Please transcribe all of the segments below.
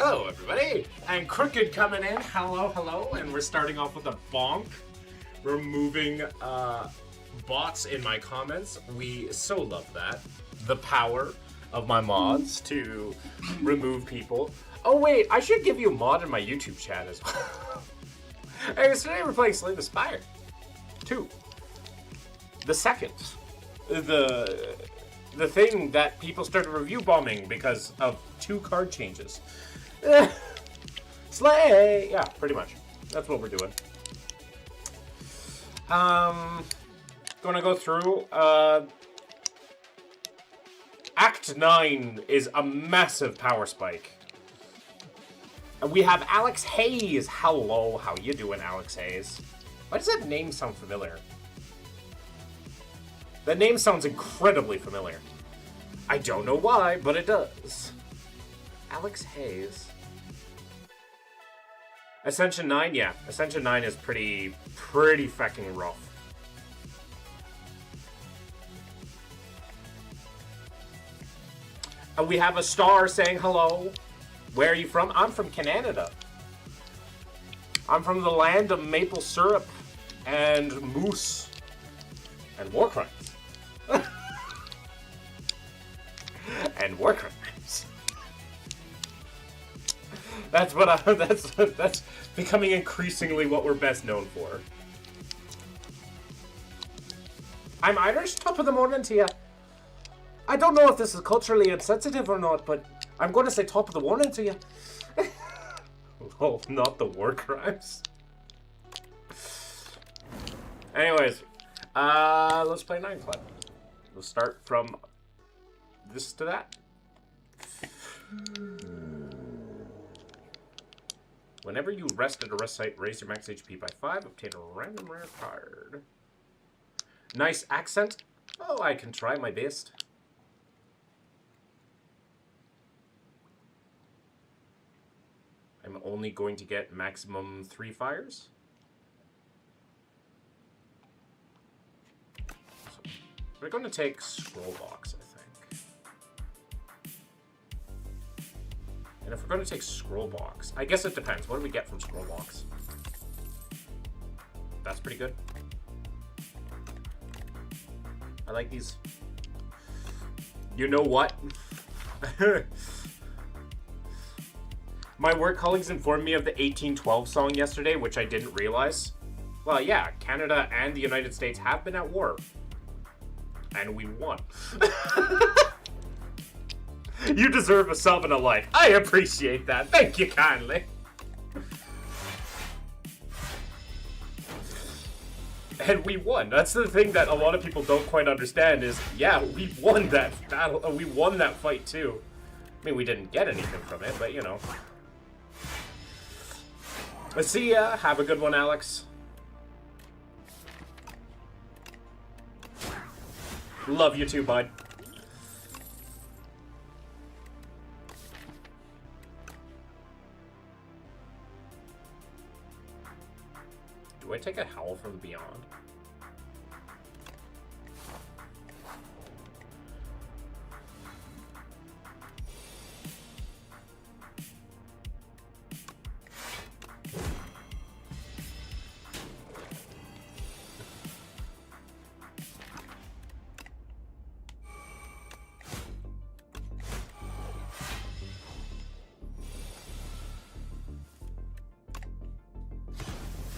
Hello, everybody. And Crooked coming in. Hello, hello. And we're starting off with a bonk. Removing bots in my comments. We so love that. The power of my mods to remove people. Oh, wait. I should give you a mod in my YouTube chat as well. Hey, so today we're playing Slay the Spire 2. The second. The thing that people started review bombing because of 2 card changes. Slay! Yeah, pretty much. That's what we're doing. Gonna go through. Act 9 is a massive power spike. We have Alex Hayes. Hello, how you doing, Alex Hayes? Why does that name sound familiar? That name sounds incredibly familiar. I don't know why, but it does. Alex Hayes. Ascension 9, yeah. Ascension 9 is pretty fucking rough. We have a star saying hello. Where are you from? I'm from Canada. I'm from the land of maple syrup and moose and war crimes. And war crimes. That's what that's becoming increasingly what we're best known for. I'm Irish. Top of the morning to you. I don't know if this is culturally insensitive or not, but I'm going to say top of the morning to you. Oh, not the war crimes. Anyways, let's play 9 Club. We'll start from this to that. Whenever you rest at a rest site, raise your max HP by 5, obtain a random rare card. Nice accent. Oh, I can try my best. I'm only going to get maximum 3 fires. So we're going to take Scroll Box, I think. And if we're going to take Scroll Box, I guess it depends. What do we get from Scroll Box? That's pretty good. I like these. You know what? My work colleagues informed me of the 1812 song yesterday, which I didn't realize. Well, yeah, Canada and the United States have been at war. And we won. You deserve a sub and a like. I appreciate that. Thank you kindly. And we won. That's the thing that a lot of people don't quite understand is, yeah, we won that battle. We won that fight too. I mean, we didn't get anything from it, but you know. Let's see ya. Have a good one, Alex. Love you too, bud. Do I take a Howl from Beyond?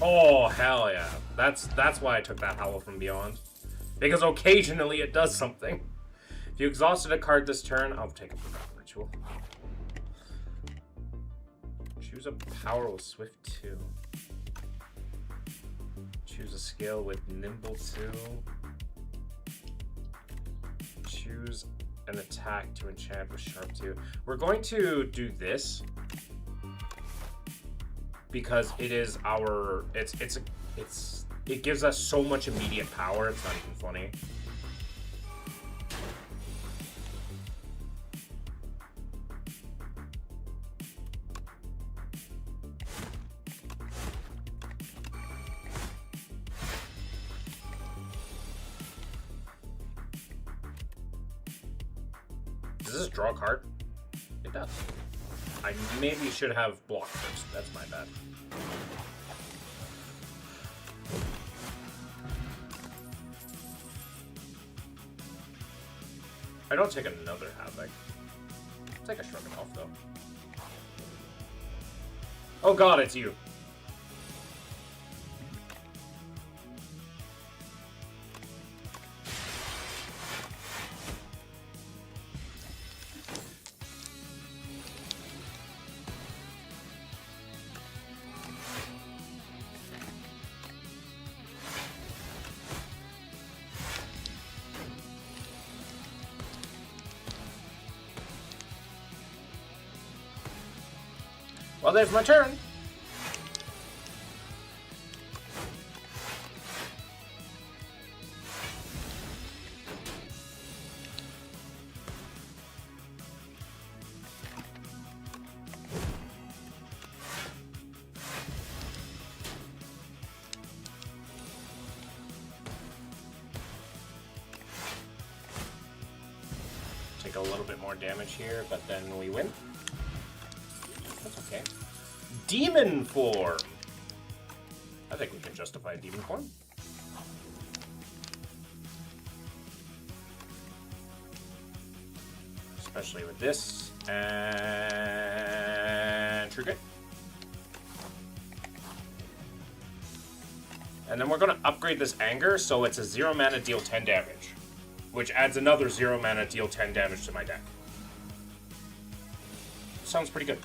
Oh, hell yeah. That's why I took that Howl from Beyond. Because occasionally it does something. If you exhausted a card this turn, I'll take a Forgotten Ritual. Choose a power with Swift 2. Choose a skill with Nimble 2. Choose an attack to enchant with Sharp 2. We're going to do this. Because it is our, it gives us so much immediate power, it's not even funny. Does this draw a card? It does. I maybe should have blocked first. That's my bad. I don't take another Havoc. I'll take a Shrug It Off, though. Oh god, it's you. Well, there's my turn. Take a little bit more damage here, but then we win. That's okay. Demon form! I think we can justify demon form. Especially with this. And true grit. And then we're going to upgrade this anger so it's a 0 mana deal 10 damage. Which adds another 0 mana deal 10 damage to my deck. Sounds pretty good.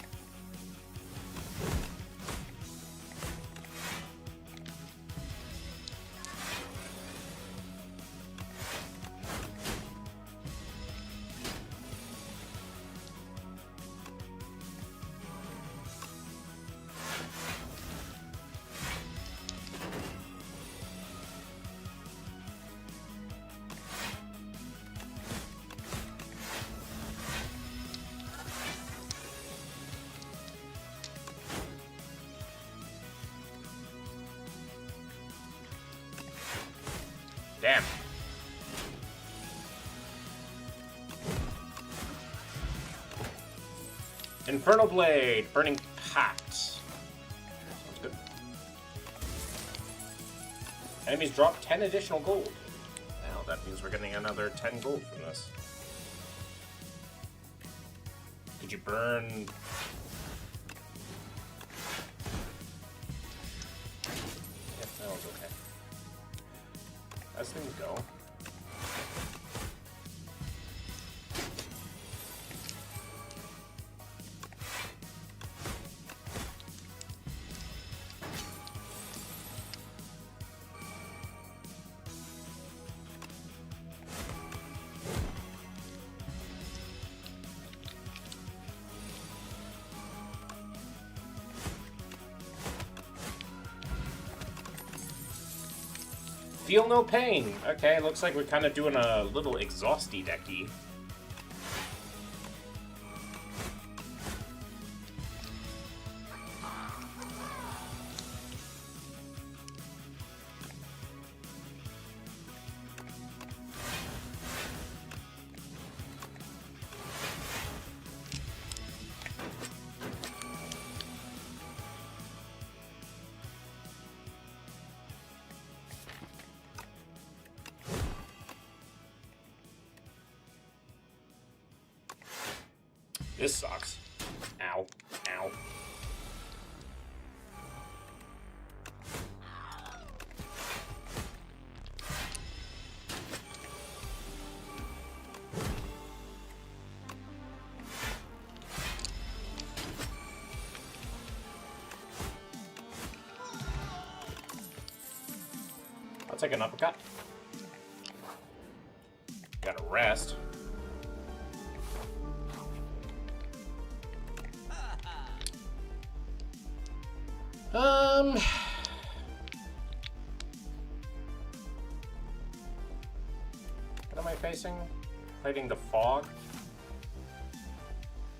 Damn. Infernal Blade, Burning Pact. Sounds good. Enemies drop 10 additional gold. Now that means we're getting another 10 gold from this. Did you burn? Yeah, that was okay. As things go. Feel no pain. Okay, looks like we're kind of doing a little exhausty decky. This sucks. Ow. Ow. I'll take an uppercut. Gotta rest. What am I facing? Fighting the fog.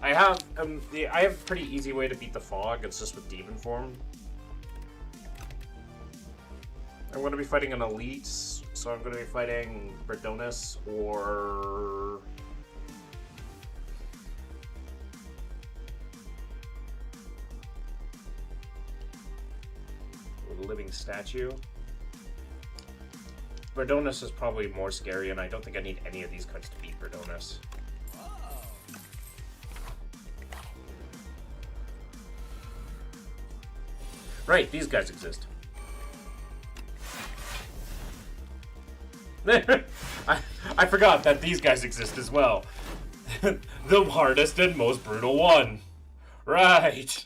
I have I have a pretty easy way to beat the fog. It's just with demon form. I'm going to be fighting an elite, so I'm going to be fighting Berdonis or living statue. Verdonus is probably more scary, and I don't think I need any of these cards to beat Verdonus. Right, these guys exist. I forgot that these guys exist as well. The hardest and most brutal one. Right.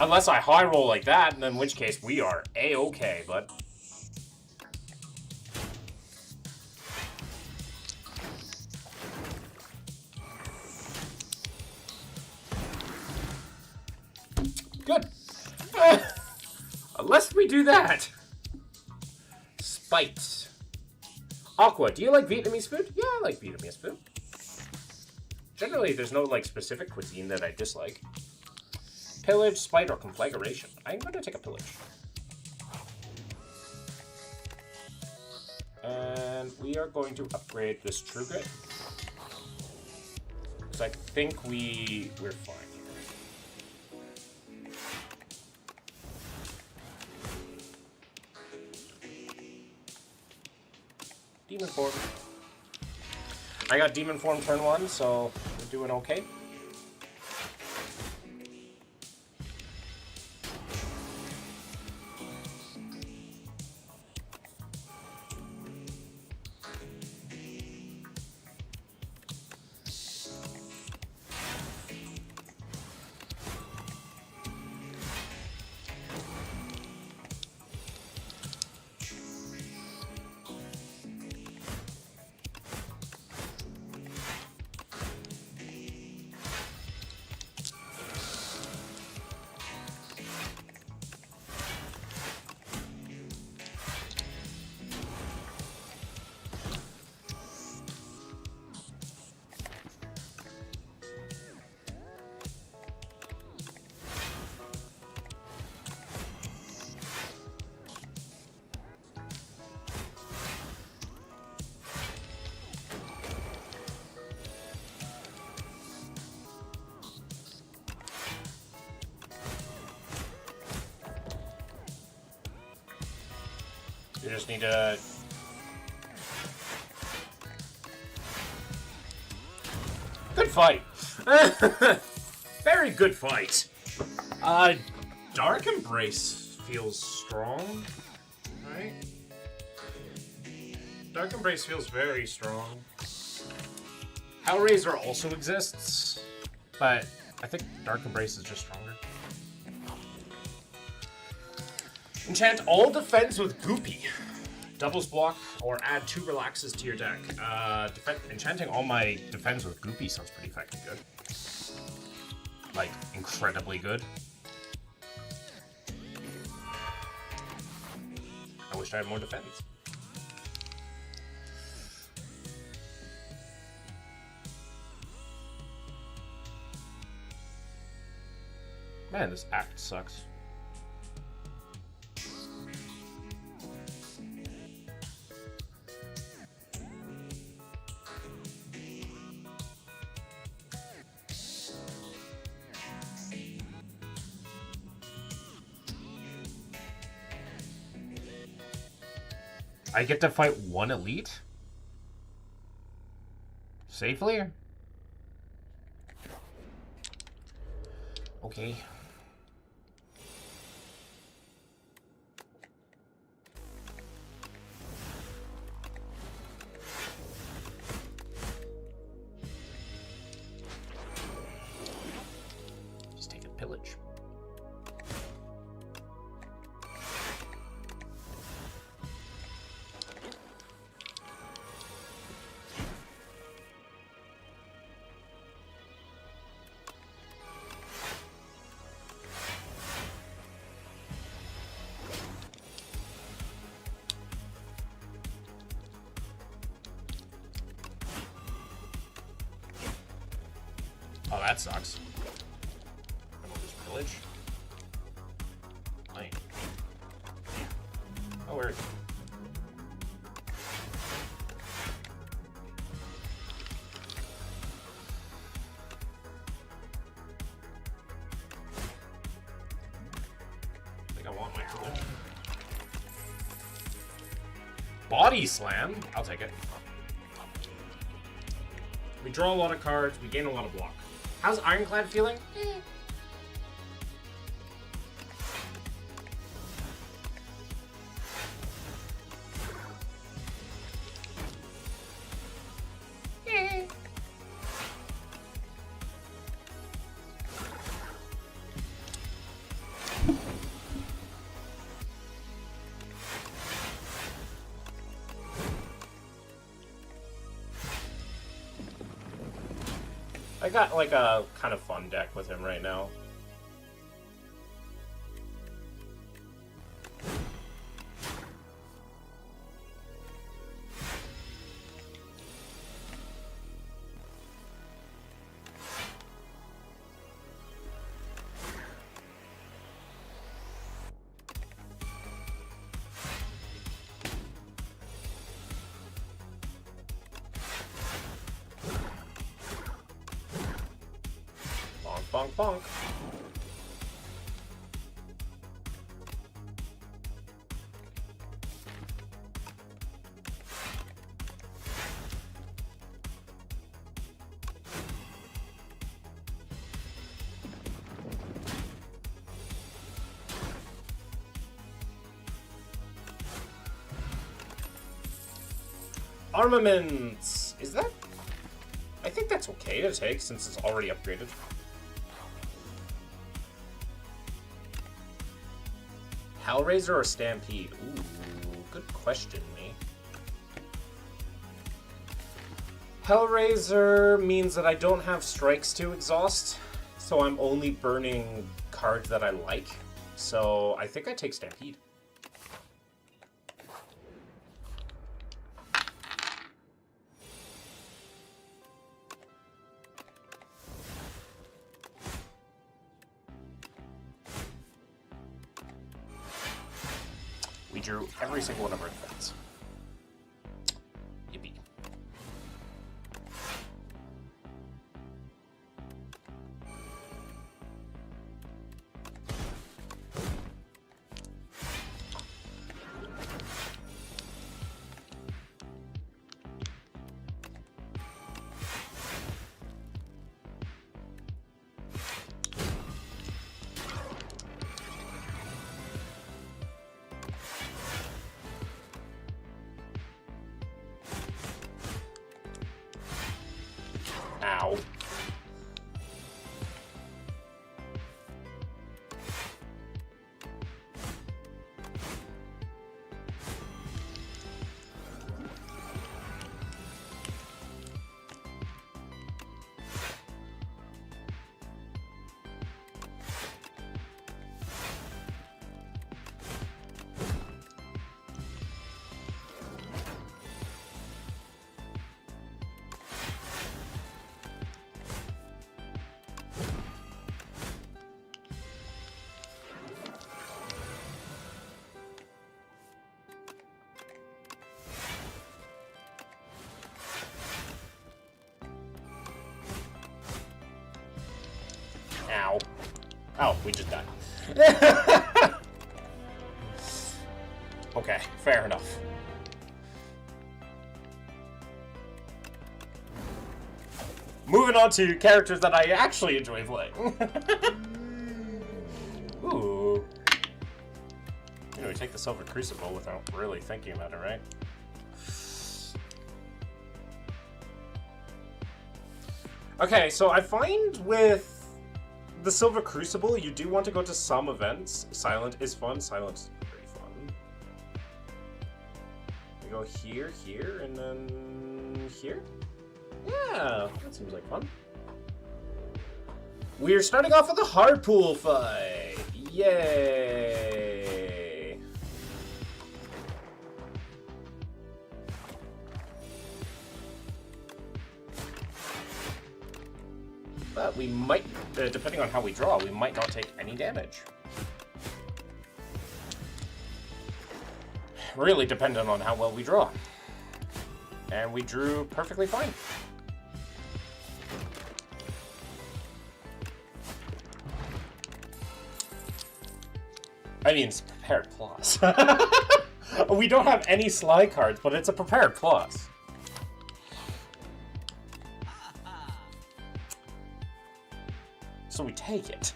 Unless I high roll like that, and in which case we are A-okay, but... Good. Unless we do that. Spite. Aqua, do you like Vietnamese food? Yeah, I like Vietnamese food. Generally, there's no, like, specific cuisine that I dislike. Pillage, spite, or conflagration. I'm going to take a pillage. And we are going to upgrade this True Grit. Because I think we're fine here. Demon Form. I got Demon Form turn 1, so we're doing okay. You just need to... Good fight! Very good fight. Dark Embrace feels strong, right? Dark Embrace feels very strong. Hellraiser also exists, but I think Dark Embrace is just stronger. Enchant all defense with Goopy. Doubles block or add 2 relaxes to your deck. Enchanting all my defense with Goopy sounds pretty fucking good. Like, incredibly good. I wish I had more defense. Man, this act sucks. I get to fight 1 elite? Safely? Okay. Just take a pillage. Oh, that sucks. knowledge. Like, oh, where? I think I want my knowledge. Body slam. I'll take it. We draw a lot of cards. We gain a lot of block. How's Ironclad feeling? I got like a kind of fun deck with him right now. Bonk, bonk. Armaments! Is that... I think that's okay to take since it's already upgraded. Hellraiser or Stampede? Ooh, good question, me. Hellraiser means that I don't have strikes to exhaust, so I'm only burning cards that I like. So I think I take Stampede. We drew every single one of our defense. Yippee. Ow. Ow. Oh, we just died. Okay, fair enough. Moving on to characters that I actually enjoy playing. Ooh. You know, we take the Silver Crucible without really thinking about it, right? Okay, so I find with the Silver Crucible, you do want to go to some events. Silent is fun. Silent's very fun. We go here, here, and then here. Yeah, that seems like fun. We're starting off with a hard pool fight. Yay! But we might, depending on how we draw, we might not take any damage. Really dependent on how well we draw. And we drew perfectly fine. I mean, it's prepared plus. We don't have any Sly cards, but it's a prepared plus. So we take it.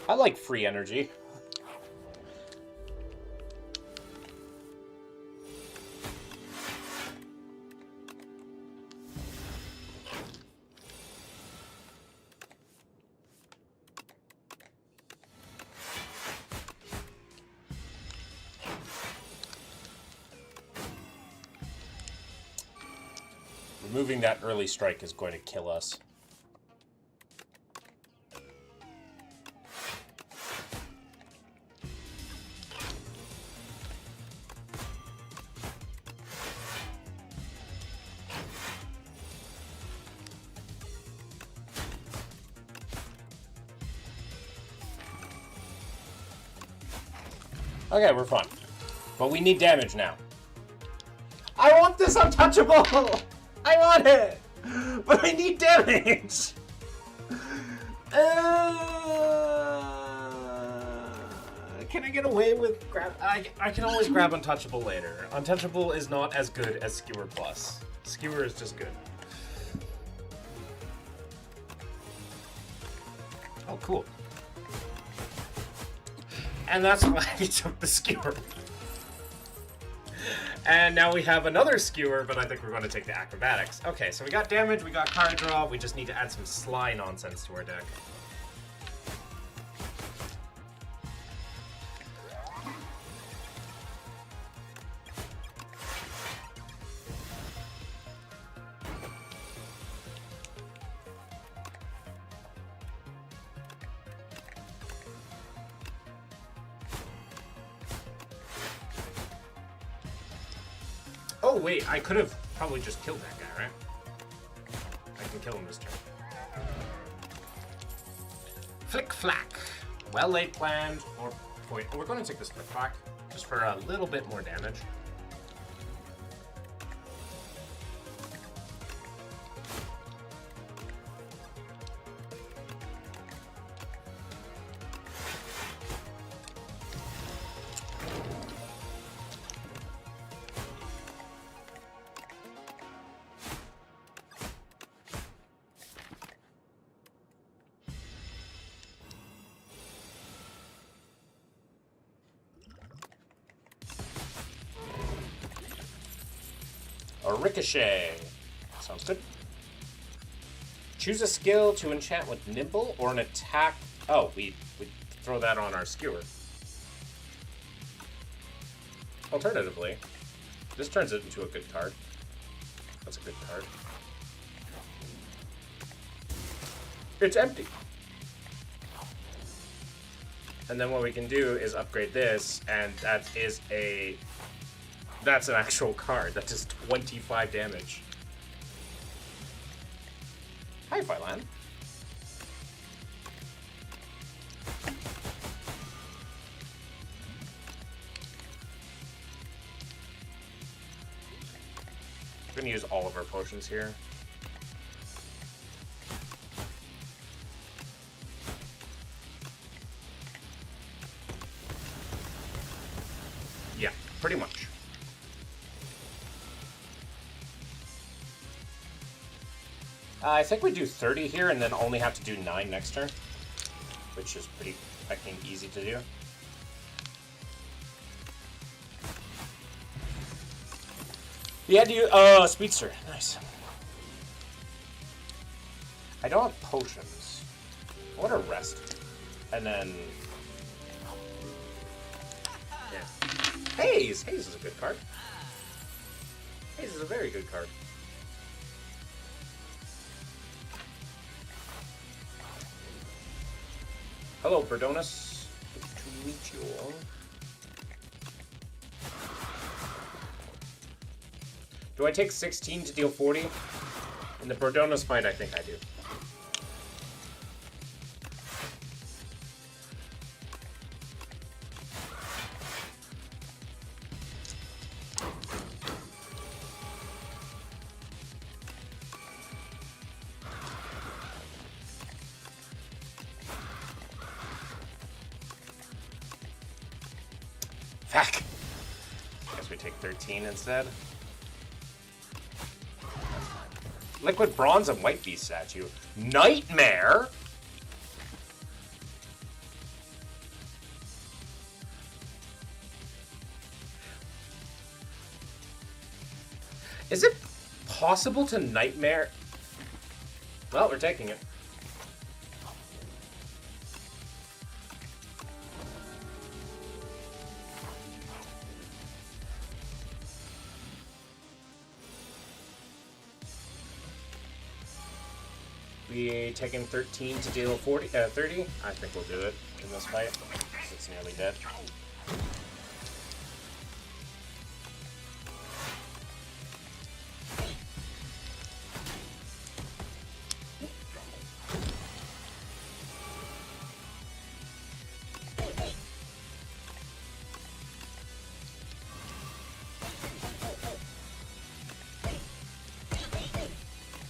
I like free energy. Removing that early strike is going to kill us. Okay, we're fine. But we need damage now. I want this untouchable! I want it! But I need damage! Can I get away with grab? I can always grab Untouchable later. Untouchable is not as good as Skewer Plus. Skewer is just good. Oh, cool. And that's why he took the Skewer. And now we have another Skewer, but I think we're going to take the Acrobatics. Okay, so we got damage, we got card draw, we just need to add some Sly nonsense to our deck. Oh wait, I could have probably just killed that guy, right? I can kill him this turn. Flick Flack. Well laid planned, or point. Oh, we're going to take this Flick Flack, just for a little bit more damage. A Ricochet. Sounds good. Choose a skill to enchant with Nimble or an attack. Oh, we throw that on our Skewer. Alternatively, this turns it into a good card. That's a good card. It's empty. And then what we can do is upgrade this, and that's an actual card. That does 25 damage. Hi, Phylan. We're gonna use all of our potions here. Yeah, pretty much. I think we do 30 here and then only have to do 9 next turn, which is pretty, I think, easy to do. Yeah, do you, Speedster, nice. I don't have potions. I want to rest. And then, yeah. Haze! Haze is a good card. Haze is a very good card. Hello, Berdonus. Good to meet you all. Do I take 16 to deal 40? In the Berdonus fight, I think I do. Fuck! Guess we take 13 instead. Liquid Bronze and White Beast statue. Nightmare? Is it possible to Nightmare? Well, we're taking it. We taking 13 to deal 30? I think we'll do it in this fight, since it's nearly dead.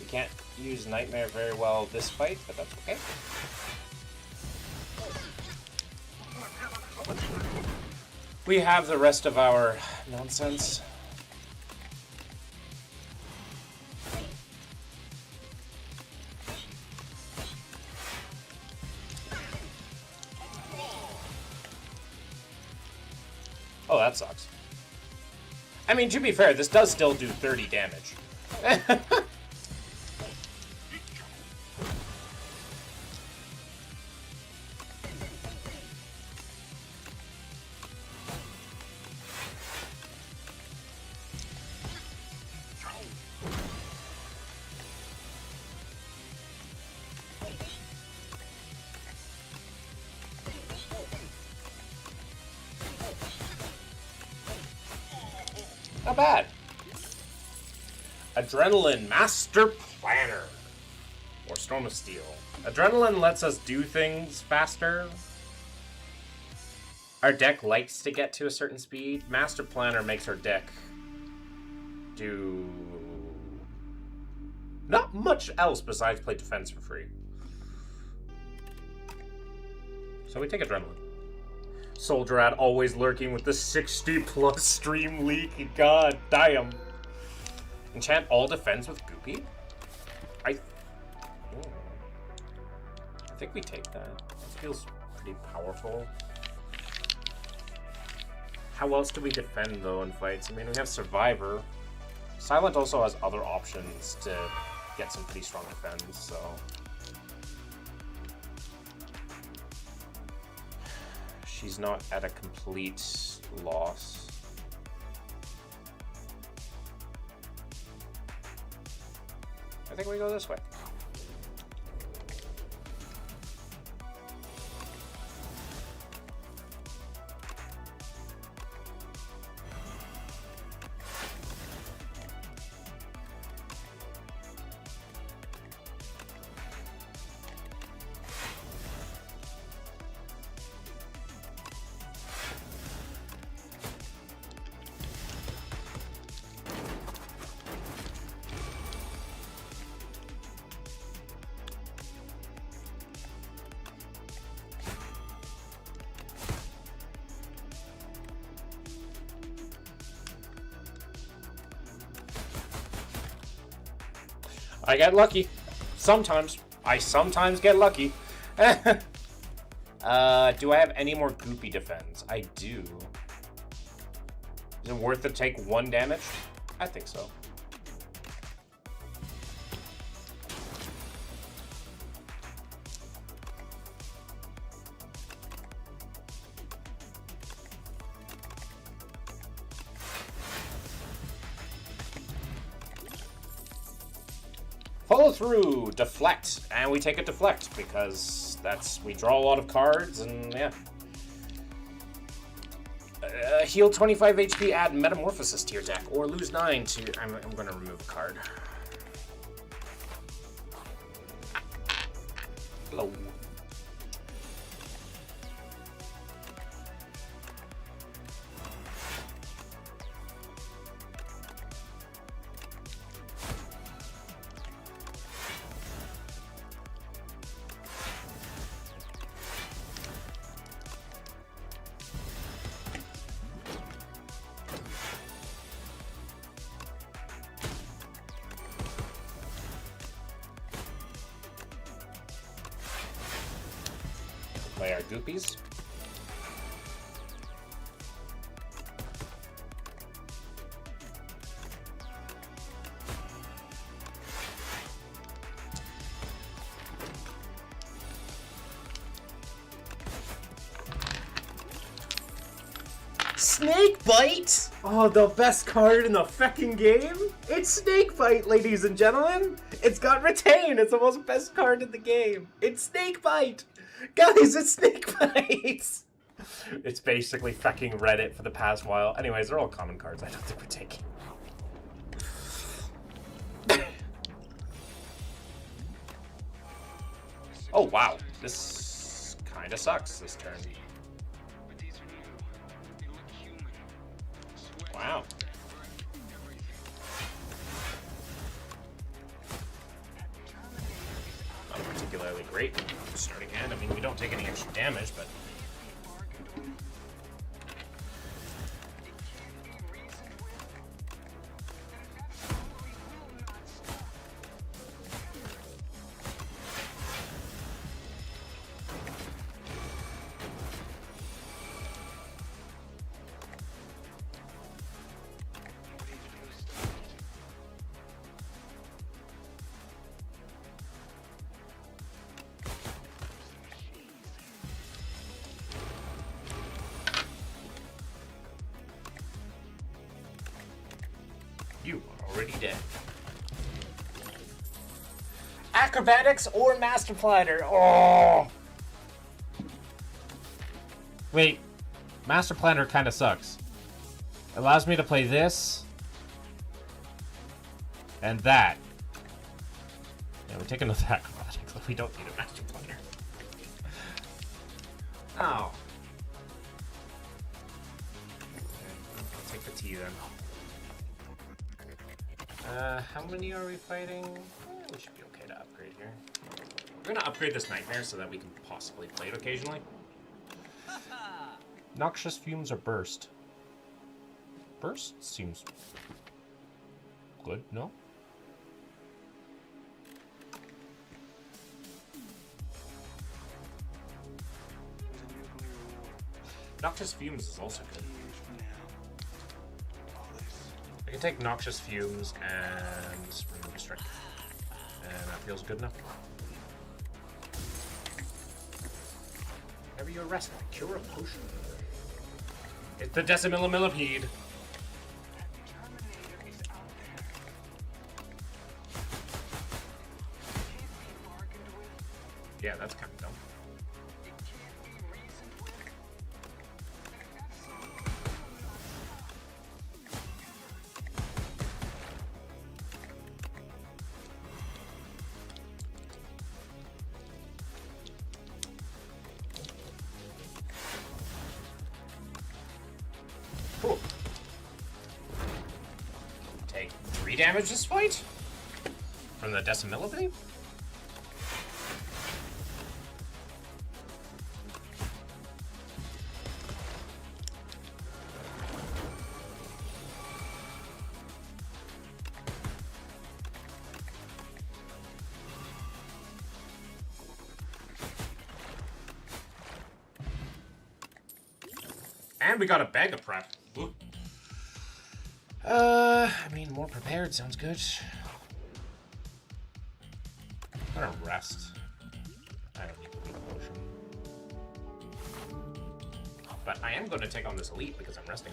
Can't use Nightmare very well this fight, but that's okay. We have the rest of our nonsense. Oh, that sucks. I mean, to be fair, this does still do 30 damage. Not bad. Adrenaline Master Planner. Or Storm of Steel. Adrenaline lets us do things faster. Our deck likes to get to a certain speed. Master Planner makes our deck do not much else besides play defense for free. So we take Adrenaline. Soldier Rat always lurking with the 60+ stream leak. God damn. Enchant all defense with Goopy? I think we take that. That feels pretty powerful. How else do we defend, though, in fights? I mean, we have Survivor. Silent also has other options to get some pretty strong defense, so... She's not at a complete loss. I think we go this way. I get lucky. Sometimes. I sometimes get lucky. Do I have any more Goopy defense? I do. Is it worth to take 1 damage? I think so. Follow through, deflect, and we take a deflect because we draw a lot of cards, and yeah. Heal 25 HP, add Metamorphosis to your deck, or lose 9 to... I'm going to remove a card. Hello. Play our goopies. Snake Bite! Oh, the best card in the fucking game? It's Snake Bite, ladies and gentlemen! It's got Retain! It's the most best card in the game! It's Snake Bite! Guys, it's Snake Bite! It's basically fucking Reddit for the past while. Anyways, they're all common cards I don't think we're taking. Oh, wow. This kinda sucks this turn. Wow. Not particularly great starting hand. I mean, we don't take any extra damage, but... You are already dead. Acrobatics or Master Platter? Oh! Wait, Master Planner kind of sucks. It allows me to play this and that. Yeah, we're taking those acrobatics. We don't need a Master Planner. Oh. I'll take the T then. How many are we fighting? We should be okay to upgrade here. We're gonna upgrade this Nightmare so that we can possibly play it occasionally. Noxious Fumes or Burst? Burst seems good, no? Noxious Fumes is also good. I can take Noxious Fumes and remove Strength. And that feels good enough. Whenever you arrest, cure a potion. It's the Decimillipede. Yeah, that's kind of dumb. Cool. Take 3 damage this fight from the Decimillipede. And we got a bag of prep. Ooh. I mean, more prepared sounds good. I'm gonna rest. I don't need to leave a potion. But I am gonna take on this elite because I'm resting.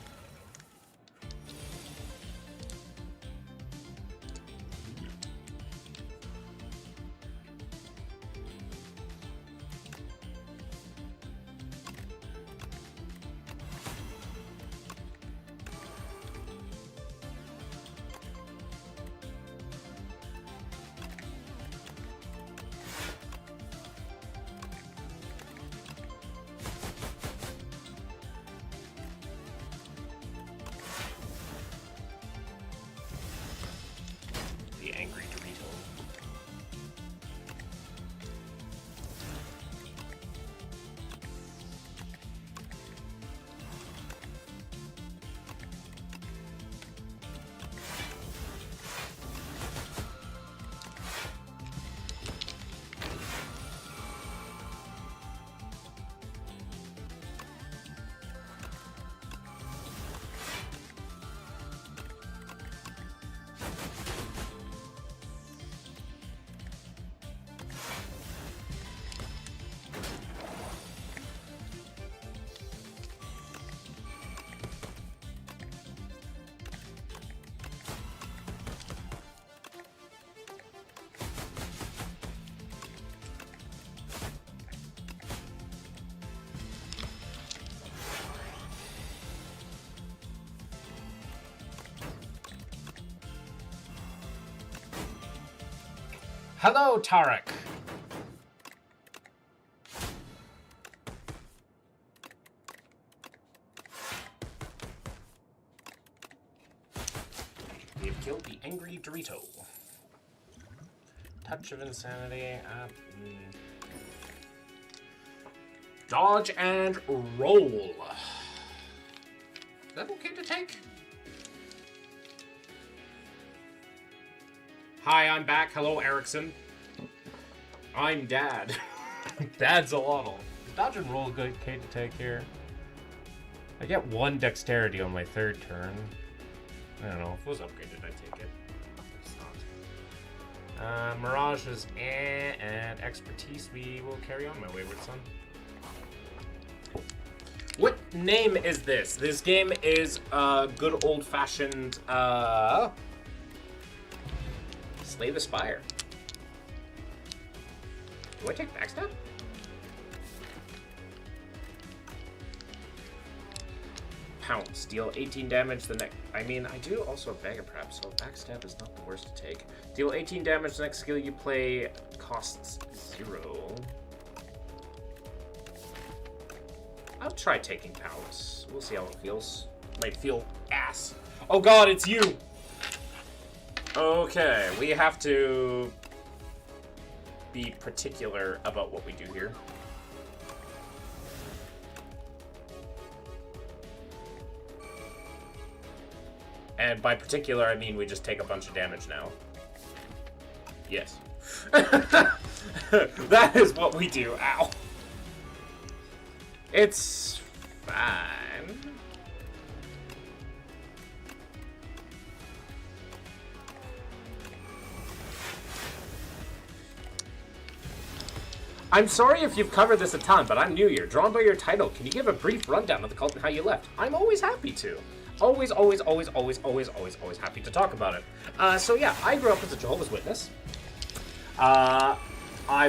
Hello, Tarek. We have killed the angry Dorito. Touch of insanity. Dodge and roll. Is that okay to take? Hi, I'm back. Hello, Erickson. I'm Dad. Dad's a waddle. Dodge and roll good, okay to take here. I get 1 dexterity on my 3rd turn. I don't know. If it was upgraded, I'd take it. It's not. Mirage is and expertise we will carry on, my wayward son. What name is this? This game is good old-fashioned Slay the Spire. Do I take backstab? Pounce. Deal 18 damage the next... I mean, I do also have Bag of Prep, so backstab is not the worst to take. Deal 18 damage the next skill you play. Costs 0. I'll try taking Pounce. We'll see how it feels. Might feel ass. Oh god, it's you! Okay, we have to be particular about what we do here. And by particular, I mean we just take a bunch of damage now. Yes. That is what we do. Ow. It's fine. I'm sorry if you've covered this a ton, but I'm new here. Drawn by your title, can you give a brief rundown of the cult and how you left? I'm always happy to. Always happy to talk about it. So yeah, I grew up as a Jehovah's Witness. I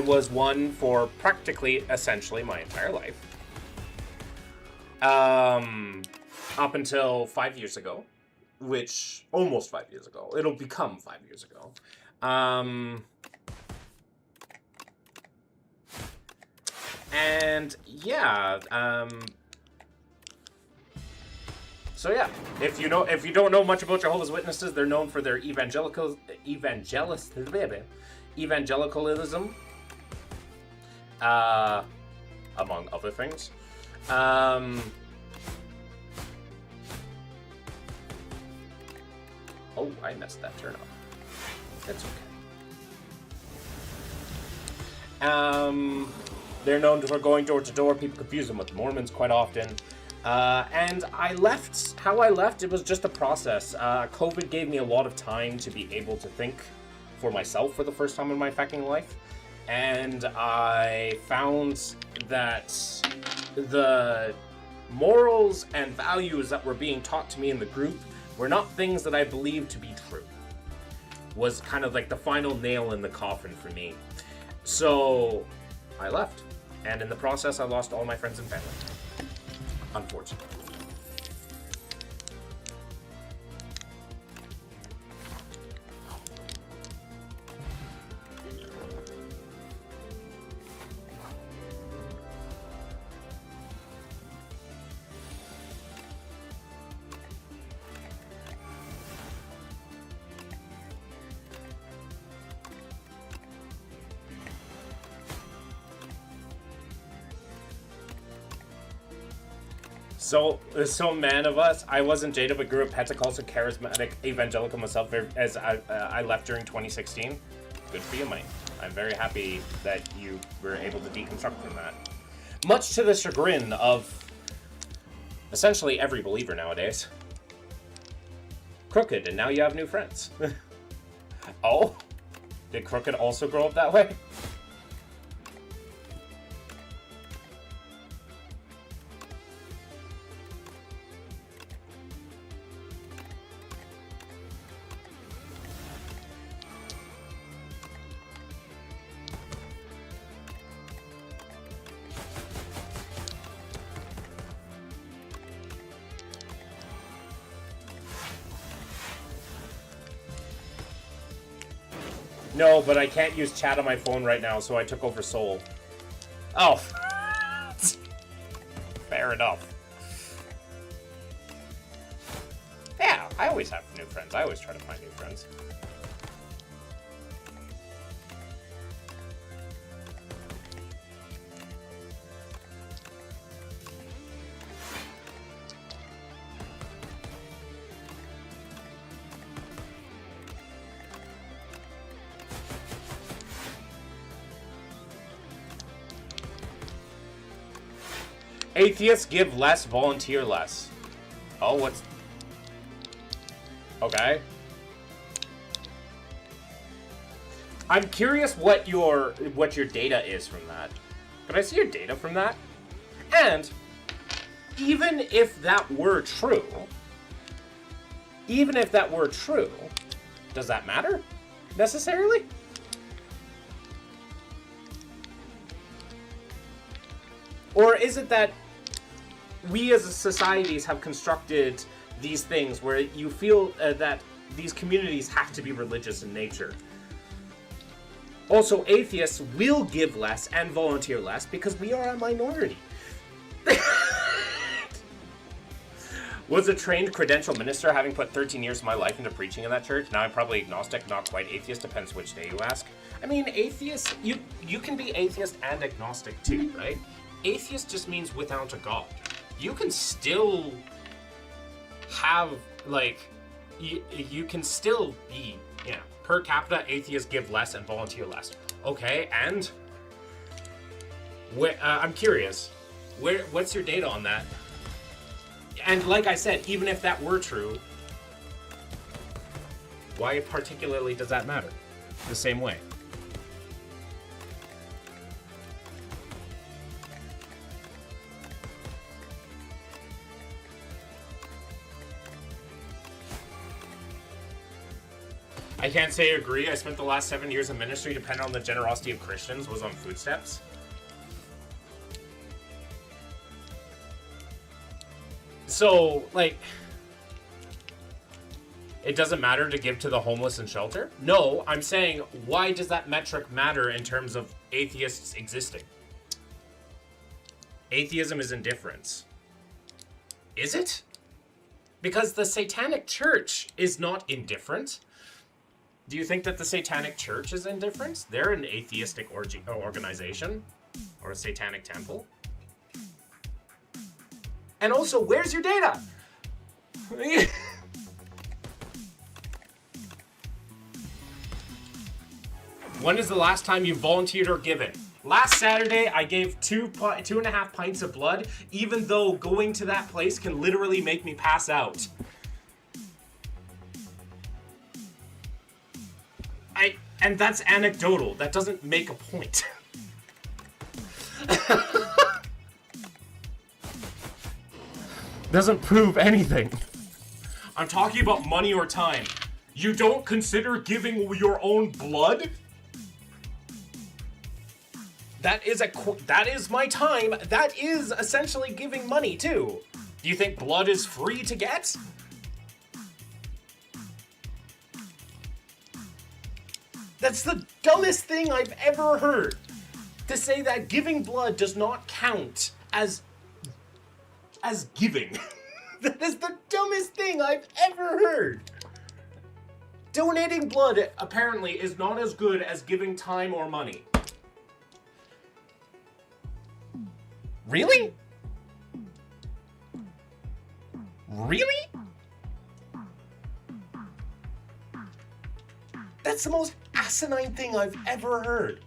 was one for practically, essentially, my entire life. Up until 5 years ago, which, almost 5 years ago. It'll become 5 years ago. And yeah, so yeah, if you don't know much about Jehovah's Witnesses, they're known for their evangelicalism, among other things. Oh, I messed that turn up. That's okay. They're known for going door to door. People confuse them with the Mormons quite often. And I left. How I left, it was just a process. COVID gave me a lot of time to be able to think for myself for the first time in my fucking life. And I found that the morals and values that were being taught to me in the group were not things that I believed to be true. Was kind of like the final nail in the coffin for me. So I left. And in the process, I lost all my friends and family. Unfortunately. So man of us, I wasn't jaded but grew up Pentecostal, charismatic, evangelical myself as I left during 2016. Good for you, Mike. I'm very happy that you were able to deconstruct from that. Much to the chagrin of essentially every believer nowadays. Crooked, and now you have new friends. Oh? Did Crooked also grow up that way? No, but I can't use chat on my phone right now, so I took over Soul. Oh. Fair enough. Yeah, I always have new friends. I always try to find new friends. Atheists give less, volunteer less. Oh, what's... Okay. I'm curious what your data is from that. Can I see your data from that? And even if that were true, does that matter necessarily? Or is it that we as societies have constructed these things where you feel that these communities have to be religious in nature? Also, atheists will give less and volunteer less because we are a minority. Was a trained credential minister, having put 13 years of my life into preaching in that church. Now I'm probably agnostic, not quite atheist, depends which day you ask. I mean, atheist, you can be atheist and agnostic too, right? Atheist just means without a god. You can still have, like, you can still be, yeah, per capita, atheists give less and volunteer less. Okay, and I'm curious, what's your data on that? And like I said, even if that were true, why particularly does that matter? The same way. I can't say agree. I spent the last 7 years in ministry, depending on the generosity of Christians, was on food stamps. So, like, it doesn't matter to give to the homeless and shelter? No, I'm saying, why does that metric matter in terms of atheists existing? Atheism is indifference. Is it? Because the Satanic Church is not indifferent. Do you think that the Satanic Church is indifferent? They're an atheistic organization, or a satanic temple. And also, where's your data? When is the last time you volunteered or given? Last Saturday, I gave 2.5 pints of blood, even though going to that place can literally make me pass out. And that's anecdotal. That doesn't make a point. Doesn't prove anything. I'm talking about money or time. You don't consider giving your own blood? That is my time. That is essentially giving money too. Do you think blood is free to get? That's the dumbest thing I've ever heard. To say that giving blood does not count as giving. That is the dumbest thing I've ever heard. Donating blood, apparently, is not as good as giving time or money. Really? Really? That's the most asinine thing I've ever heard.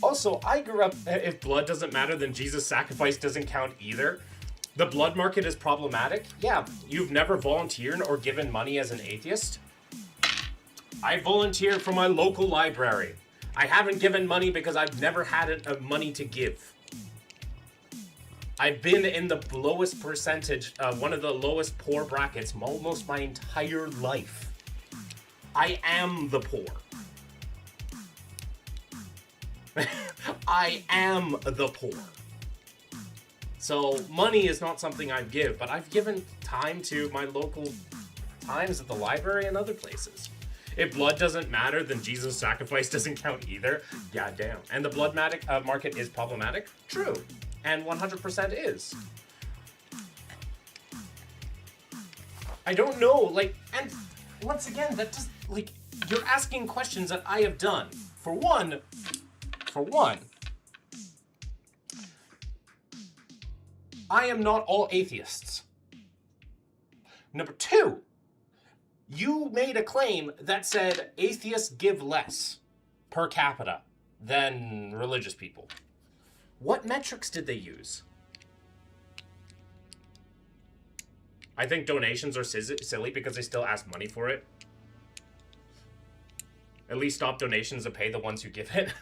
Also, I grew up, if blood doesn't matter, then Jesus' sacrifice doesn't count either. The blood market is problematic. Yeah, you've never volunteered or given money as an atheist? I volunteered for my local library. I haven't given money because I've never had money to give. I've been in the lowest percentage, one of the lowest poor brackets almost my entire life. I am the poor. I am the poor. So money is not something I give, but I've given time to my local times at the library and other places. If blood doesn't matter, then Jesus' sacrifice doesn't count either. Yeah, damn. And the blood market is problematic? True. And 100% is. I don't know, like, and once again, that just, like, you're asking questions that I have done. For one, I am not all atheists. Number two, you made a claim that said atheists give less per capita than religious people. What metrics did they use? I think donations are silly because they still ask money for it. At least stop donations and pay the ones who give it.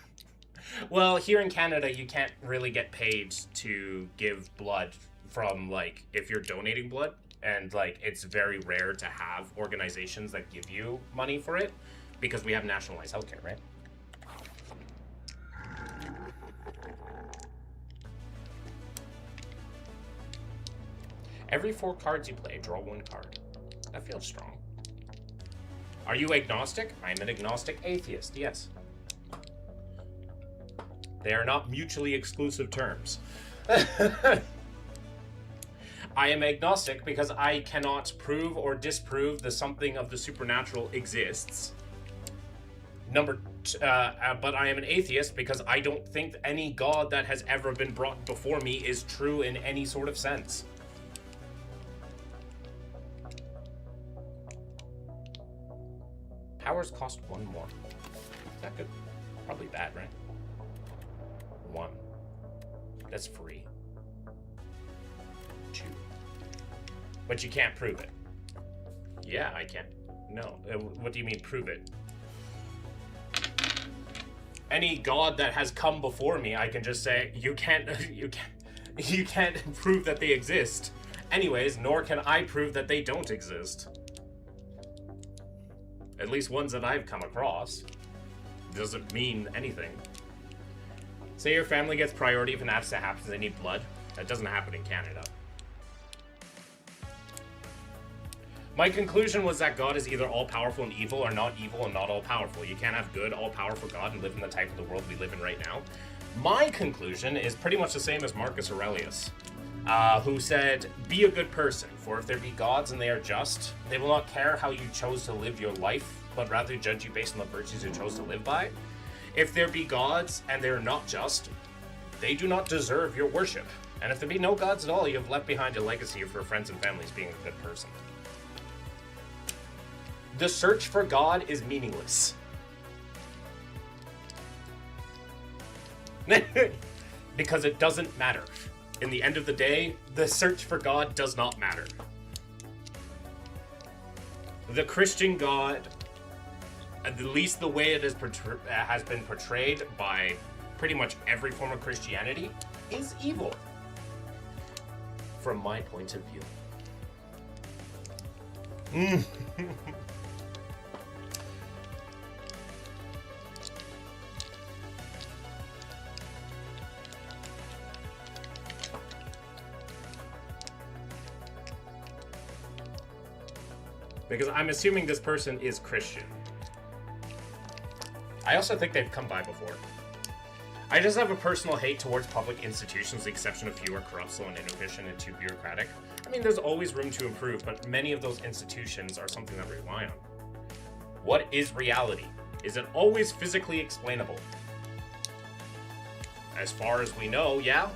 Well, here in Canada, you can't really get paid to give blood from, like, if you're donating blood. And, like, it's very rare to have organizations that give you money for it because we have nationalized healthcare, right? Every 4 cards you play, draw 1 card. That feels strong. Are you agnostic? I'm an agnostic atheist, yes. They are not mutually exclusive terms. I am agnostic because I cannot prove or disprove that something of the supernatural exists. But I am an atheist because I don't think any god that has ever been brought before me is true in any sort of sense. Powers cost 1 more. Is that good? Probably bad, right? 1. That's free. 2. But you can't prove it. Yeah, I can't. No. What do you mean, prove it? Any god that has come before me, I can just say, you can't prove that they exist. Anyways, nor can I prove that they don't exist. At least ones that I've come across. Doesn't mean anything. Say your family gets priority if an accident happens, they need blood. That doesn't happen in Canada. My conclusion was that God is either all-powerful and evil or not evil and not all-powerful. You can't have good, all-powerful God and live in the type of the world we live in right now. My conclusion is pretty much the same as Marcus Aurelius, who said, be a good person, for if there be gods and they are just, they will not care how you chose to live your life, but rather judge you based on the virtues you chose to live by. If there be gods and they are not just, they do not deserve your worship. And if there be no gods at all, you have left behind a legacy for friends and families being a good person. The search for God is meaningless. Because it doesn't matter. In the end of the day, the search for God does not matter. The Christian God, at least the way it is has been portrayed by pretty much every form of Christianity, is evil. From my point of view. Because I'm assuming this person is Christian. I also think they've come by before. I just have a personal hate towards public institutions, with the exception of few are corrupt, slow and inefficient, and too bureaucratic. I mean, there's always room to improve, but many of those institutions are something that we rely on. What is reality? Is it always physically explainable? As far as we know, yeah.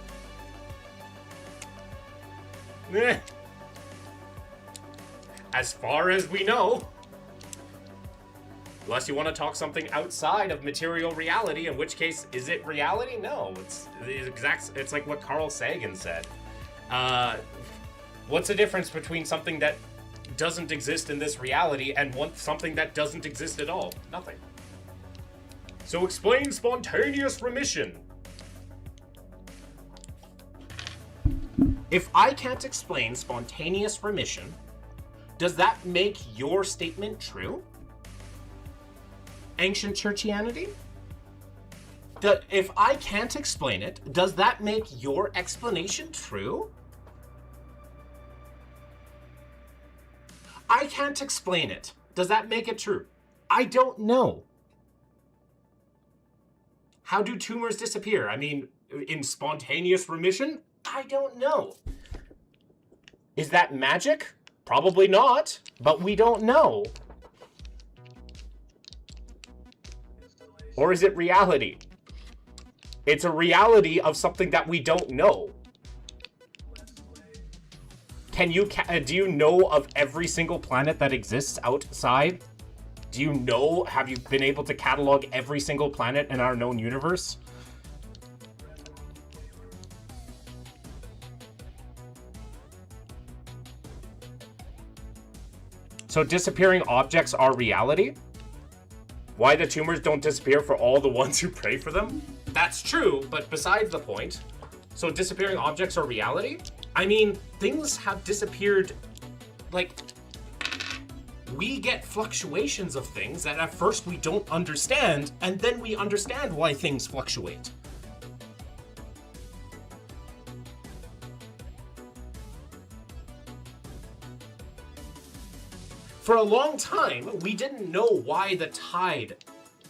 As far as we know. Unless you want to talk something outside of material reality, in which case, is it reality? No, it's like what Carl Sagan said. What's the difference between something that doesn't exist in this reality and something that doesn't exist at all? Nothing. So explain spontaneous remission. If I can't explain spontaneous remission, does that make your statement true? Ancient churchianity? If I can't explain it, does that make your explanation true? I can't explain it. Does that make it true? I don't know. How do tumors disappear? I mean, in spontaneous remission? I don't know. Is that magic? Probably not, but we don't know. Or is it reality? It's a reality of something that we don't know. Do you know of every single planet that exists outside? Do you know, have you been able to catalog every single planet in our known universe? So disappearing objects are reality? Why the tumors don't disappear for all the ones who pray for them? That's true, but besides the point. So disappearing objects are reality? I mean, things have disappeared, like, we get fluctuations of things that at first we don't understand, and then we understand why things fluctuate. For a long time, we didn't know why the tide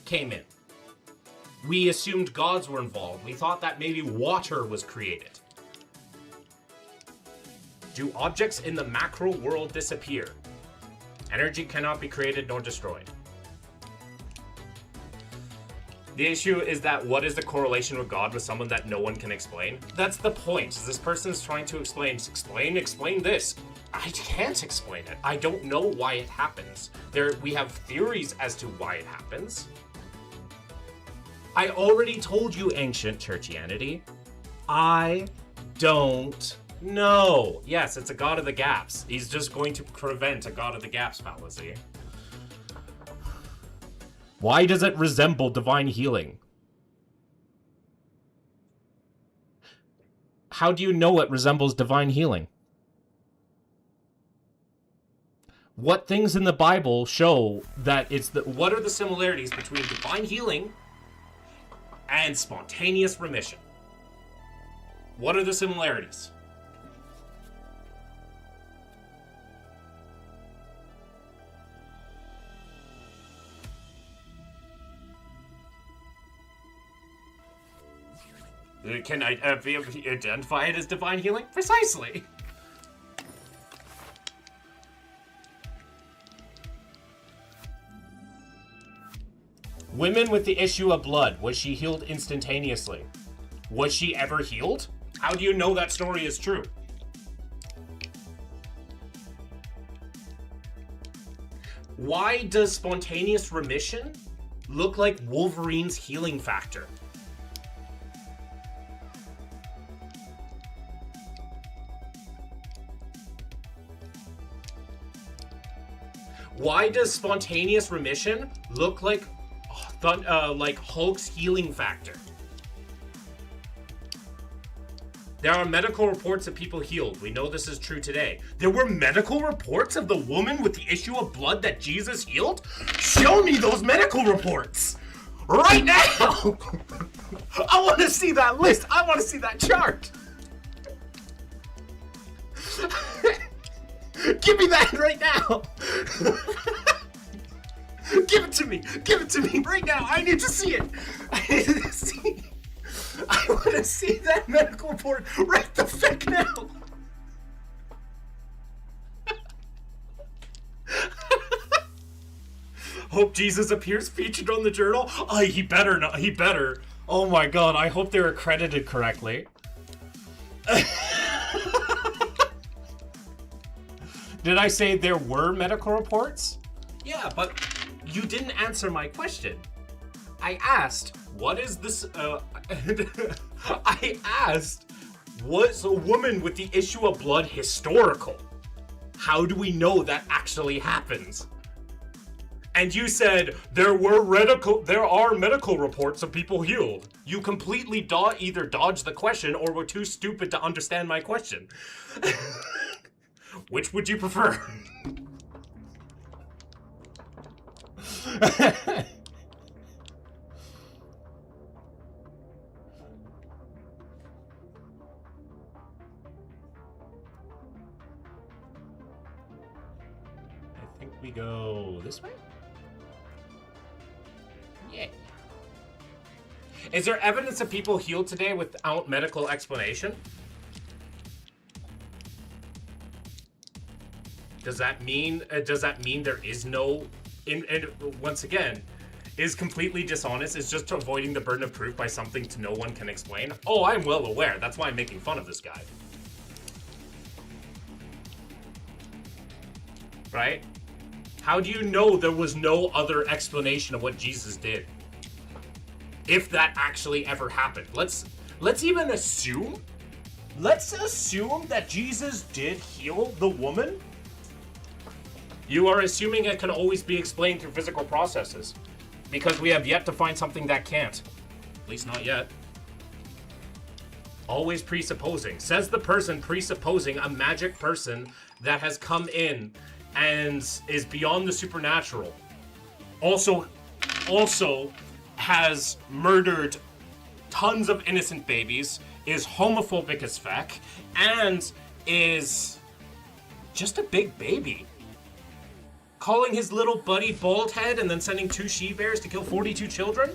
came in. We assumed gods were involved. We thought that maybe water was created. Do objects in the macro world disappear? Energy cannot be created nor destroyed. The issue is that what is the correlation with God with someone that no one can explain? That's the point. This person is trying to explain this. I can't explain it. I don't know why it happens. We have theories as to why it happens. I already told you, ancient churchianity. I don't know. Yes, it's a god of the gaps. He's just going to prevent a god of the gaps fallacy. Why does it resemble divine healing? How do you know it resembles divine healing? What things in the Bible show that it's what are the similarities between divine healing and spontaneous remission? What are the similarities? Can I identify it as divine healing? Precisely. Women with the issue of blood, was she healed instantaneously? Was she ever healed? How do you know that story is true? Why does spontaneous remission look like Wolverine's healing factor? Why does spontaneous remission look like Hulk's healing factor? There are medical reports of people healed. We know this is true today. There were medical reports of the woman with the issue of blood that Jesus healed? Show me those medical reports! Right now! I want to see that list. I want to see that chart. Give me that right now. Give it to me. Give it to me right now. I need to see it. I need to see. I want to see that medical report right the fuck now. Hope Jesus appears featured on the journal. Oh, he better not. He better. Oh my god. I hope they're accredited correctly. Did I say there were medical reports? Yeah, but you didn't answer my question. I asked, what is this? I asked, was a woman with the issue of blood historical? How do we know that actually happens? And you said there are medical reports of people healed. You completely either dodged the question or were too stupid to understand my question. Which would you prefer? think we go this way? Yeah. Is there evidence of people healed today without medical explanation? Does that mean there is no and once again, is completely dishonest, is just avoiding the burden of proof by something no one can explain? Oh, I'm well aware. That's why I'm making fun of this guy. Right? How do you know there was no other explanation of what Jesus did? If that actually ever happened. Let's even assume. Let's assume that Jesus did heal the woman. You are assuming it can always be explained through physical processes. Because we have yet to find something that can't. At least not yet. Always presupposing. Says the person presupposing a magic person that has come in and is beyond the supernatural. Also has murdered tons of innocent babies, is homophobic as feck, and is just a big baby. Calling his little buddy bald head and then sending 2 she-bears to kill 42 children?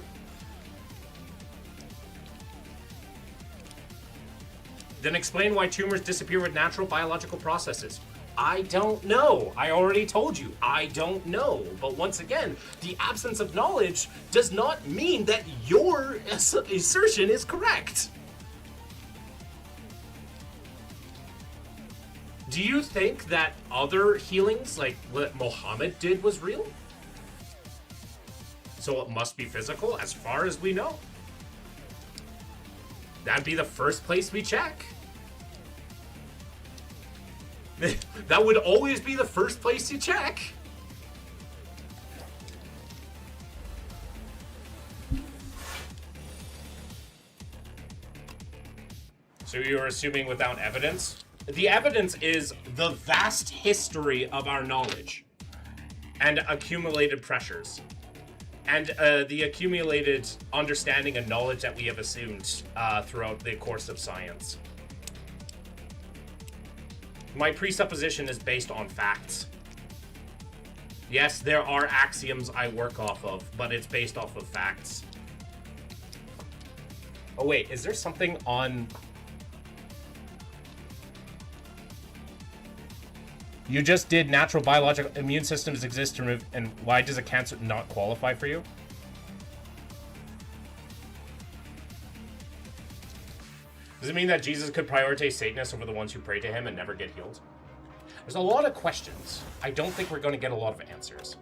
Then explain why tumors disappear with natural biological processes. I don't know. I already told you. I don't know. But once again, the absence of knowledge does not mean that your assertion is correct. Do you think that other healings, like what Muhammad did, was real? So it must be physical, as far as we know. That'd be the first place we check. That would always be the first place you check. So you're assuming without evidence? The evidence is the vast history of our knowledge and accumulated pressures and the accumulated understanding and knowledge that we have assumed throughout the course of science. My presupposition is based on facts. Yes, there are axioms I work off of, but it's based off of facts. Oh wait, is there something on... You just did natural biological immune systems exist to remove, and why does a cancer not qualify for you? Does it mean that Jesus could prioritize Satanists over the ones who pray to him and never get healed? There's a lot of questions. I don't think we're going to get a lot of answers.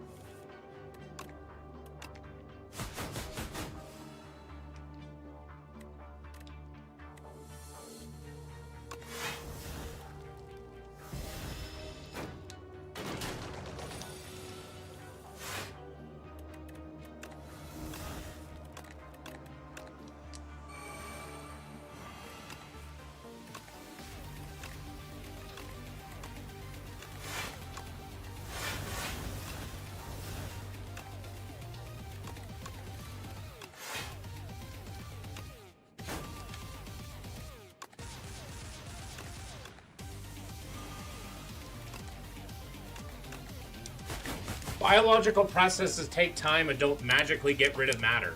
Biological processes take time and don't magically get rid of matter.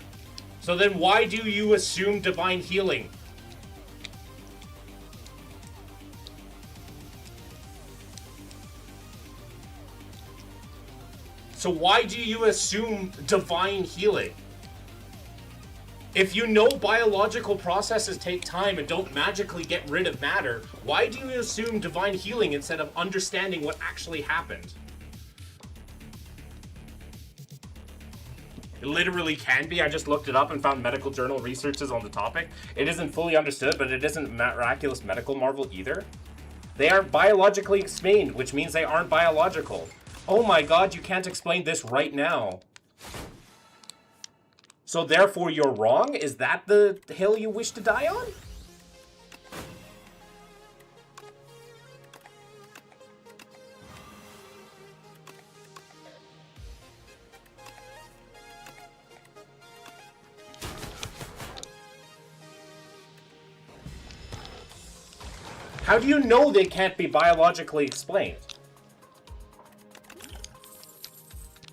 So then why do you assume divine healing? So why do you assume divine healing? If you know biological processes take time and don't magically get rid of matter, why do you assume divine healing instead of understanding what actually happened? It literally can be. I just looked it up and found medical journal researches on the topic. It isn't fully understood, but it isn't miraculous medical marvel either. They are biologically explained, which means they aren't biological. Oh my god, you can't explain this right now. So therefore you're wrong? Is that the hill you wish to die on? How do you know they can't be biologically explained?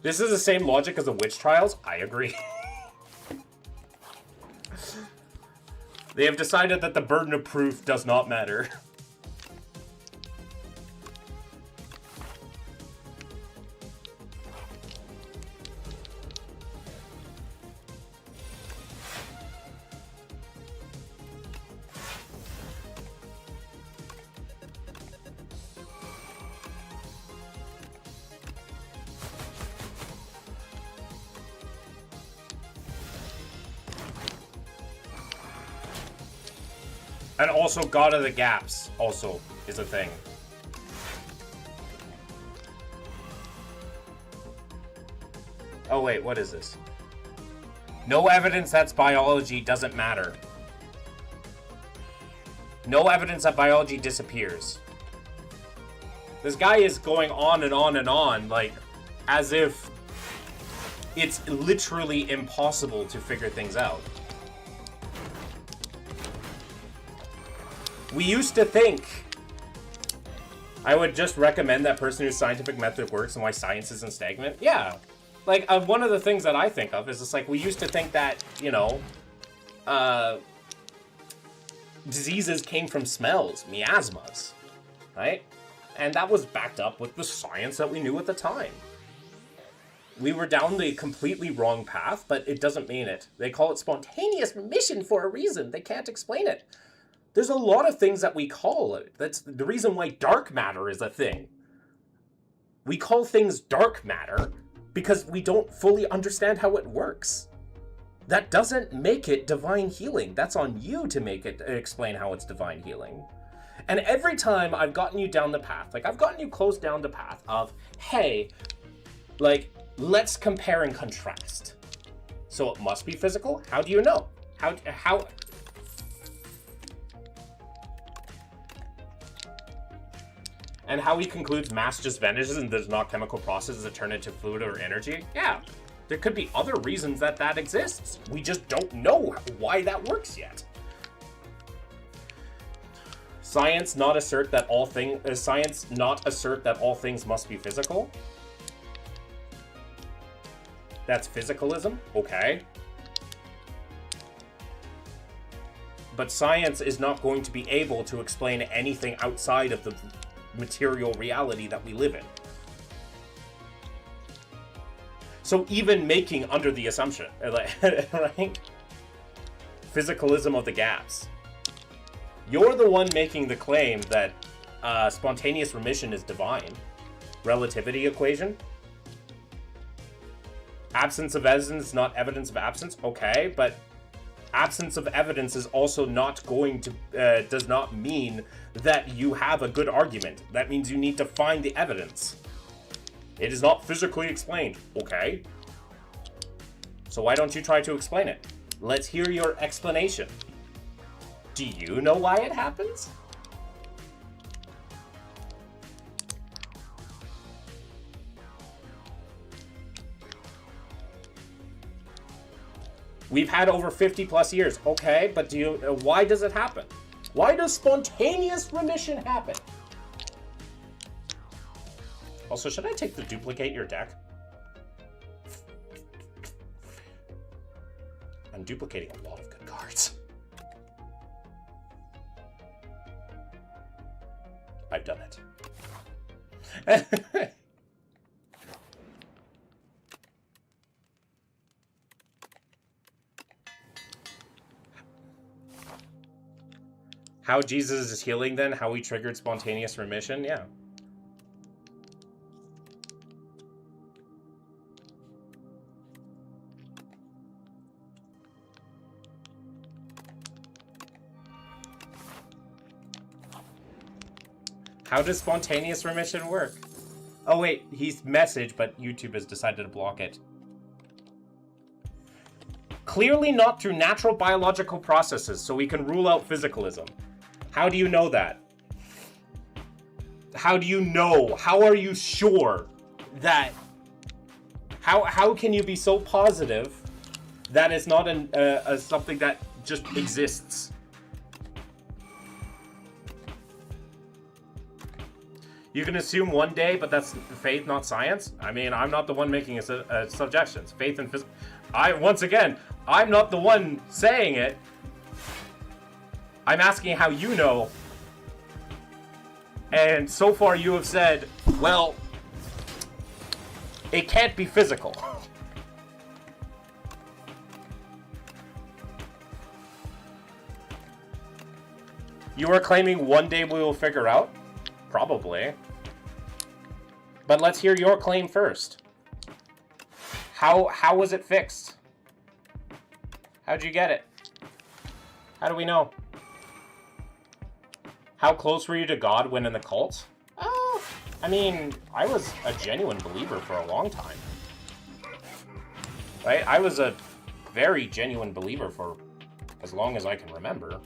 This is the same logic as the witch trials. I agree. They have decided that the burden of proof does not matter. And also, God of the Gaps also is a thing. Oh wait, what is this? No evidence that's biology doesn't matter. No evidence that biology disappears. This guy is going on and on and on, like, as if it's literally impossible to figure things out. We used to think. I would just recommend that person whose scientific method works and why science isn't stagnant. Yeah. Like, one of the things that I think of is just like, we used to think that, you know, diseases came from smells, miasmas, right? And that was backed up with the science that we knew at the time. We were down the completely wrong path, but it doesn't mean it. They call it spontaneous remission for a reason. They can't explain it. There's a lot of things that we call it. That's the reason why dark matter is a thing. We call things dark matter because we don't fully understand how it works. That doesn't make it divine healing. That's on you to make it explain how it's divine healing. And every time I've gotten you down the path, like I've gotten you close down the path of, hey, like, let's compare and contrast. So it must be physical? How do you know? How And how he concludes mass just vanishes and there's not chemical processes that turn into fluid or energy? Yeah, there could be other reasons that exists. We just don't know why that works yet. Science not assert that all things must be physical. That's physicalism, okay. But science is not going to be able to explain anything outside of the material reality that we live in. So even making under the assumption, right? Physicalism of the gaps. You're the one making the claim that spontaneous remission is divine. Relativity equation. Absence of evidence, not evidence of absence. Okay, but absence of evidence is also not going to, does not mean that you have a good argument. That means you need to find the evidence. It is not physically explained. Okay. So why don't you try to explain it? Let's hear your explanation. Do you know why it happens? We've had over 50 plus years. Okay, but do you, why does it happen? Why does spontaneous remission happen? Also, should I take the duplicate your deck? I'm duplicating a lot of good cards. I've done it. How Jesus is healing then? How he triggered spontaneous remission? Yeah. How does spontaneous remission work? Oh wait, he's messaged, but YouTube has decided to block it. Clearly not through natural biological processes, so we can rule out physicalism. How do you know that? How do you know? How are you sure that? How can you be so positive that it's not something that just exists? You can assume one day, but that's faith, not science. I mean, I'm not the one making suggestions. Faith and physics. Once again, I'm not the one saying it. I'm asking how you know. And so far you have said, well, it can't be physical. You are claiming one day we will figure out? Probably. But let's hear your claim first. How was it fixed? How'd you get it? How do we know? How close were you to God when in the cult? Oh, I mean, I was a genuine believer for a long time. Right? I was a very genuine believer for as long as I can remember.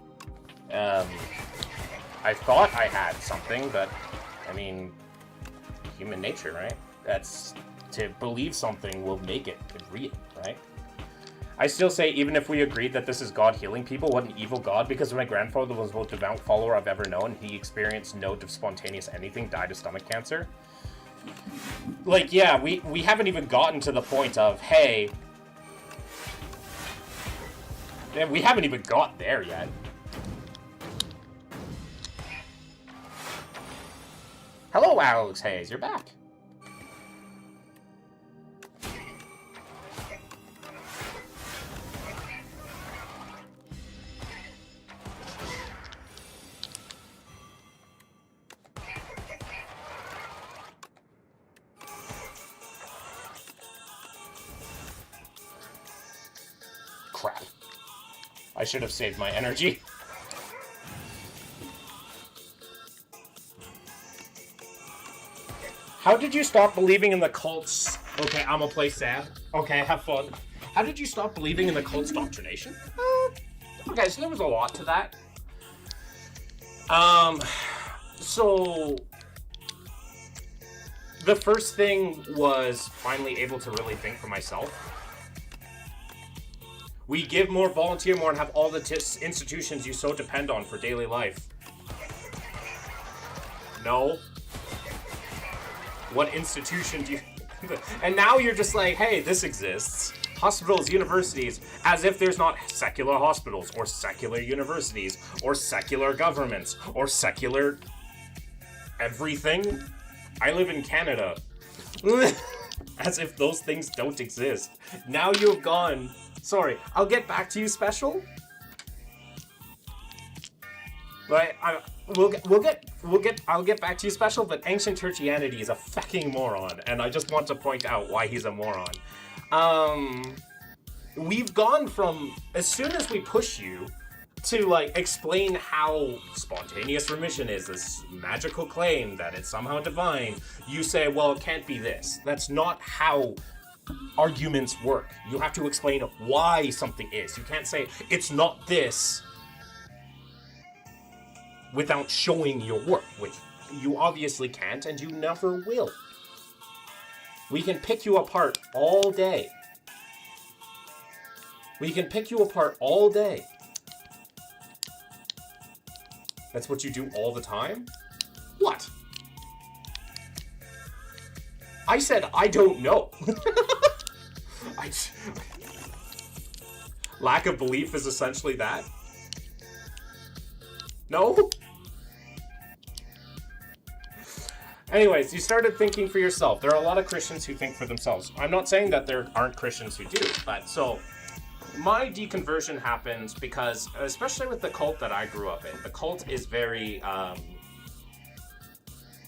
I thought I had something, but, I mean, human nature, right? That's, to believe something will make it real, right? I still say, even if we agreed that this is God healing people, what an evil God, because my grandfather was the most devout follower I've ever known. He experienced no spontaneous anything, died of stomach cancer. Like, yeah, we haven't even gotten to the point of, hey... We haven't even got there yet. Hello, Alex Hayes, you're back. Crap. I should have saved my energy. How did you stop believing in the cults? Okay, I'm gonna play sad. Okay, have fun. How did you stop believing in the cult's doctrination? Okay, so there was a lot to that. So the first thing was finally able to really think for myself. We give more, volunteer more, and have all the institutions you so depend on for daily life. No. What institution do you... And now you're just like, hey, this exists. Hospitals, universities, as if there's not secular hospitals, or secular universities, or secular governments, or secular... everything. I live in Canada. As if those things don't exist. Now you've gone... Sorry, I'll get back to you, special. Right, I'll get back to you, special. But ancient churchianity is a fucking moron, and I just want to point out why he's a moron. We've gone from, as soon as we push you to like explain how spontaneous remission is this magical claim that it's somehow divine, you say, well, it can't be this. That's not how arguments work. You have to explain why something is. You can't say it's not this without showing your work, which you obviously can't and you never will. We can pick you apart all day. We can pick you apart all day. That's what you do all the time? What? I said I don't know. Lack of belief is essentially that? No? Anyways, you started thinking for yourself. There are a lot of Christians who think for themselves. I'm not saying that there aren't Christians who do, but so my deconversion happens because, especially with the cult that I grew up in, the cult is very,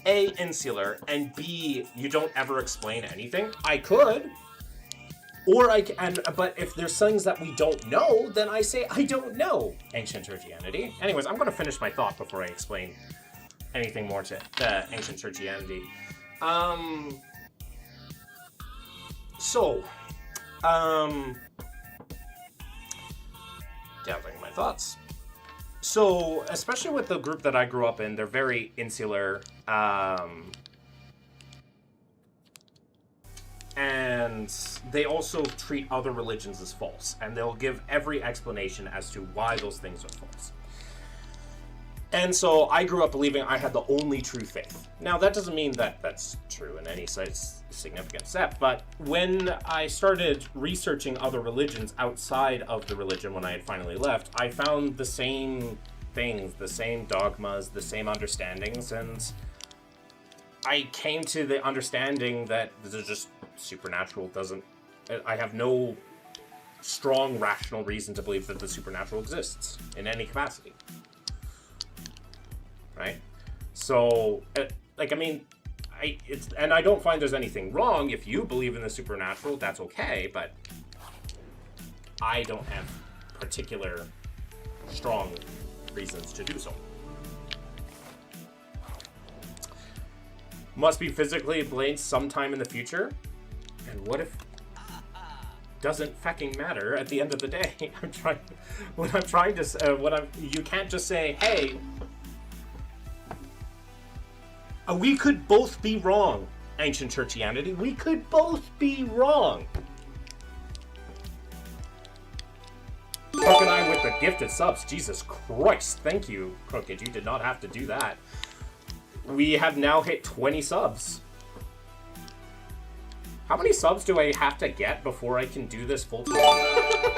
A, insular, and B, you don't ever explain anything. I could, or I can, but if there's things that we don't know, then I say, I don't know ancient churchianity. Anyways, I'm going to finish my thought before I explain anything more to the ancient churchianity. Gathering my thoughts. So, especially with the group that I grew up in, they're very insular, and they also treat other religions as false, and they'll give every explanation as to why those things are false. And so I grew up believing I had the only true faith. Now, that doesn't mean that that's true in any significant step, but when I started researching other religions outside of the religion when I had finally left, I found the same things, the same dogmas, the same understandings, and I came to the understanding that this is just supernatural doesn't... I have no strong rational reason to believe that the supernatural exists in any capacity. Right? So, like, I mean, and I don't find there's anything wrong. If you believe in the supernatural, that's okay, but I don't have particular strong reasons to do so. Must be physically ablaze sometime in the future? And what if doesn't fucking matter at the end of the day? You can't just say, hey, we could both be wrong, ancient churchianity. We could both be wrong. Crooked Eye with the gifted subs. Jesus Christ. Thank you, Crooked. You did not have to do that. We have now hit 20 subs. How many subs do I have to get before I can do this full time?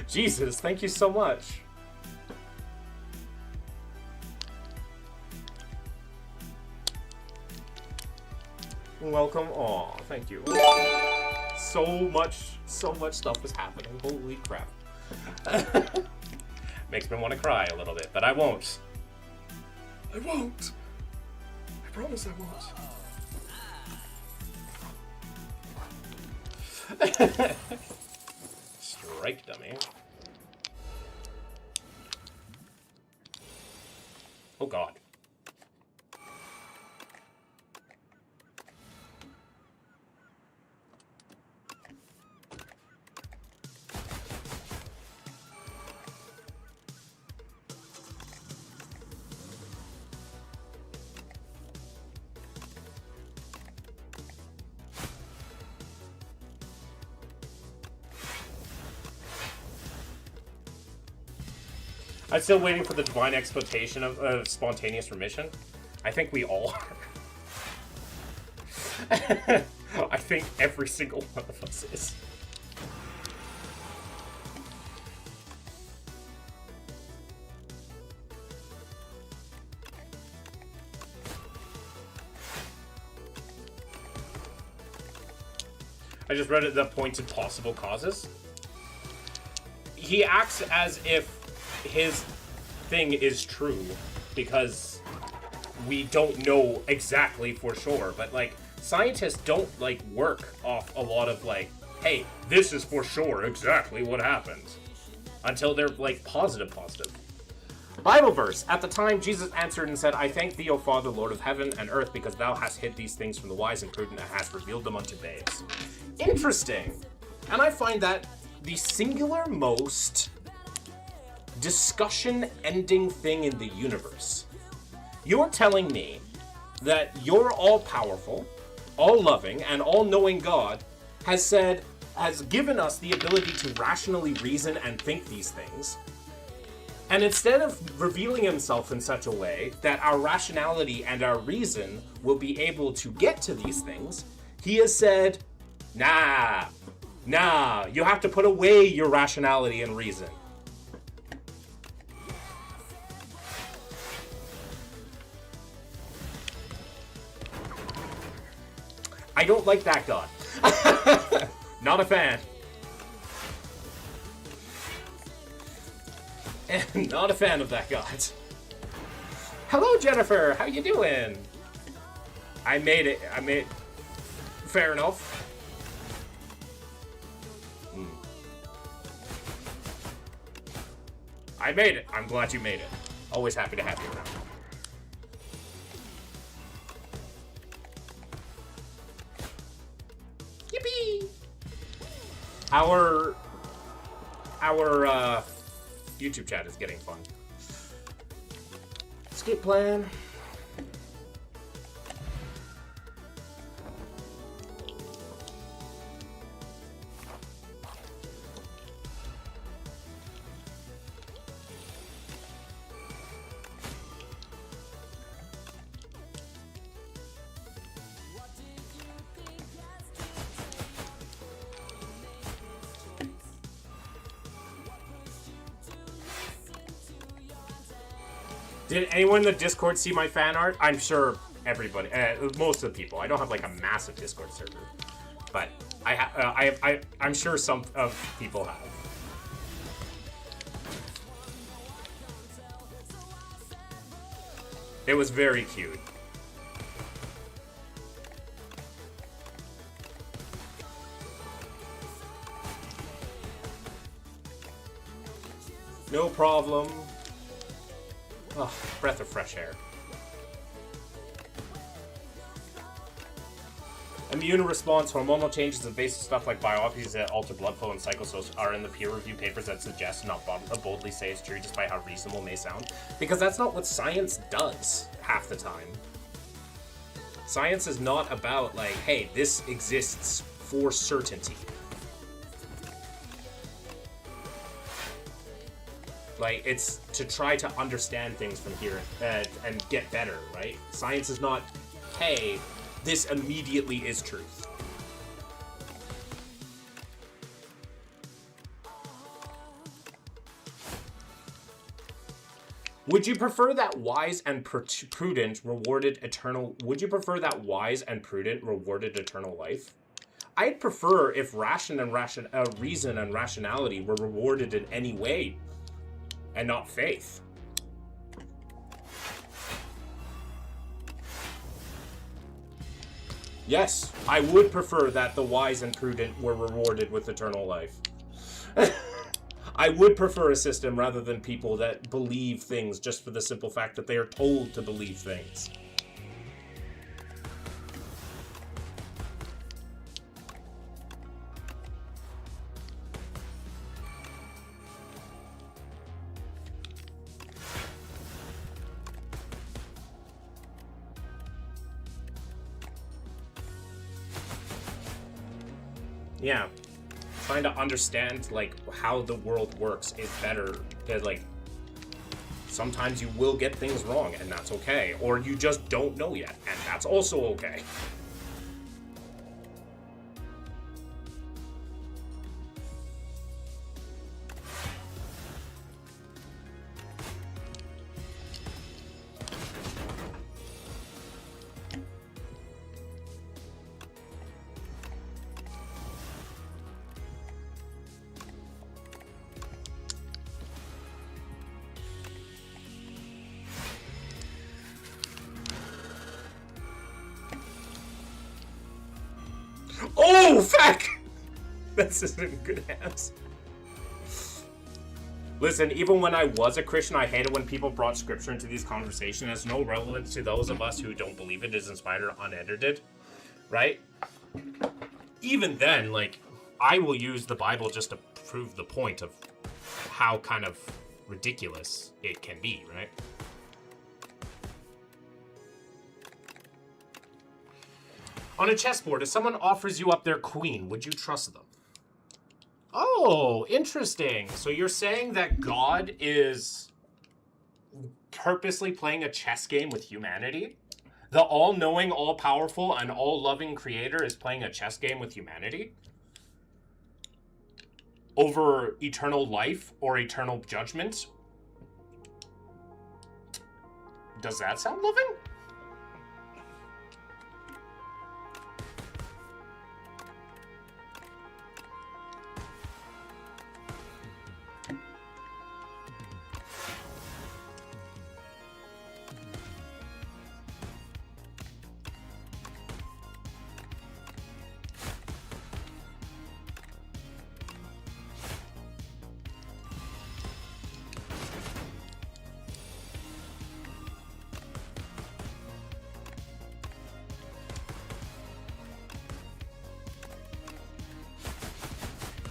Jesus, thank you so much. Welcome. Aw, thank you. So much stuff is happening. Holy crap. Makes me want to cry a little bit, but I won't. I won't. I promise I won't. Strike, dummy. Oh god. I'm still waiting for the divine exploitation of spontaneous remission. I think we all are. I think every single one of us is. I just read it, the pointed possible causes. He acts as if his thing is true because we don't know exactly for sure, but like scientists don't like work off a lot of like, hey, this is for sure exactly what happened, until they're like positive. Bible verse. At the time Jesus answered and said, I thank thee, O Father, Lord of heaven and earth, because thou hast hid these things from the wise and prudent and hast revealed them unto babes. Interesting. And I find that the singular most discussion-ending thing in the universe. You're telling me that your all-powerful, all-loving, and all-knowing God has given us the ability to rationally reason and think these things, and instead of revealing himself in such a way that our rationality and our reason will be able to get to these things, he has said, nah, you have to put away your rationality and reason. I don't like that God. Not a fan. And not a fan of that God. Hello, Jennifer. How you doing? I made it. Fair enough. I made it. I'm glad you made it. Always happy to have you around. Yippee! Our YouTube chat is getting fun. Escape plan. Did anyone in the Discord see my fan art? I'm sure everybody, most of the people. I don't have like a massive Discord server, but I'm sure some of people have. It was very cute. No problem. Oh, breath of fresh air. Immune response, hormonal changes, and basic stuff like biopsies that alter blood flow and cycles are in the peer-reviewed papers that suggest, not boldly say it's true, despite how reasonable it may sound. Because that's not what science does half the time. Science is not about, like, hey, this exists for certainty. Like, it's to try to understand things from here and get better, right? Science is not, hey, this immediately is truth. Would you prefer that wise and prudent rewarded eternal? Would you prefer that wise and prudent rewarded eternal life? I'd prefer if reason and rationality were rewarded in any way, and not faith. Yes, I would prefer that the wise and prudent were rewarded with eternal life. I would prefer a system rather than people that believe things just for the simple fact that they are told to believe things. Yeah, trying to understand, like, how the world works is better. Like, sometimes you will get things wrong, and that's okay. Or you just don't know yet, and that's also okay. Oh, fuck! This is in good hands. Listen, even when I was a Christian, I hated when people brought scripture into these conversations. It has no relevance to those of us who don't believe it is inspired or unedited, right? Even then, like, I will use the Bible just to prove the point of how kind of ridiculous it can be, right? On a chessboard, if someone offers you up their queen, would you trust them? Oh, interesting. So you're saying that God is purposely playing a chess game with humanity? The all-knowing, all-powerful, and all-loving creator is playing a chess game with humanity? Over eternal life or eternal judgment? Does that sound loving?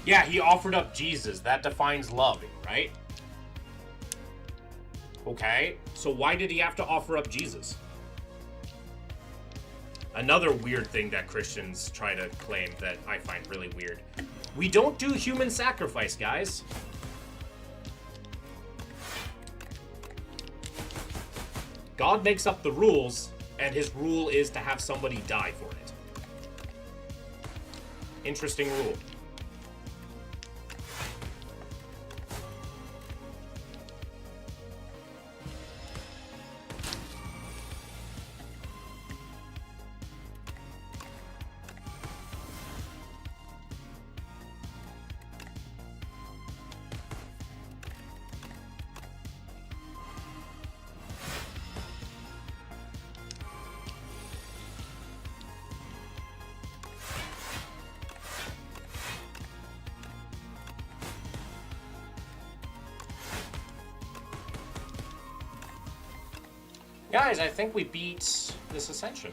Yeah, he offered up Jesus. That defines loving, right? Okay, so why did he have to offer up Jesus? Another weird thing that Christians try to claim that I find really weird. We don't do human sacrifice, guys. God makes up the rules, and his rule is to have somebody die for it. Interesting rule. Guys, I think we beat this ascension.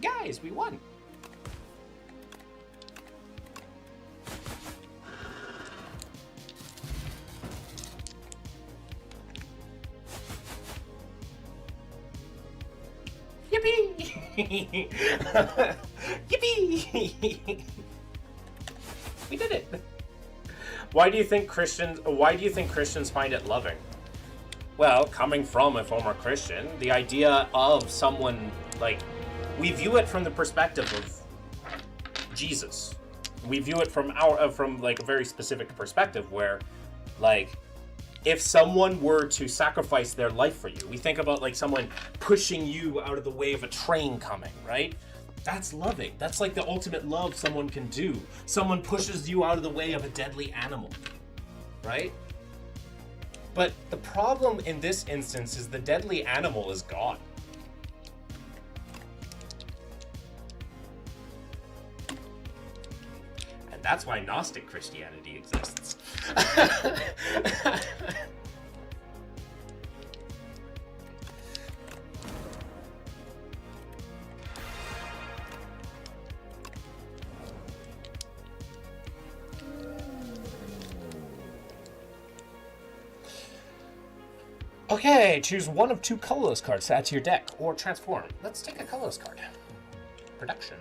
Guys, we won. Yippee! Yippee! We did it. Why do you think Christians find it loving? Well, coming from a former Christian, the idea of someone, like, we view it from the perspective of Jesus. We view it from like a very specific perspective where, like, if someone were to sacrifice their life for you, we think about like someone pushing you out of the way of a train coming, right? That's loving. That's like the ultimate love someone can do. Someone pushes you out of the way of a deadly animal, right? But the problem in this instance is the deadly animal is God. And that's why Gnostic Christianity exists. Okay, choose one of two colorless cards to add to your deck, or transform. Let's take a colorless card. Production.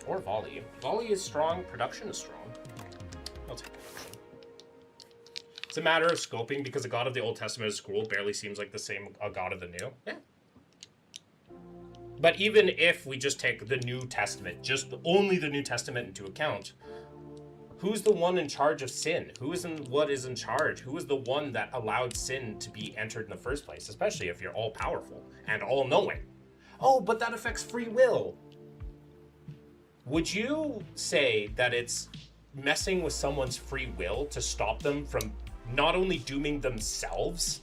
Or volley. Volley is strong, production is strong. I'll take production. It's a matter of scoping, because the God of the Old Testament scroll barely seems like the same God of the New. Yeah. But even if we just take the New Testament, just only the New Testament into account, who's the one in charge of sin? What is in charge? Who is the one that allowed sin to be entered in the first place? Especially if you're all-powerful and all-knowing. Oh, but that affects free will. Would you say that it's messing with someone's free will to stop them from not only dooming themselves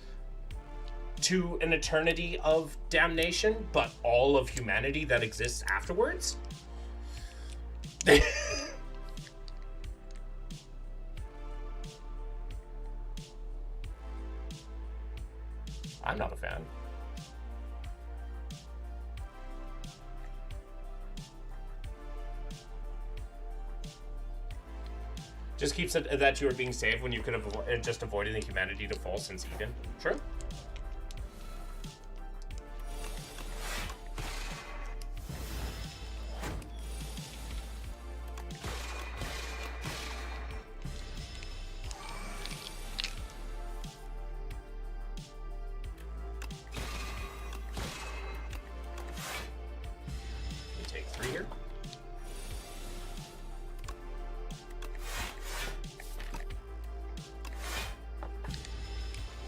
to an eternity of damnation, but all of humanity that exists afterwards? I'm not a fan. Just keeps it that you are being saved when you could have just avoided the humanity to fall since Eden. True.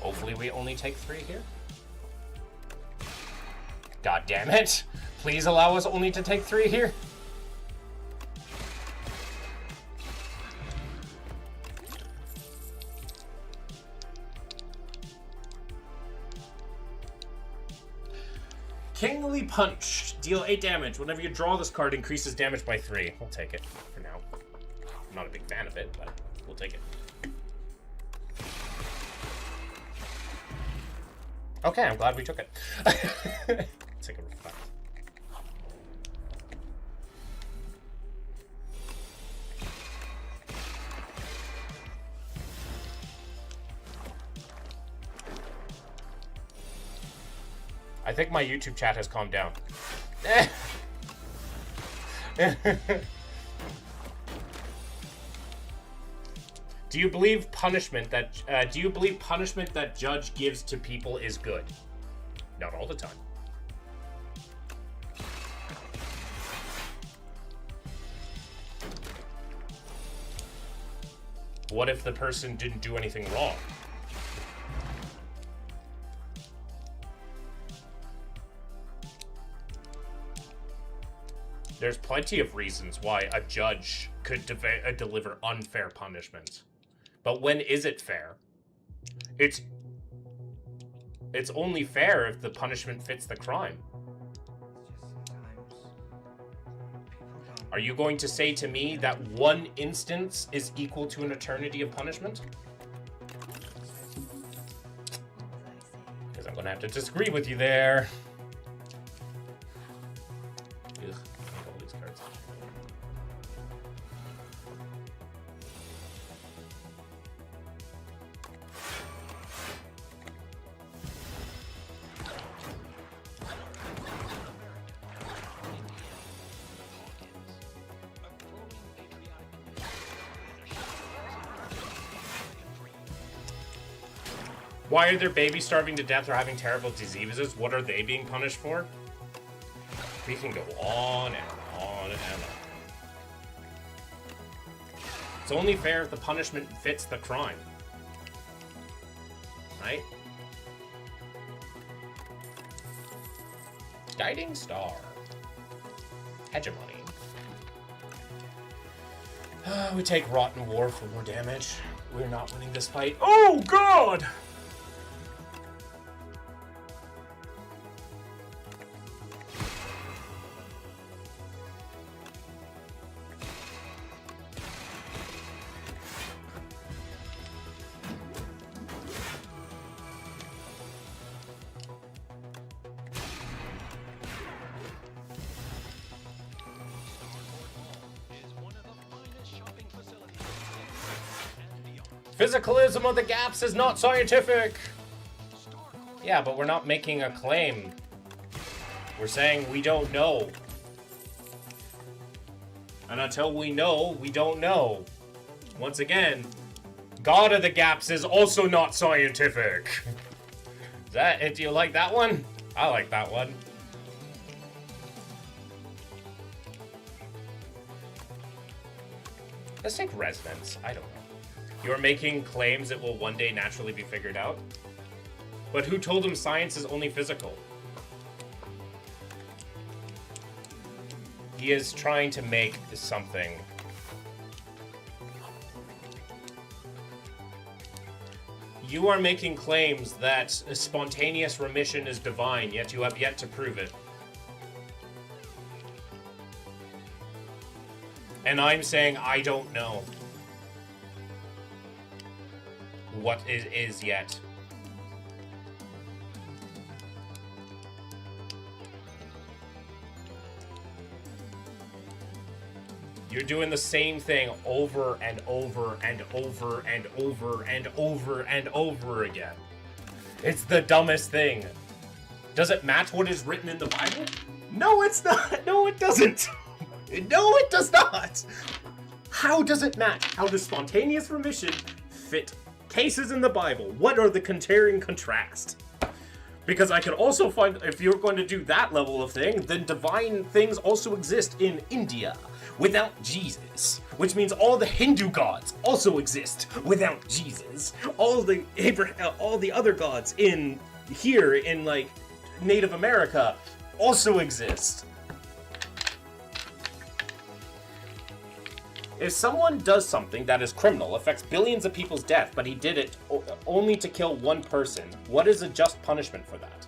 Hopefully we only take 3 here. God damn it. Please allow us only to take 3 here. Kingly Punch. Deal 8 damage. Whenever you draw this card, increases damage by 3. We'll take it for now. I'm not a big fan of it, but we'll take it. Okay, I'm glad we took it. Take a reflect. I think my YouTube chat has calmed down. Do you believe punishment that judge gives to people is good? Not all the time. What if the person didn't do anything wrong? There's plenty of reasons why a judge could deliver unfair punishment. But when is it fair? It's only fair if the punishment fits the crime. Are you going to say to me that one instance is equal to an eternity of punishment? Gonna have to disagree with you there. Ugh, I hate all these cards. Why are their babies starving to death or having terrible diseases? What are they being punished for? We can go on and on and on. It's only fair if the punishment fits the crime. Right? Guiding Star. Hegemony. We take Rotten War for more damage. We're not winning this fight. Oh, God! Physicalism of the gaps is not scientific. Yeah, but we're not making a claim. We're saying we don't know. And until we know, we don't know. Once again, God of the gaps is also not scientific. Do you like that one? I like that one. Let's take resonance. I don't know. You're making claims it will one day naturally be figured out. But who told him science is only physical? He is trying to make something. You are making claims that spontaneous remission is divine, yet you have yet to prove it. And I'm saying I don't know what it is yet. You're doing the same thing over and over and over and over and over and over again. It's the dumbest thing. Does it match what is written in the Bible? No, it's not. No, it doesn't. No, it does not. How does it match? How does spontaneous remission fit cases in the Bible? What are the compare and contrast? Because I could also find, if you're going to do that level of thing, then divine things also exist in India without Jesus, which means all the Hindu gods also exist without Jesus. All the other gods in here in like Native America also exist. If someone does something that is criminal, affects billions of people's death, but he did it only to kill one person, what is a just punishment for that?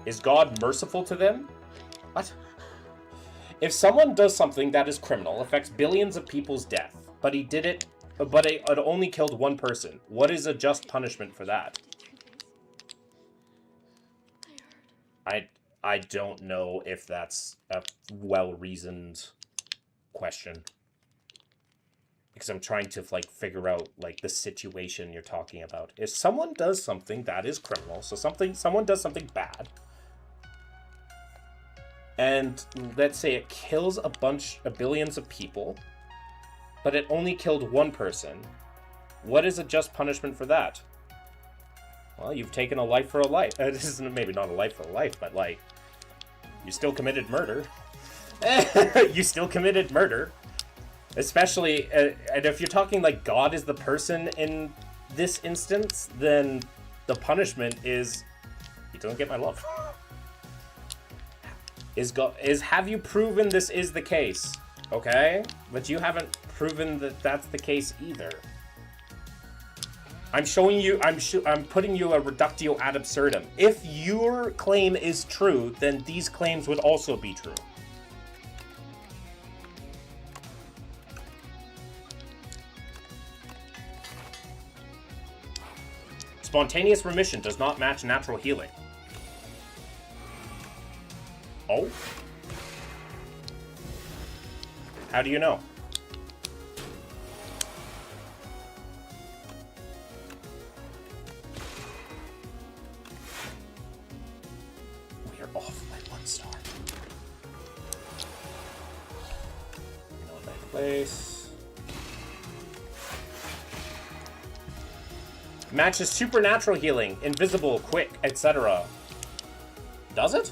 Is God merciful to them? What? If someone does something that is criminal, affects billions of people's death, but it only killed one person, what is a just punishment for that? I don't know if that's a well-reasoned question. Because I'm trying to, like, figure out, like, the situation you're talking about. If someone does something that is criminal, so someone does something bad, and let's say it kills billions of people, but it only killed one person, what is a just punishment for that? Well, you've taken a life for a life. This is maybe not a life for a life, but, like, you still committed murder. You still committed murder. Especially, and if you're talking like God is the person in this instance, then the punishment is, you don't get my love. Have you proven this is the case? Okay? But you haven't proven that that's the case either. I'm showing you, I'm putting you a reductio ad absurdum. If your claim is true, then these claims would also be true. Spontaneous remission does not match natural healing. Oh? How do you know? We are off by 1 star. Place. Matches supernatural healing, invisible, quick, etc. Does it?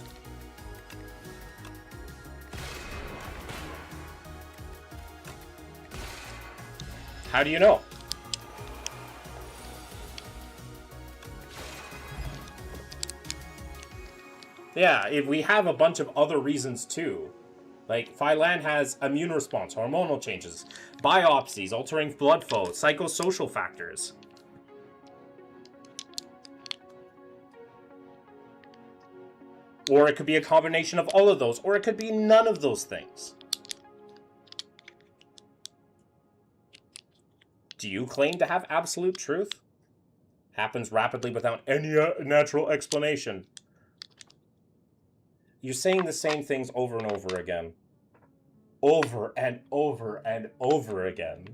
How do you know? Yeah, if we have a bunch of other reasons too. Like, Phylan has immune response, hormonal changes, biopsies, altering blood flow, psychosocial factors. Or it could be a combination of all of those, or it could be none of those things. Do you claim to have absolute truth? Happens rapidly without any natural explanation. You're saying the same things over and over again. Over and over and over again.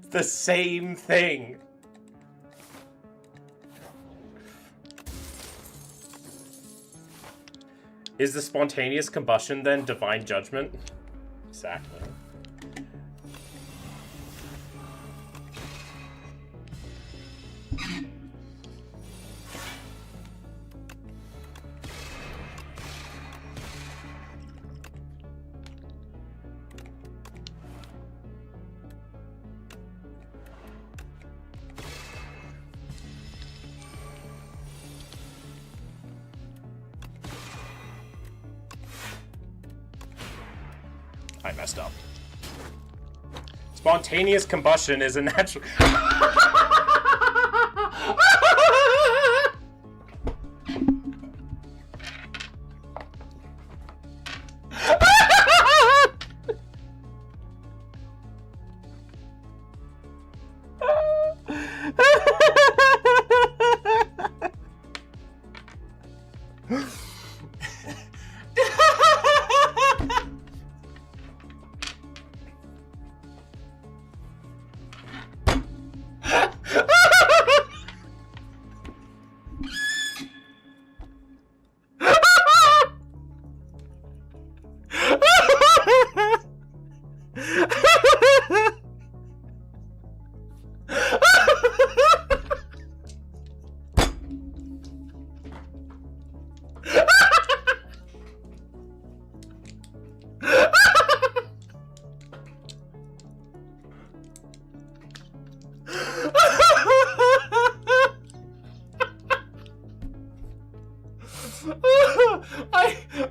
The same thing. Is the spontaneous combustion then divine judgment? Exactly. I messed up. Spontaneous combustion is a natural...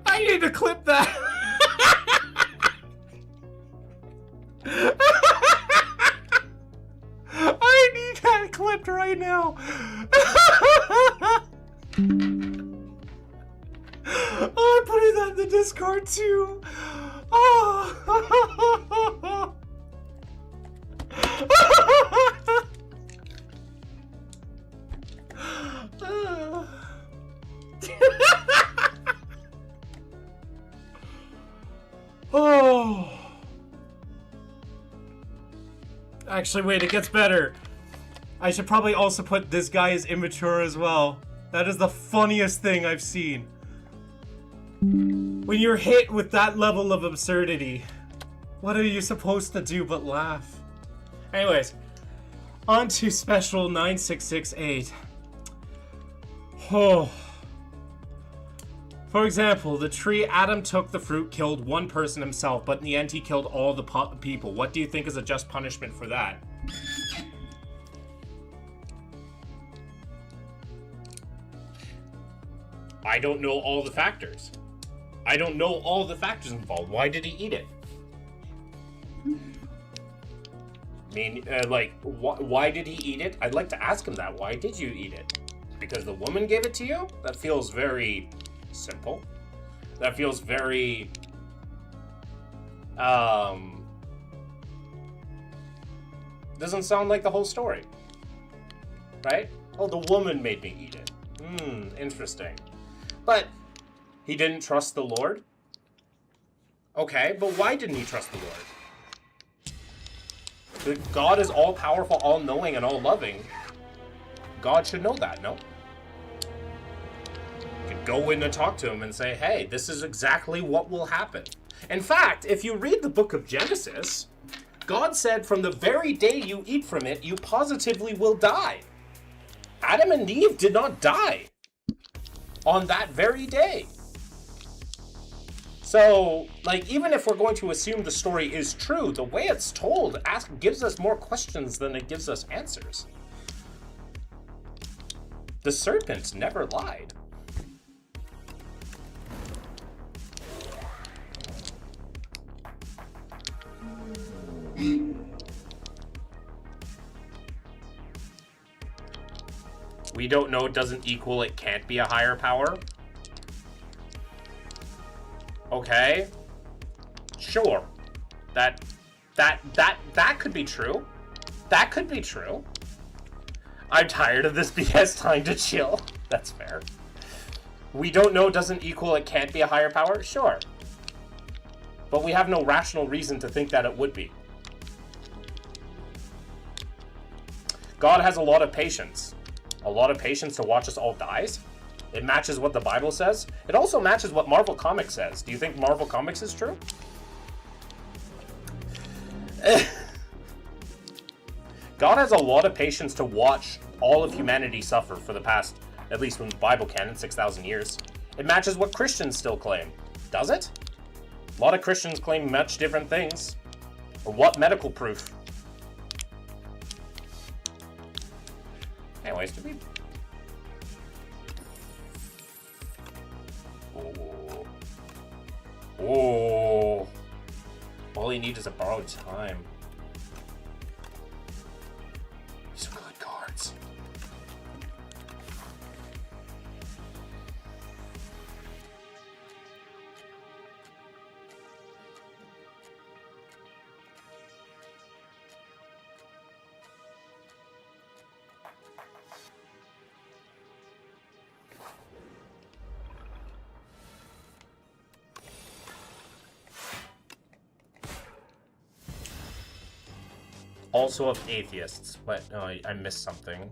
I need to clip that. I need that clipped right now. I'm putting that in the Discord too. Oh. Oh. Actually, wait, it gets better. I should probably also put this guy is immature as well. That is the funniest thing I've seen. When you're hit with that level of absurdity, what are you supposed to do but laugh? Anyways, on to special 9668. Oh. For example, the tree Adam took the fruit killed one person himself, but in the end he killed all the people. What do you think is a just punishment for that? I don't know all the factors. I don't know all the factors involved. Why did he eat it? I mean, why did he eat it? I'd like to ask him that. Why did you eat it? Because the woman gave it to you? That feels very simple. That feels very... Doesn't sound like the whole story. Right? Oh, the woman made me eat it. Interesting. But he didn't trust the Lord? Okay, but why didn't he trust the Lord? God is all-powerful, all-knowing, and all-loving. God should know that, no? You could go in and talk to him and say, hey, this is exactly what will happen. In fact, if you read the book of Genesis, God said from the very day you eat from it, you positively will die. Adam and Eve did not die on that very day. So, like, even if we're going to assume the story is true, the way it's told gives us more questions than it gives us answers. The serpent never lied. We don't know doesn't equal it can't be a higher power. Okay. Sure. That could be true. That could be true. I'm tired of this BS, time to chill. That's fair. We don't know doesn't equal it can't be a higher power? Sure. But we have no rational reason to think that it would be. God has a lot of patience. A lot of patience to watch us all die. It matches what the Bible says. It also matches what Marvel Comics says. Do you think Marvel Comics is true? God has a lot of patience to watch all of humanity suffer for the past, at least when the Bible canon, 6,000 years. It matches what Christians still claim. Does it? A lot of Christians claim much different things. Or what medical proof? Anyways, did we... Oh. All you need is a borrowed time. These are good cards. Also of atheists, but no, I missed something.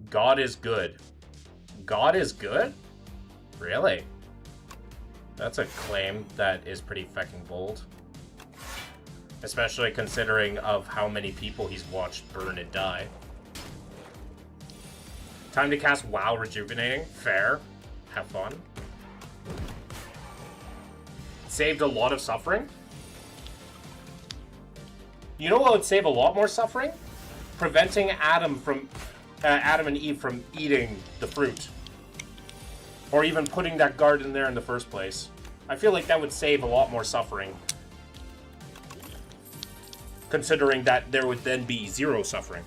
God is good. God is good? Really? That's a claim that is pretty fucking bold. Especially considering of how many people he's watched burn and die. Time to cast WoW Rejuvenating. Fair. Have fun. Saved a lot of suffering. You know what would save a lot more suffering? Preventing Adam and Eve from eating the fruit. Or even putting that garden there in the first place. I feel like that would save a lot more suffering. Considering that there would then be zero suffering.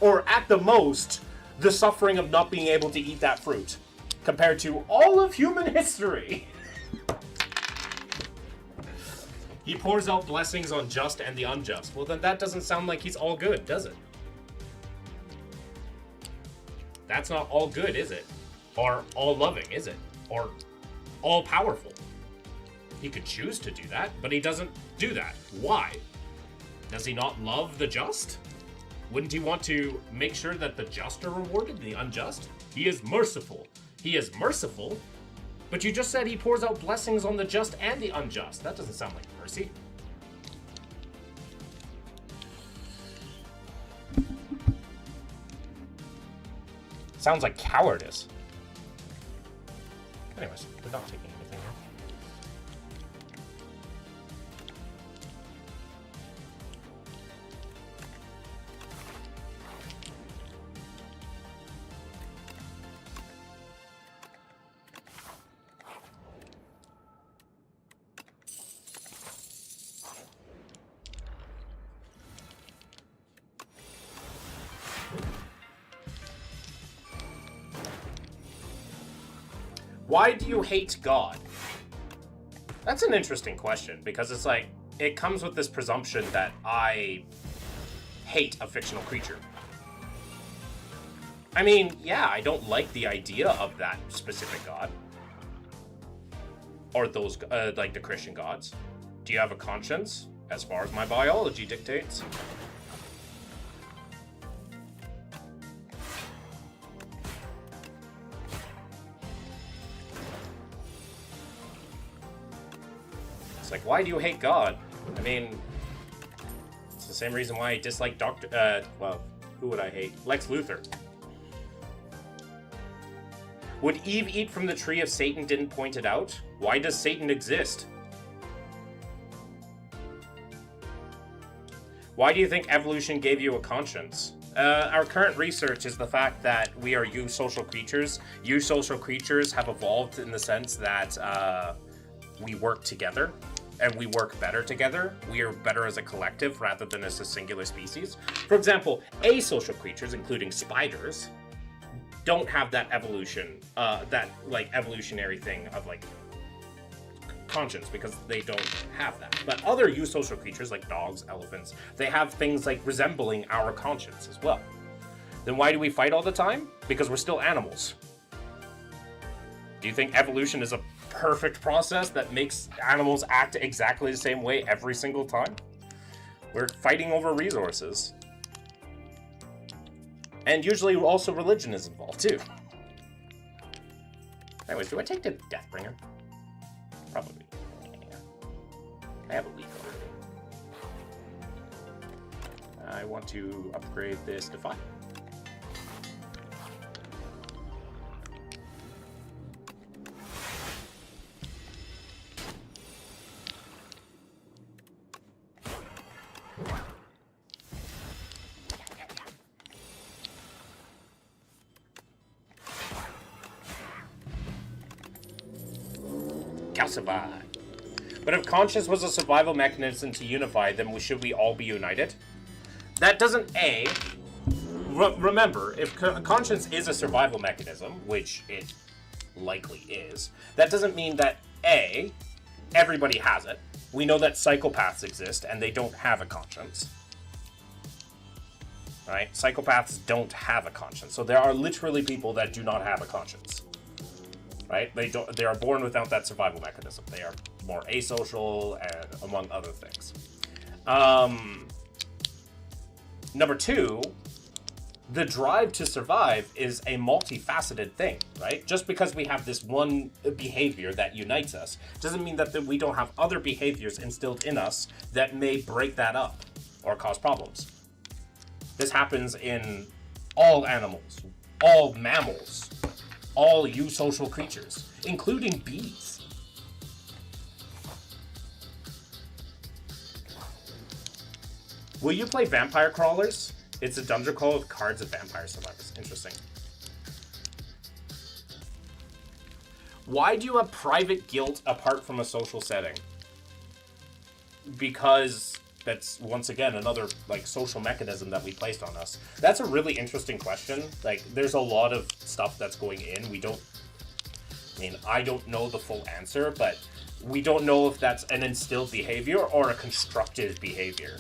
Or at the most, the suffering of not being able to eat that fruit. Compared to all of human history. He pours out blessings on just and the unjust. Well, then that doesn't sound like he's all good, does it? That's not all good, is it? Or all loving, is it? Or all powerful. He could choose to do that, but he doesn't do that. Why? Does he not love the just? Wouldn't he want to make sure that the just are rewarded and the unjust? He is merciful. He is merciful, but you just said he pours out blessings on the just and the unjust. That doesn't sound like mercy. Sounds like cowardice. Anyways, we're not taking anything here. Why do you hate God? That's an interesting question, because it's like, it comes with this presumption that I hate a fictional creature. I mean, yeah, I don't like the idea of that specific God. Or those, like the Christian gods. Do you have a conscience, as far as my biology dictates? It's like, why do you hate God? I mean, it's the same reason why I dislike well, who would I hate? Lex Luthor. Would Eve eat from the tree if Satan didn't point it out? Why does Satan exist? Why do you think evolution gave you a conscience? Our current research is the fact that we are eusocial creatures. Eusocial creatures have evolved in the sense that we work together, and we work better together. We are better as a collective rather than as a singular species. For example, asocial creatures, including spiders, don't have that evolution, that like evolutionary thing of like conscience, because they don't have that. But other eusocial creatures like dogs, elephants, they have things like resembling our conscience as well. Then why do we fight all the time? Because we're still animals. Do you think evolution is a perfect process that makes animals act exactly the same way every single time? We're fighting over resources. And usually also religion is involved too. Anyways, do I take the Deathbringer? Probably. Yeah. I have a leaf already. I want to upgrade this to 5. Calcify. But if conscience was a survival mechanism to unify, then should we all be united? That doesn't, remember, if conscience is a survival mechanism, which it likely is, that doesn't mean that everybody has it. We know that psychopaths exist and they don't have a conscience. Right? Psychopaths don't have a conscience. So there are literally people that do not have a conscience. Right? They are born without that survival mechanism. They are more asocial, and among other things. Number 2, the drive to survive is a multifaceted thing, right? Just because we have this one behavior that unites us doesn't mean that we don't have other behaviors instilled in us that may break that up or cause problems. This happens in all animals, all mammals, all eusocial creatures, including bees. Will you play Vampire Crawlers? It's a dungeon crawl with cards of vampire survivors. Interesting. Why do you have private guilt apart from a social setting? Because that's, once again, another like social mechanism that we placed on us. That's a really interesting question. Like, there's a lot of stuff that's going in. I don't know the full answer, but we don't know if that's an instilled behavior or a constructive behavior.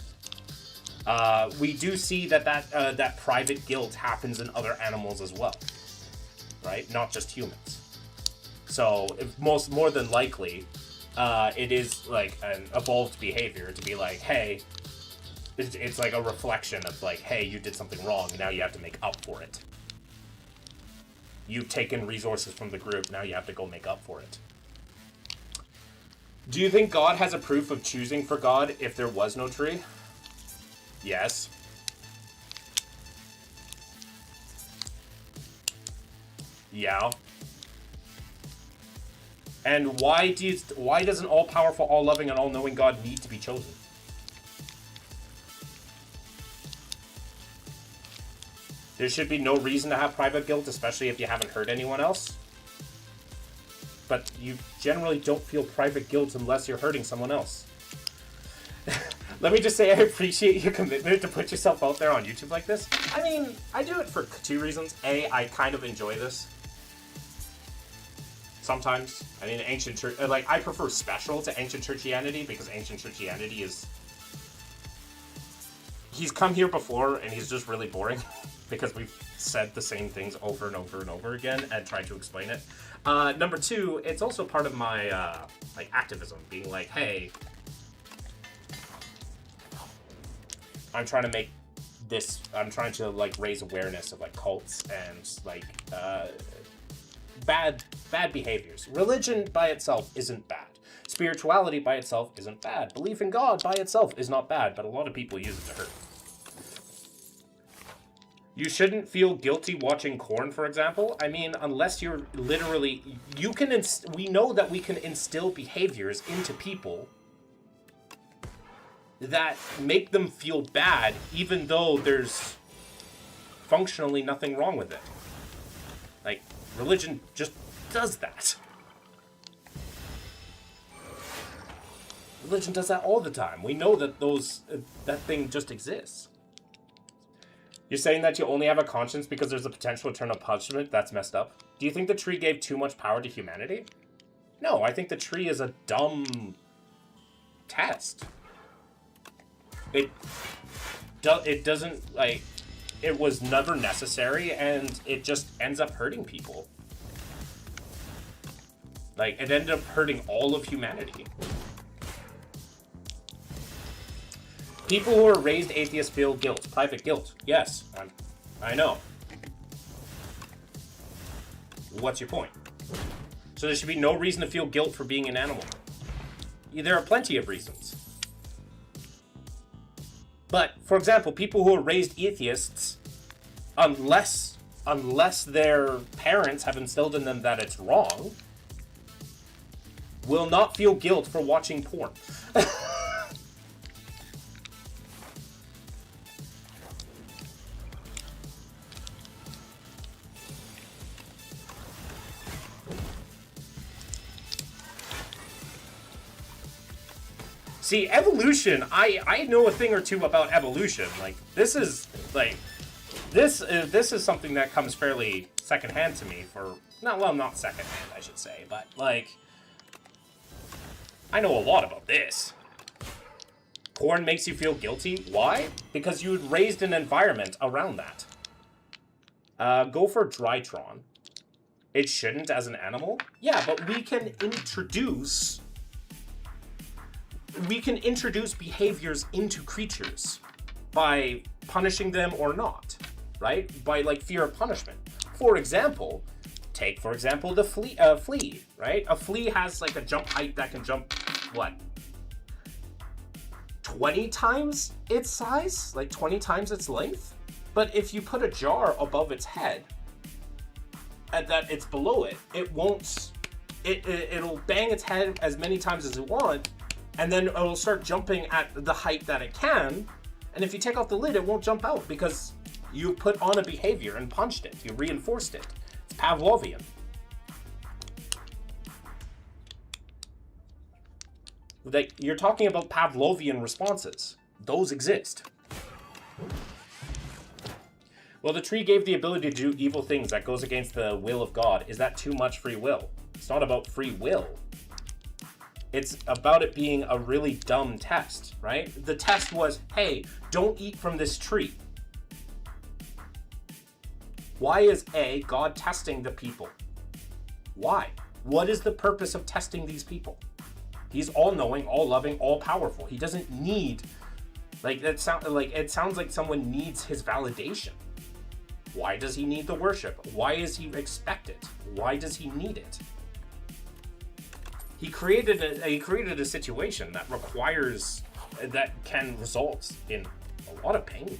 We do see that private guilt happens in other animals as well, right? Not just humans. So, more than likely, it is like an evolved behavior to be like, hey, it's like a reflection of like, hey, you did something wrong, now you have to make up for it. You've taken resources from the group, now you have to go make up for it. Do you think God has a proof of choosing for God if there was no tree? Yes. Yeah. And why does an all-powerful, all-loving, and all-knowing God need to be chosen? There should be no reason to have private guilt, especially if you haven't hurt anyone else. But you generally don't feel private guilt unless you're hurting someone else. Let me just say I appreciate your commitment to put yourself out there on YouTube like this. I mean, I do it for 2 reasons. A, I kind of enjoy this. sometimes. I mean, ancient church, like, I prefer special to ancient churchianity because ancient churchianity is, he's come here before and he's just really boring because we've said the same things over and over and over again and tried to explain it. Number two, it's also part of my like activism, being like, hey, I'm trying to like raise awareness of like cults and like bad behaviors. Religion by itself isn't bad. Spirituality by itself isn't bad. Belief in God by itself is not bad, but a lot of people use it to hurt. You shouldn't feel guilty watching Korn, for example. I mean, unless you're literally, we know that we can instill behaviors into people that make them feel bad, even though there's functionally nothing wrong with it. Like, religion just does that. Religion does that all the time. We know that that thing just exists. You're saying that you only have a conscience because there's a potential eternal punishment? That's messed up. Do you think the tree gave too much power to humanity? No, I think the tree is a dumb test. It doesn't, like, it was never necessary, and it just ends up hurting people. Like, it ended up hurting all of humanity. People who are raised atheists feel guilt. Private guilt. Yes, I know. What's your point? So there should be no reason to feel guilt for being an animal. There are plenty of reasons. But, for example, people who are raised atheists, unless their parents have instilled in them that it's wrong, will not feel guilt for watching porn. See, evolution, I know a thing or two about evolution. Like, this is something that comes fairly secondhand to me for, not secondhand, I should say, but, like, I know a lot about this. Porn makes you feel guilty. Why? Because you were raised in an environment around that. Go for Drytron. It shouldn't as an animal? Yeah, but we can introduce behaviors into creatures by punishing them or not, right? By, like, fear of punishment. For example, take, for example, the flea, right? A flea has, like, a jump height that can jump, what? 20 times its size? Like, 20 times its length? But if you put a jar above its head, and that it's below it, it'll bang its head as many times as it wants, and then it'll start jumping at the height that it can, and if you take off the lid, it won't jump out because you put on a behavior and punched it. You reinforced it. It's Pavlovian. Like, you're talking about Pavlovian responses. Those exist. Well, the tree gave the ability to do evil things that goes against the will of God. Is that too much free will? It's not about free will. It's about it being a really dumb test, right? The test was, hey, don't eat from this tree. Why is God testing the people? Why? What is the purpose of testing these people? He's all-knowing, all-loving, all-powerful. He doesn't need, it sounds like someone needs his validation. Why does he need the worship? Why is he expected? Why does he need it? He created a situation that can result in a lot of pain.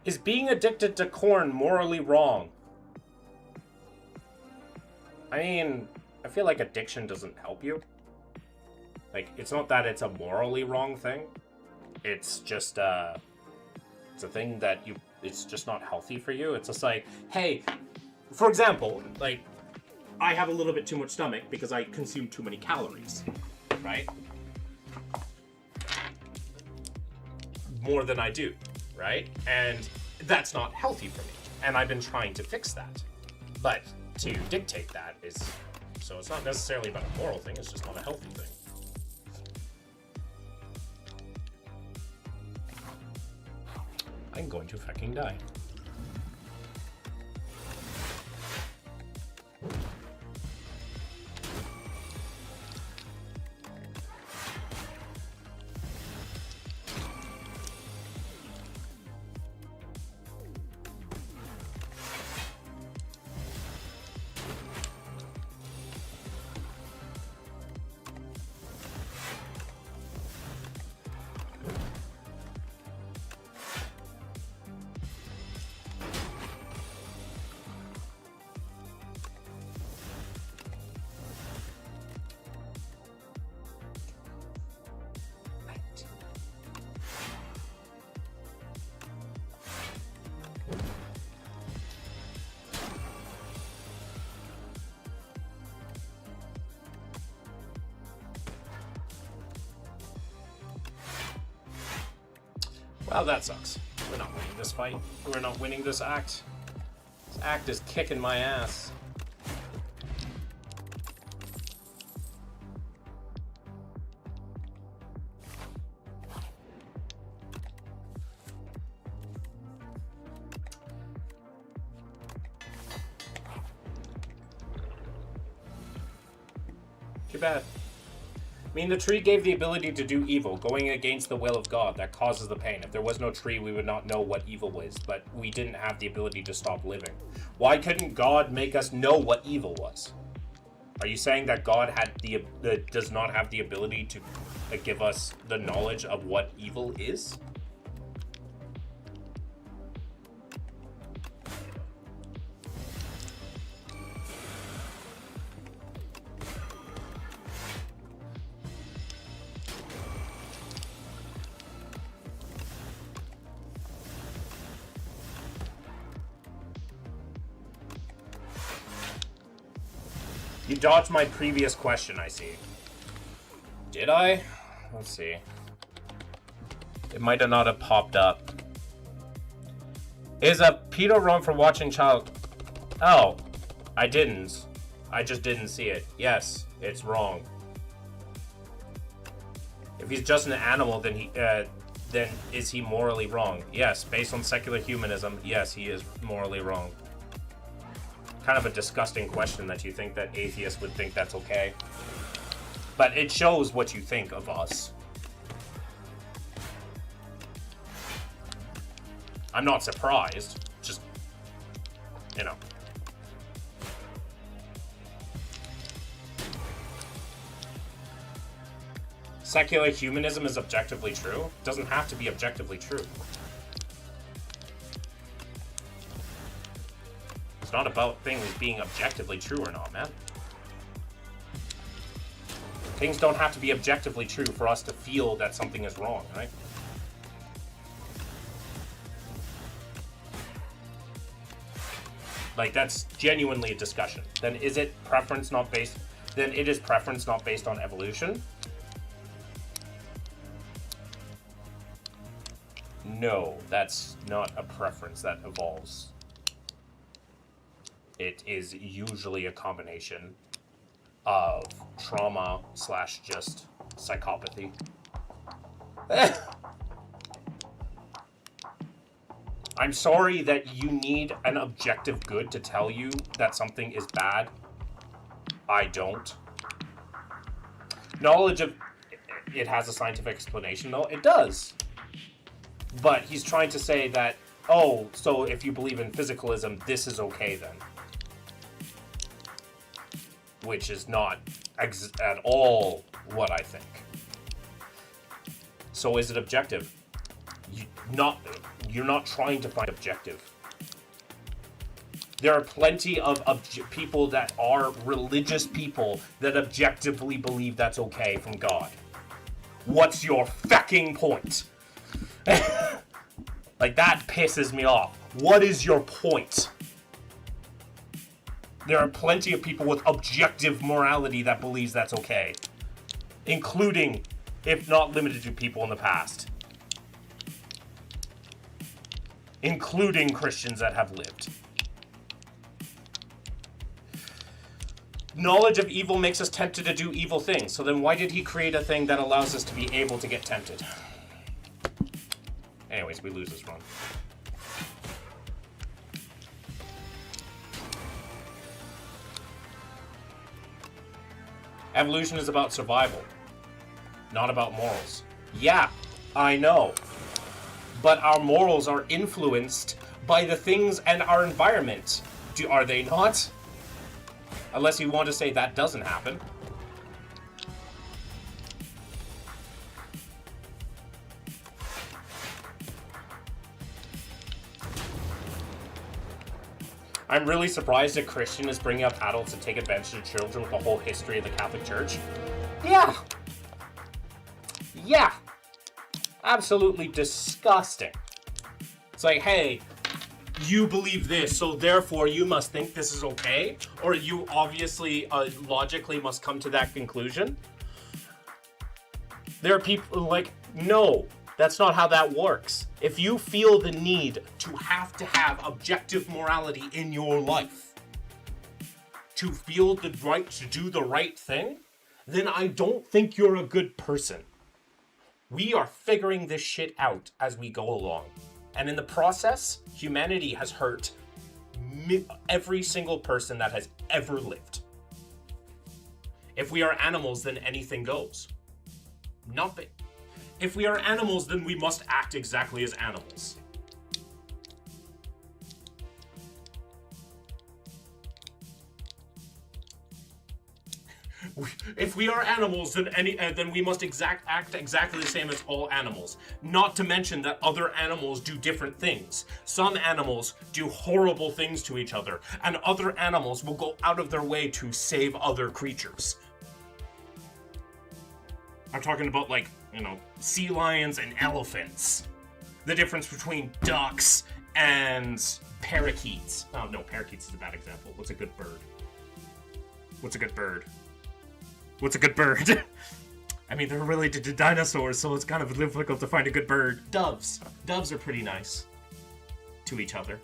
Is being addicted to corn morally wrong? I mean, I feel like addiction doesn't help you. Like, it's not that it's a morally wrong thing. It's just, it's a thing that it's just not healthy for you. It's just like, hey, for example, like, I have a little bit too much stomach because I consume too many calories, right? More than I do, right? And that's not healthy for me. And I've been trying to fix that. But to dictate that is, so it's not necessarily about a moral thing, it's just not a healthy thing. I'm going to fucking die. Well, that sucks. We're not winning this fight. We're not winning this act. This act is kicking my ass. Too bad. I mean, the tree gave the ability to do evil, going against the will of God. That causes the pain. If there was no tree, we would not know what evil was, but we didn't have the ability to stop living. Why couldn't God make us know what evil was? Are you saying that God does not have the ability to give us the knowledge of what evil is? You dodged my previous question, I see. Did I? Let's see. It might have not have popped up. Is a pedo wrong for watching child? Oh, I didn't. I just didn't see it. Yes, it's wrong. If he's just an animal, then then is he morally wrong? Yes, based on secular humanism, yes, he is morally wrong. Kind of a disgusting question that you think that atheists would think that's okay. But it shows what you think of us. I'm not surprised. Just, you know. Secular humanism is objectively true? It doesn't have to be objectively true. It's not about things being objectively true or not, man. Things don't have to be objectively true for us to feel that something is wrong, right? Like, that's genuinely a discussion. Then is it preference not based... Then it is preference not based on evolution? No, that's not a preference that evolves. It is usually a combination of trauma / just psychopathy. I'm sorry that you need an objective good to tell you that something is bad. I don't. Knowledge of it has a scientific explanation, though. It does. But he's trying to say that, oh, so if you believe in physicalism, this is okay then. Which is not at all what I think. So is it objective? You're not trying to find objective. There are plenty of people that are religious people that objectively believe that's okay from God. What's your fucking point? Like, that pisses me off. What is your point? There are plenty of people with objective morality that believes that's okay. Including, if not limited to, people in the past. Including Christians that have lived. Knowledge of evil makes us tempted to do evil things. So then why did he create a thing that allows us to be able to get tempted? Anyways, we lose this run. Evolution is about survival, not about morals. Yeah, I know. But our morals are influenced by the things and our environment. Are they not? Unless you want to say that doesn't happen. I'm really surprised a Christian is bringing up adults to take advantage of children with the whole history of the Catholic Church. Yeah. Yeah. Absolutely disgusting. It's like, hey, you believe this, so therefore you must think this is okay, or you obviously, logically must come to that conclusion. There are people like, no, that's not how that works. If you feel the need to have objective morality in your life, to feel the right to do the right thing, then I don't think you're a good person. We are figuring this shit out as we go along. And in the process, humanity has hurt every single person that has ever lived. If we are animals, then anything goes. Nothing. If we are animals, then we must act exactly as animals. If we are animals, then we must act exactly the same as all animals. Not to mention that other animals do different things. Some animals do horrible things to each other, and other animals will go out of their way to save other creatures. I'm talking about, like, sea lions and elephants. The difference between ducks and parakeets. Oh, no, parakeets is a bad example. What's a good bird? What's a good bird? What's a good bird? I mean, they're related to dinosaurs, so it's kind of difficult to find a good bird. Doves. Doves are pretty nice to each other.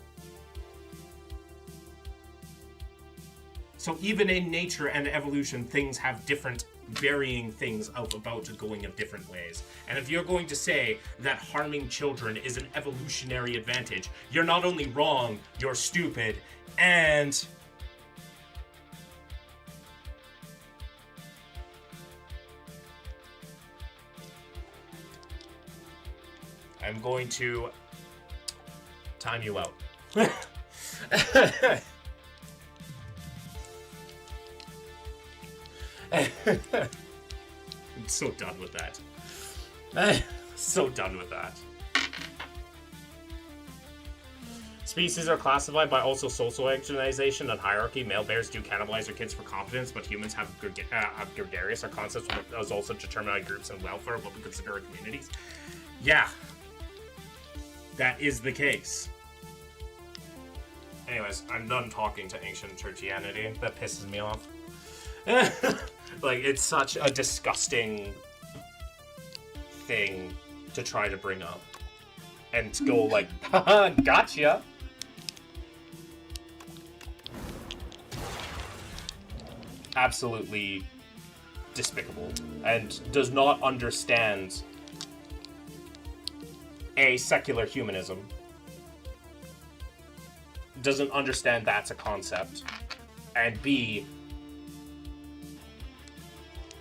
So even in nature and evolution, things have different varying things about going of different ways. And if you're going to say that harming children is an evolutionary advantage, you're not only wrong, you're stupid, and I'm going to time you out. I'm so done with that. So done with that. Species are classified by also social organization and hierarchy. Male bears do cannibalize their kids for competence, but humans have gregarious. Our concepts as also determined by groups and welfare of what we consider our communities. Yeah. That is the case. Anyways, I'm done talking to ancient churchianity. That pisses me off. Like, it's such a disgusting thing to try to bring up. And to go like, haha, gotcha! Absolutely despicable. And does not understand A, secular humanism. Doesn't understand that's a concept. And B,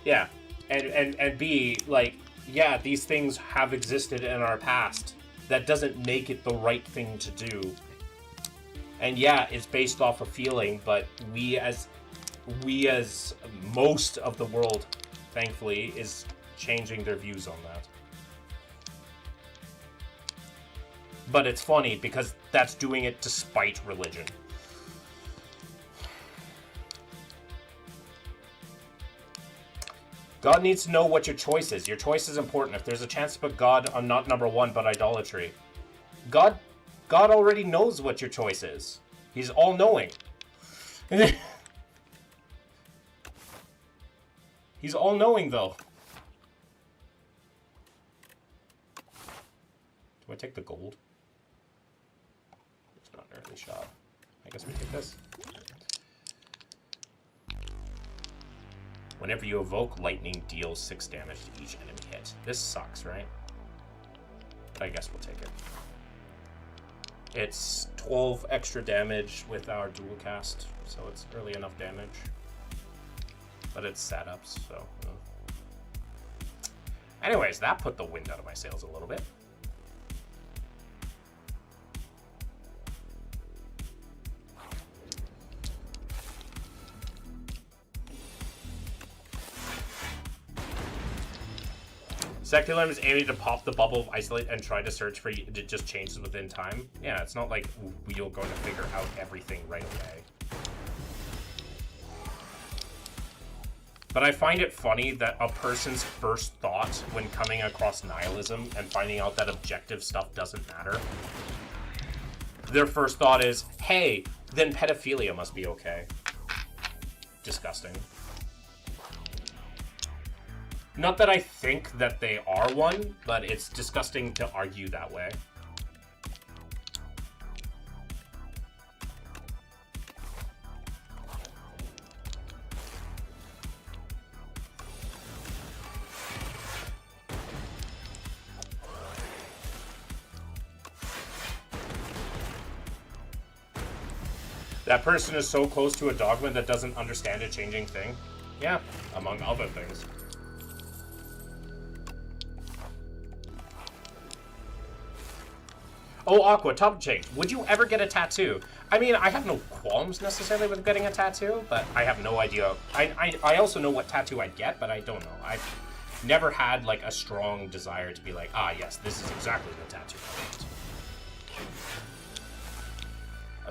yeah, and B, like, yeah, these things have existed in our past. That doesn't make it the right thing to do. And yeah, it's based off a feeling, but we as most of the world, thankfully, is changing their views on that. But it's funny because that's doing it despite religion. God needs to know what your choice is. Your choice is important. If there's a chance to put God on not number one, but idolatry. God already knows what your choice is. He's all-knowing. He's all-knowing, though. Do I take the gold? It's not an early shot. I guess we take this. Whenever you evoke, lightning deals 6 damage to each enemy hit. This sucks, right? But I guess we'll take it. It's 12 extra damage with our dual cast, so it's early enough damage. But it's setups, so... Anyways, that put the wind out of my sails a little bit. Secular is aiming to pop the bubble of isolate and try to search for you. It just changes within time. Yeah, it's not like you're going to figure out everything right away. But I find it funny that a person's first thought when coming across nihilism and finding out that objective stuff doesn't matter, their first thought is, hey, then pedophilia must be okay. Disgusting. Not that I think that they are one, but it's disgusting to argue that way. That person is so close to a dogma that doesn't understand a changing thing. Yeah, among other things. Oh, Aqua, topic change. Would you ever get a tattoo? I mean, I have no qualms necessarily with getting a tattoo, but I have no idea. I also know what tattoo I'd get, but I don't know. I've never had, like, a strong desire to be like, ah, yes, this is exactly the tattoo I want.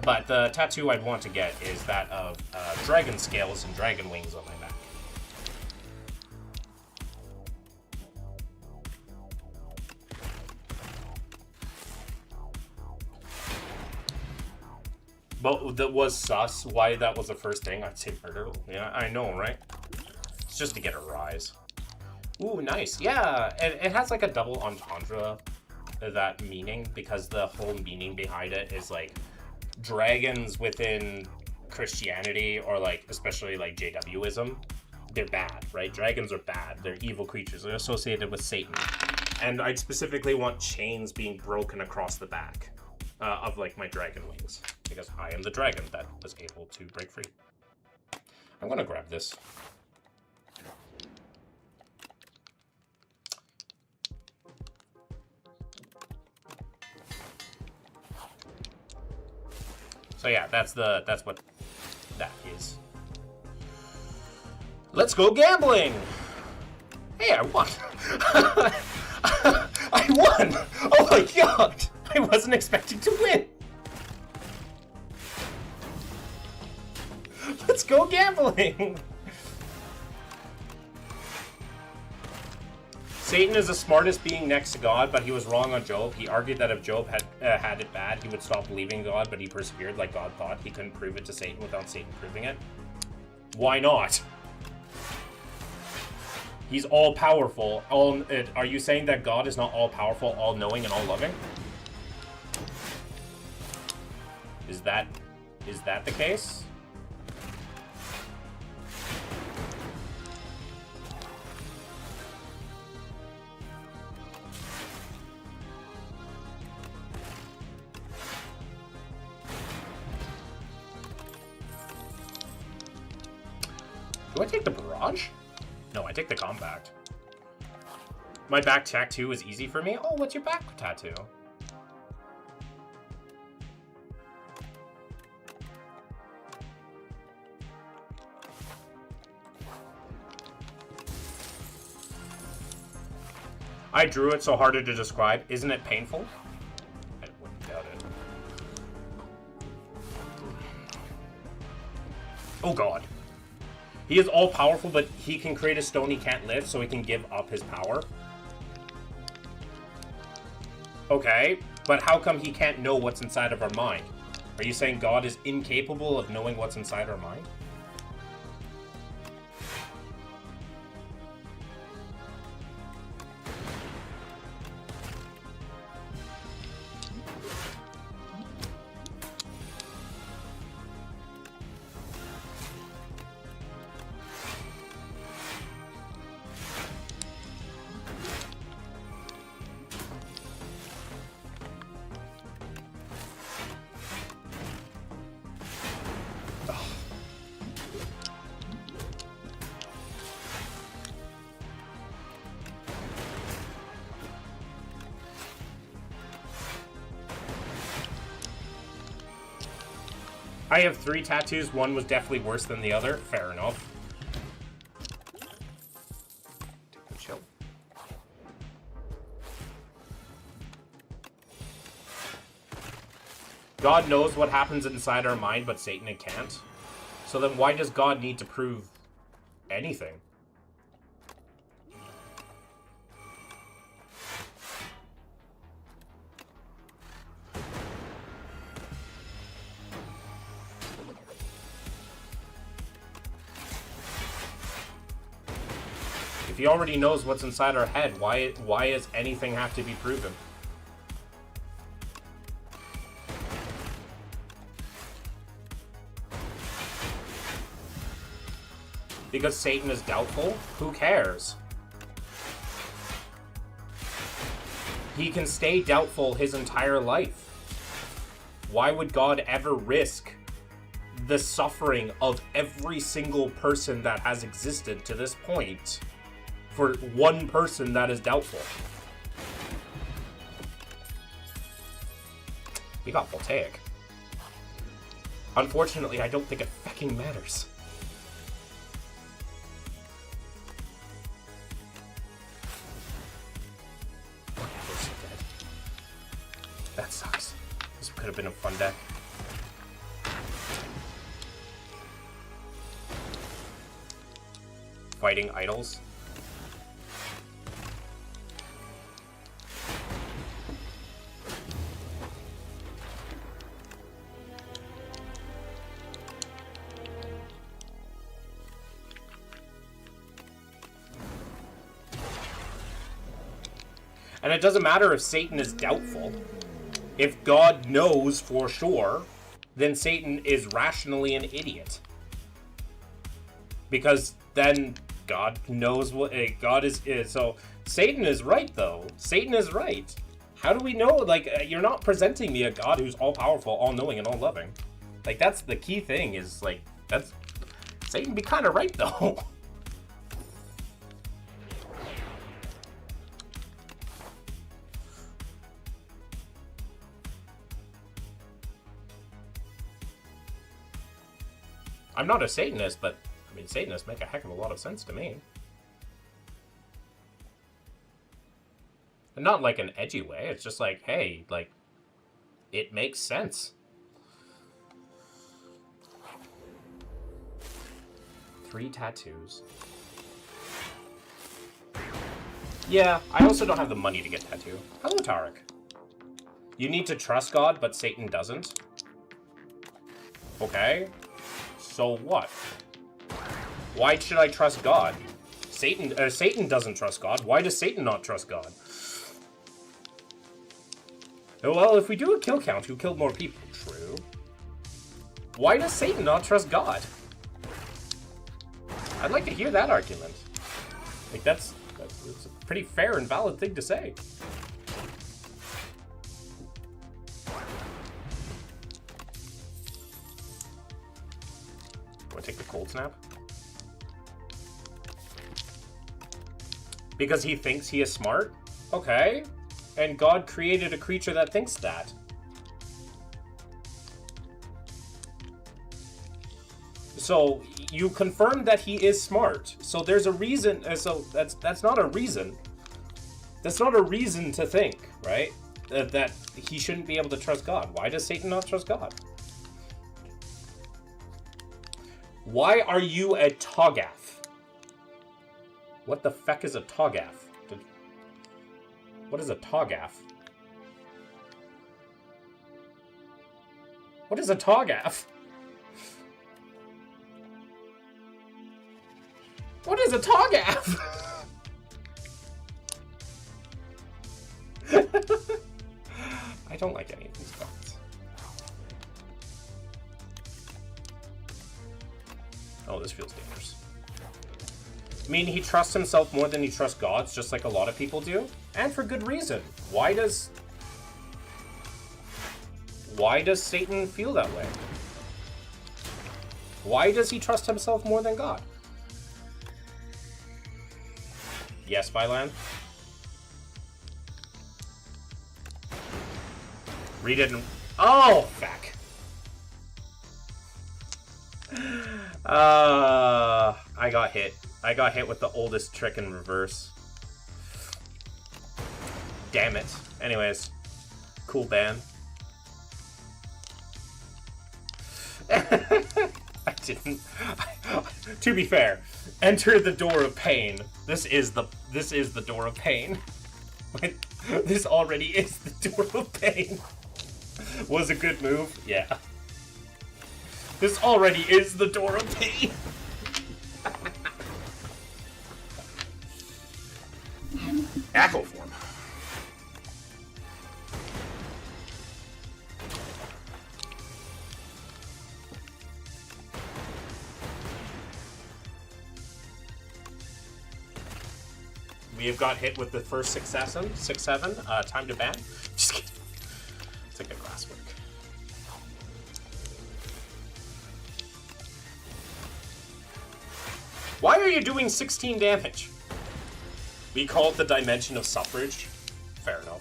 But the tattoo I'd want to get is that of dragon scales and dragon wings on my back. But that was sus. Why that was the first thing? I'd say murder. Yeah, I know, right? It's just to get a rise. Ooh, nice. Yeah, it has like a double entendre, that meaning, because the whole meaning behind it is like dragons within Christianity, or like especially like JWism, they're bad, right? Dragons are bad. They're evil creatures. They're associated with Satan. And I'd specifically want chains being broken across the back of like my dragon wings, because I am the dragon that was able to break free. I'm gonna grab this. So yeah, that's what that is. Let's go gambling! Hey, I won! I won! Oh my god! I wasn't expecting to win! Let's go gambling! Satan is the smartest being next to God, but he was wrong on Job. He argued that if Job had it bad, he would stop believing God, but he persevered like God thought. He couldn't prove it to Satan without Satan proving it. Why not? He's all-powerful. Are you saying that God is not all-powerful, all-knowing, and all-loving? Is that the case? Do I take the barrage? No, I take the compact. My back tattoo is easy for me? Oh, what's your back tattoo? I drew it so harder to describe. Isn't it painful? I wouldn't Oh god. He is all-powerful, but he can create a stone he can't lift, so he can give up his power. Okay, but how come he can't know what's inside of our mind? Are you saying God is incapable of knowing what's inside our mind? I have 3 tattoos. One was definitely worse than the other. Fair enough. Take a chill. God knows what happens inside our mind, but Satan can't. So then why does God need to prove anything? If he already knows what's inside our head, why does anything have to be proven? Because Satan is doubtful? Who cares? He can stay doubtful his entire life. Why would God ever risk the suffering of every single person that has existed to this point for one person that is doubtful? We got voltaic. Unfortunately, I don't think it fucking matters. That sucks. This could have been a fun deck. Fighting idols. And it doesn't matter if Satan is doubtful. If God knows for sure, then Satan is rationally an idiot. Because then God knows what God is. So Satan is right, though. Satan is right. How do we know? Like, you're not presenting me a God who's all-powerful, all-knowing, and all-loving. Like, that's the key thing, is, like, that's... Satan be kind of right, though. I'm not a Satanist, but, I mean, Satanists make a heck of a lot of sense to me. And not like an edgy way, it's just like, hey, like, it makes sense. 3 tattoos. Yeah, I also don't have the money to get a tattoo. Hello, Tarek. You need to trust God, but Satan doesn't. Okay. So what? Why should I trust God? Satan doesn't trust God. Why does Satan not trust God? Well, if we do a kill count, who killed more people? True. Why does Satan not trust God? I'd like to hear that argument. Like, that's a pretty fair and valid thing to say. Take the cold snap? Because he thinks he is smart? Okay. And God created a creature that thinks that. So you confirmed that he is smart. So there's a reason. So that's not a reason. That's not a reason to think, right? That he shouldn't be able to trust God. Why does Satan not trust God? Why are you a Togath? What the feck is a Togath? What is a Togath? What is a Togath? What is a Togath? I don't like any of these cards. Oh, this feels dangerous. I mean, he trusts himself more than he trusts gods, just like a lot of people do. And for good reason. Why does Satan feel that way? Why does he trust himself more than God? Yes, Vylan? Read it and... Oh, fuck. I got hit. I got hit with the oldest trick in reverse. Damn it. Anyways. Cool ban. I didn't... To be fair, enter the door of pain. This is the door of pain. This already is the door of pain. Was a good move? Yeah. This already is the door of pain. Echo form. We have got hit with the first 6-7. Time to ban. Just kidding. It's like a glasswork. Why are you doing 16 damage? We call it the dimension of suffrage. Fair enough.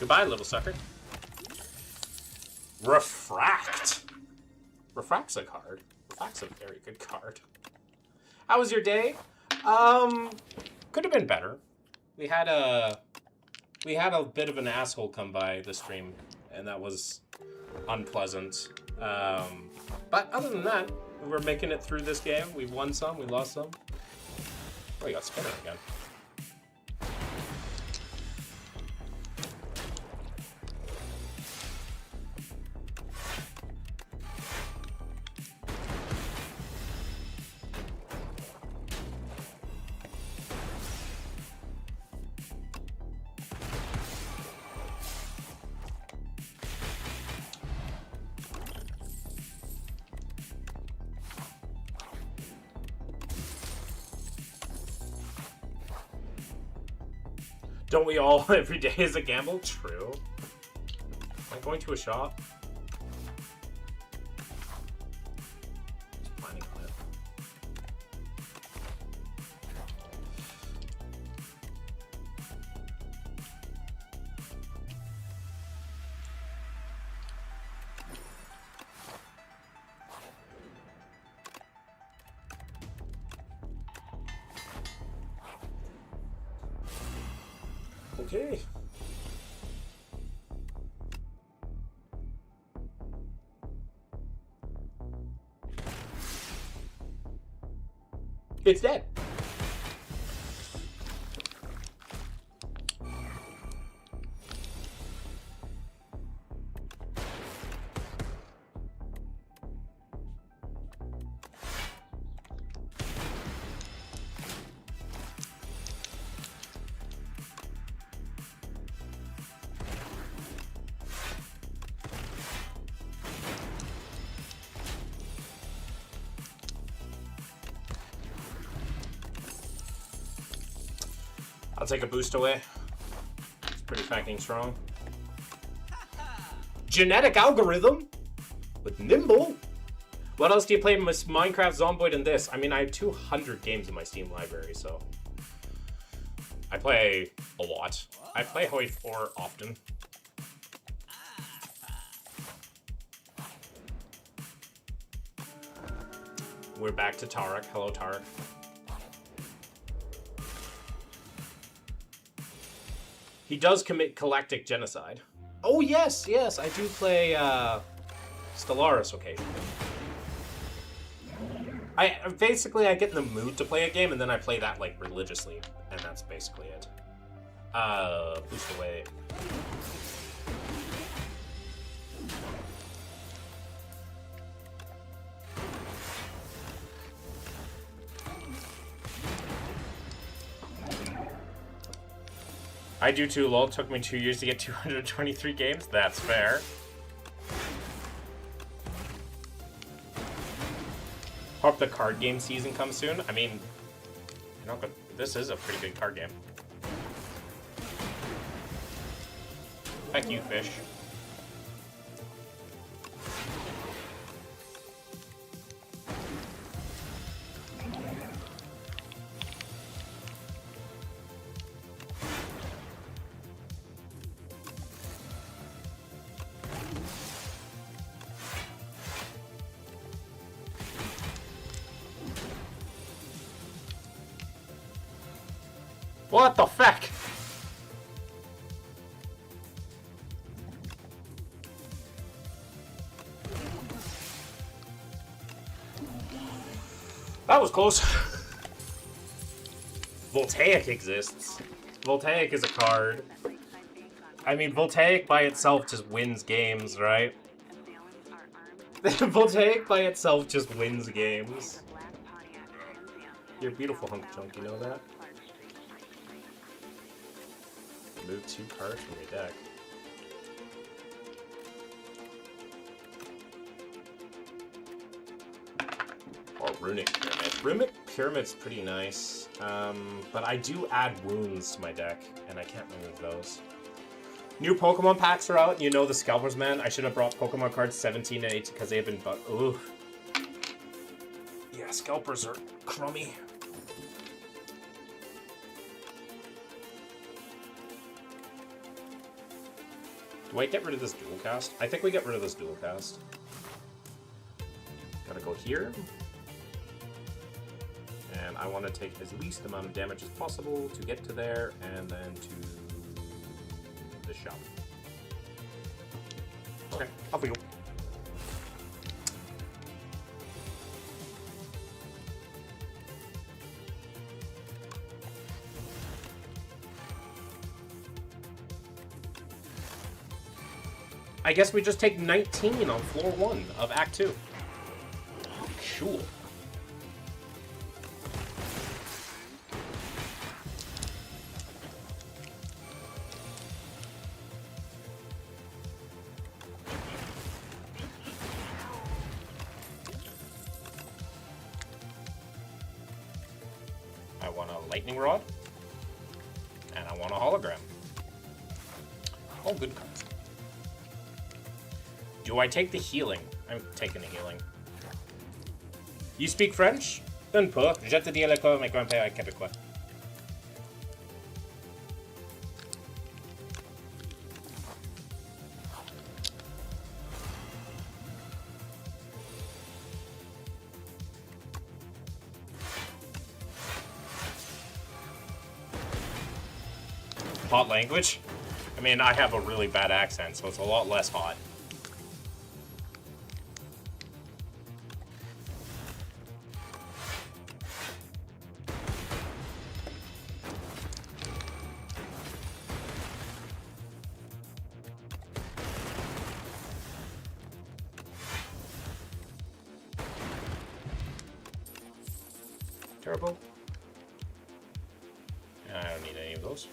Goodbye, little sucker. Refract. Refract's a card. Refract's a very good card. How was your day? Could have been better. We had a bit of an asshole come by the stream, and that was unpleasant. But other than that, we're making it through this game. We've won some, we lost some. Oh, you got Spinner again. Don't we all? Every day is a gamble? True. Am I going to a shop? Just planning on it. Okay. It's dead. I'll take a boost away. It's pretty fucking strong. Genetic algorithm with Nimble. What else do you play? Minecraft, Zomboid, and this? I mean, I have 200 games in my Steam library, so I play a lot. I play Hoi 4 often. We're back to Tarek. Hello, Tarek. He does commit galactic genocide. Oh, yes, yes. I do play Stellaris occasionally. I get in the mood to play a game, and then I play that, like, religiously. And that's basically it. Boost away. I do too, lol. It took me 2 years to get 223 games. That's fair. Hope the card game season comes soon. I mean, you know, but this is a pretty good card game. Thank you, fish. What the fuck? That was close. Voltaic exists. Voltaic is a card. I mean, Voltaic by itself just wins games, right? Voltaic by itself just wins games. You're a beautiful hunk chunk, you know that? Move 2 cards from your deck. Or Runic Pyramid. Runic Pyramid's pretty nice, but I do add wounds to my deck, and I can't remove those. New Pokemon packs are out, and you know the Scalpers, man. I should have brought Pokemon cards 17 and 18 because they have been ooh. Yeah, Scalpers are crummy. Do I get rid of this dual cast? I think we get rid of this dual cast. Gotta go here. And I want to take as least amount of damage as possible to get to there, and then to the shop. Okay, off we go. I guess we just take 19 on floor 1 of Act 2. Cool. I want a lightning rod, and I want a hologram. All good cards. Do I take the healing? I'm taking the healing. You speak French? Un peu. Je te dis l'école, mes grand-père est québécois. Hot language? I mean, I have a really bad accent, so it's a lot less hot. Terrible. I don't need any of those.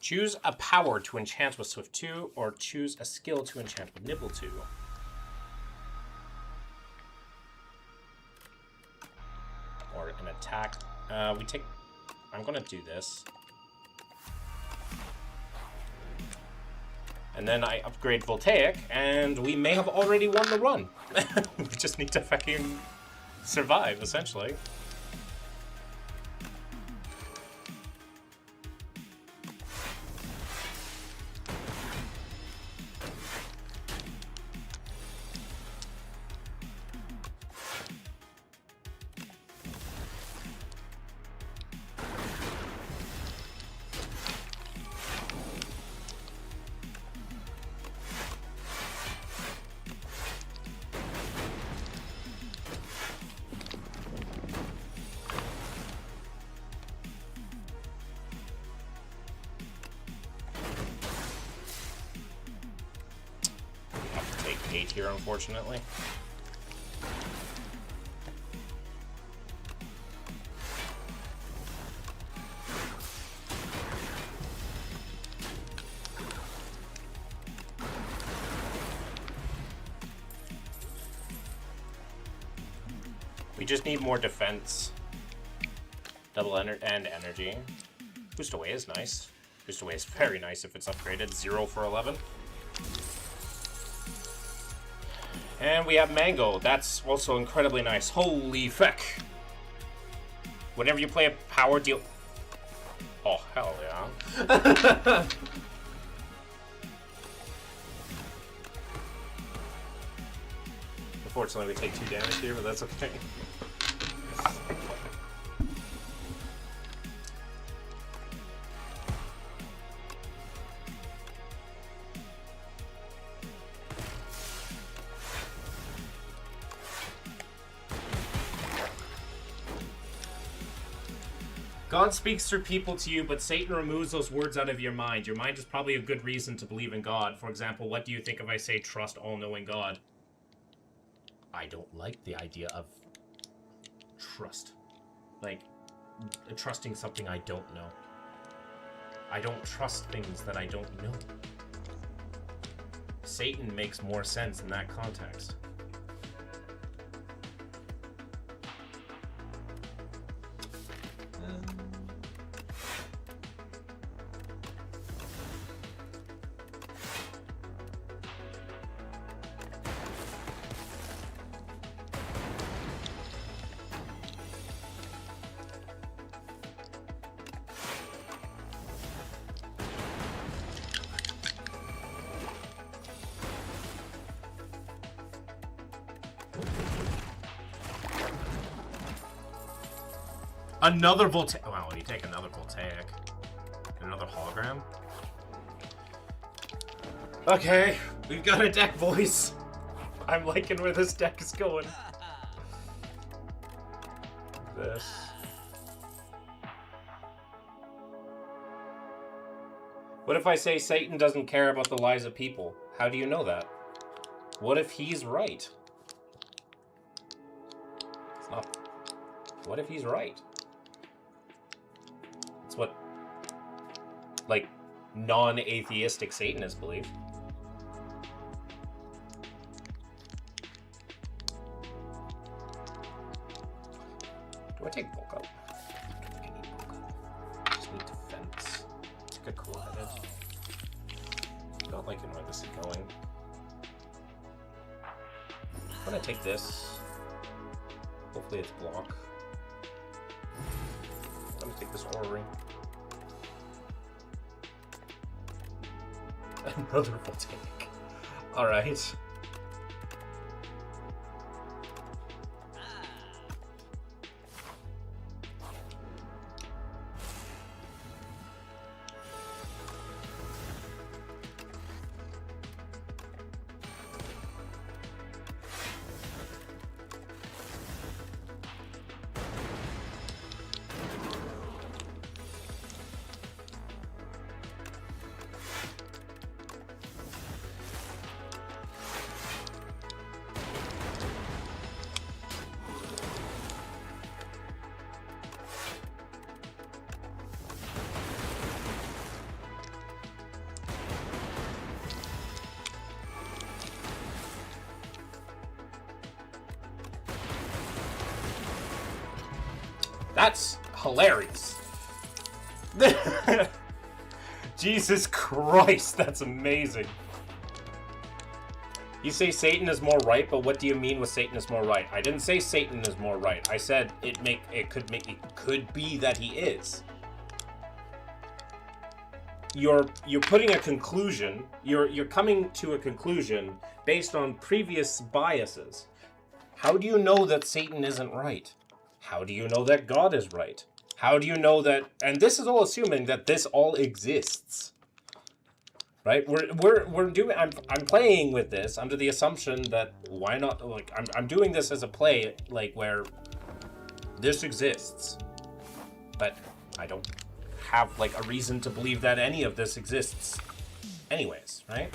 Choose a power to enchant with Swift 2, or choose a skill to enchant with Nibble 2. Or an attack. I'm gonna do this. And then I upgrade Voltaic, and we may have already won the run. We just need to fucking survive, essentially. A tier, unfortunately. We just need more defense. Double energy. Boost away is nice. Boost away is very nice if it's upgraded. 0 for 11. And we have Mango. That's also incredibly nice. Holy feck. Whenever you play a power deal... Oh, hell yeah. Unfortunately, we take 2 damage here, but that's okay. God speaks through people to you, but Satan removes those words out of your mind. Your mind is probably a good reason to believe in God. For example, what do you think if I say trust all-knowing God? I don't like the idea of trust. Like, trusting something I don't know. I don't trust things that I don't know. Satan makes more sense in that context. Another voltaic. Wow, you take another voltaic. Another hologram. Okay, we've got a deck, boys. I'm liking where this deck is going. This. What if I say Satan doesn't care about the lives of people? How do you know that? What if he's right? It's not. What if he's right? It's what, like, non-atheistic Satanists believe. Do I take bulk up? I don't think I need bulk up. I just need defense. Take a cool-headed. Not liking where this is going. I'm gonna take this. Hopefully it's block. I'm gonna take this aura ring. Another voltaic. Alright. That's hilarious. Jesus Christ, that's amazing. You say Satan is more right, but what do you mean with Satan is more right? I didn't say Satan is more right. I said it could be that he is. You're putting a conclusion. You're coming to a conclusion based on previous biases. How do you know that Satan isn't right? How do you know that God is right? How do you know that? And this is all assuming that this all exists, right? We're doing. I'm playing with this under the assumption that why not? Like I'm doing this as a play, like where this exists, but I don't have like a reason to believe that any of this exists, anyways, right?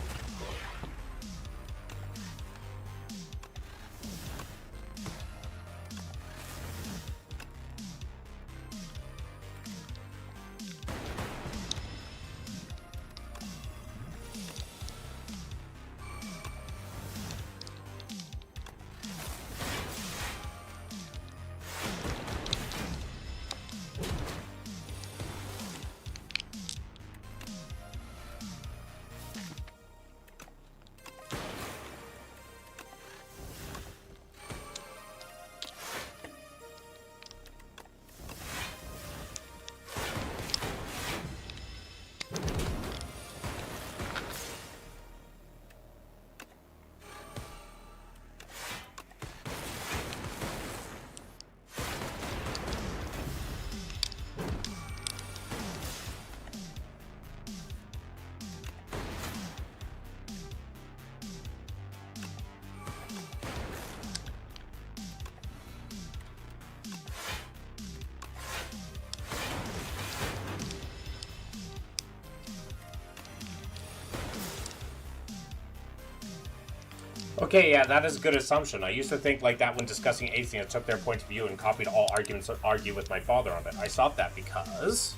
Okay, yeah, that is a good assumption. I used to think like that when discussing atheists, took their point of view and copied all arguments to argue with my father on it. I stopped that because...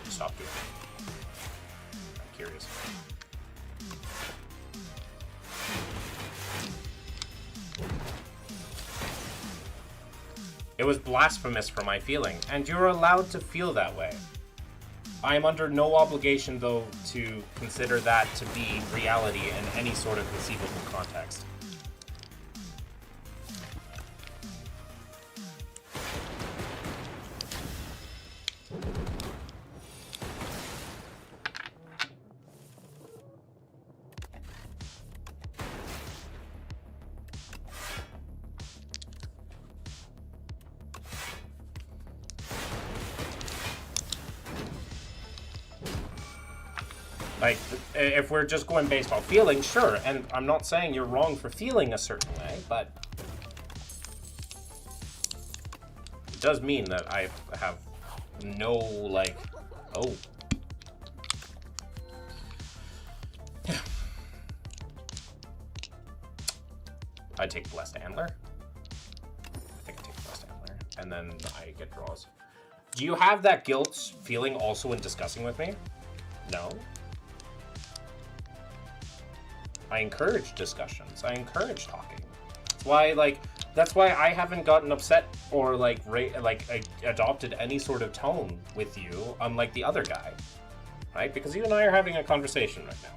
Stop doing it. I'm curious. It was blasphemous for my feeling, and you're allowed to feel that way. I am under no obligation, though, to consider that to be reality in any sort of conceivable context. Like, if we're just going based on feeling, sure, and I'm not saying you're wrong for feeling a certain way, but it does mean that I have no, like, oh. I take Blessed Antler. I think I take Blessed Antler, and then I get draws. Do you have that guilt feeling also in discussing with me? No. I encourage discussions. I encourage talking. That's why I haven't gotten upset or adopted any sort of tone with you, unlike the other guy, right? Because you and I are having a conversation right now.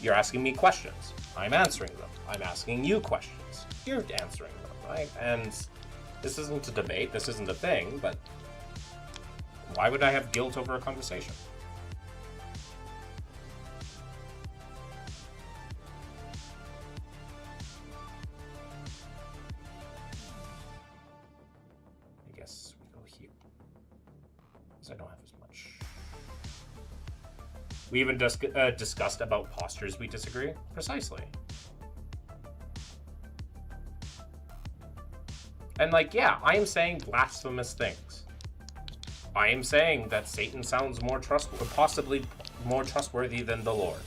You're asking me questions. I'm answering them. I'm asking you questions. You're answering them, right? And this isn't a debate. This isn't a thing. But why would I have guilt over a conversation? I don't have as much. We even discussed about postures we disagree. Precisely. And yeah, I am saying blasphemous things. I am saying that Satan sounds possibly more trustworthy than the Lord.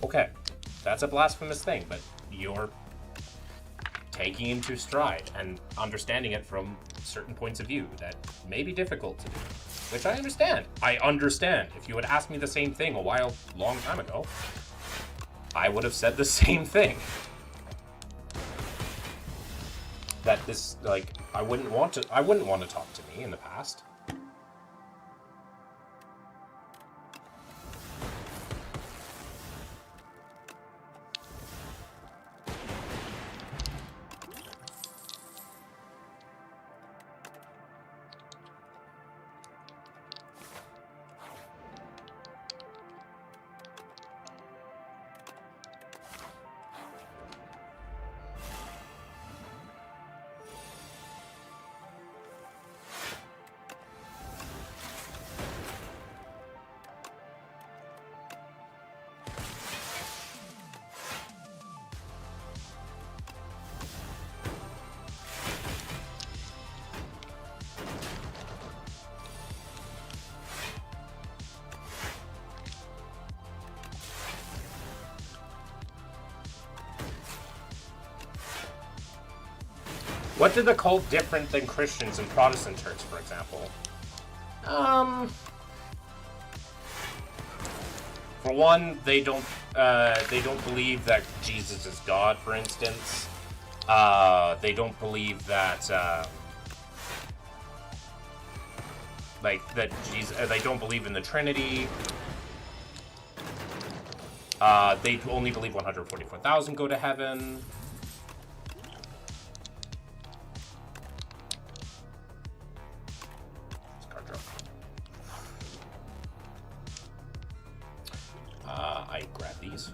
Okay, that's a blasphemous thing, but you're taking into stride and understanding it from certain points of view that may be difficult to do. Which I understand. I understand. If you had asked me the same thing a long time ago, I would have said the same thing. That this, I wouldn't want to talk to me in the past. What did the cult different than Christians and Protestant church, for example? For one, they don't believe that Jesus is God, for instance. They don't believe that they don't believe in the Trinity. They only believe 144,000 go to heaven. I grab these.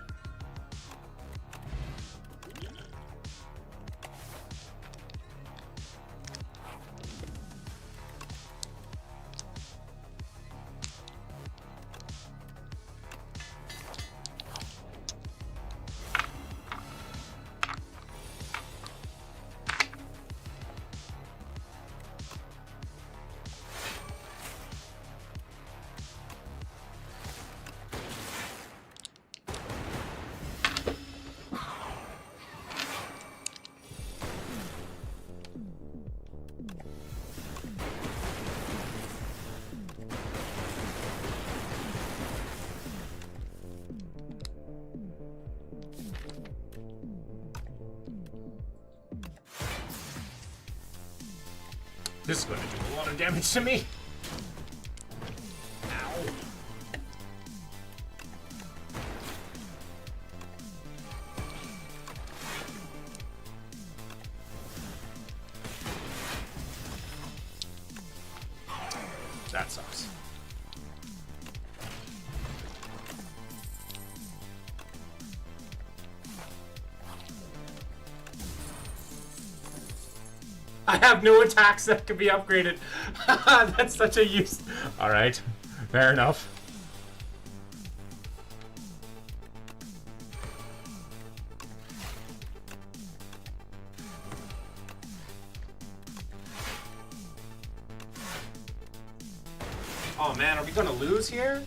This is going to do a lot of damage to me. Ow. That sucks. I have no attacks that can be upgraded. That's such a use. Alright, fair enough. Oh man, are we gonna lose here?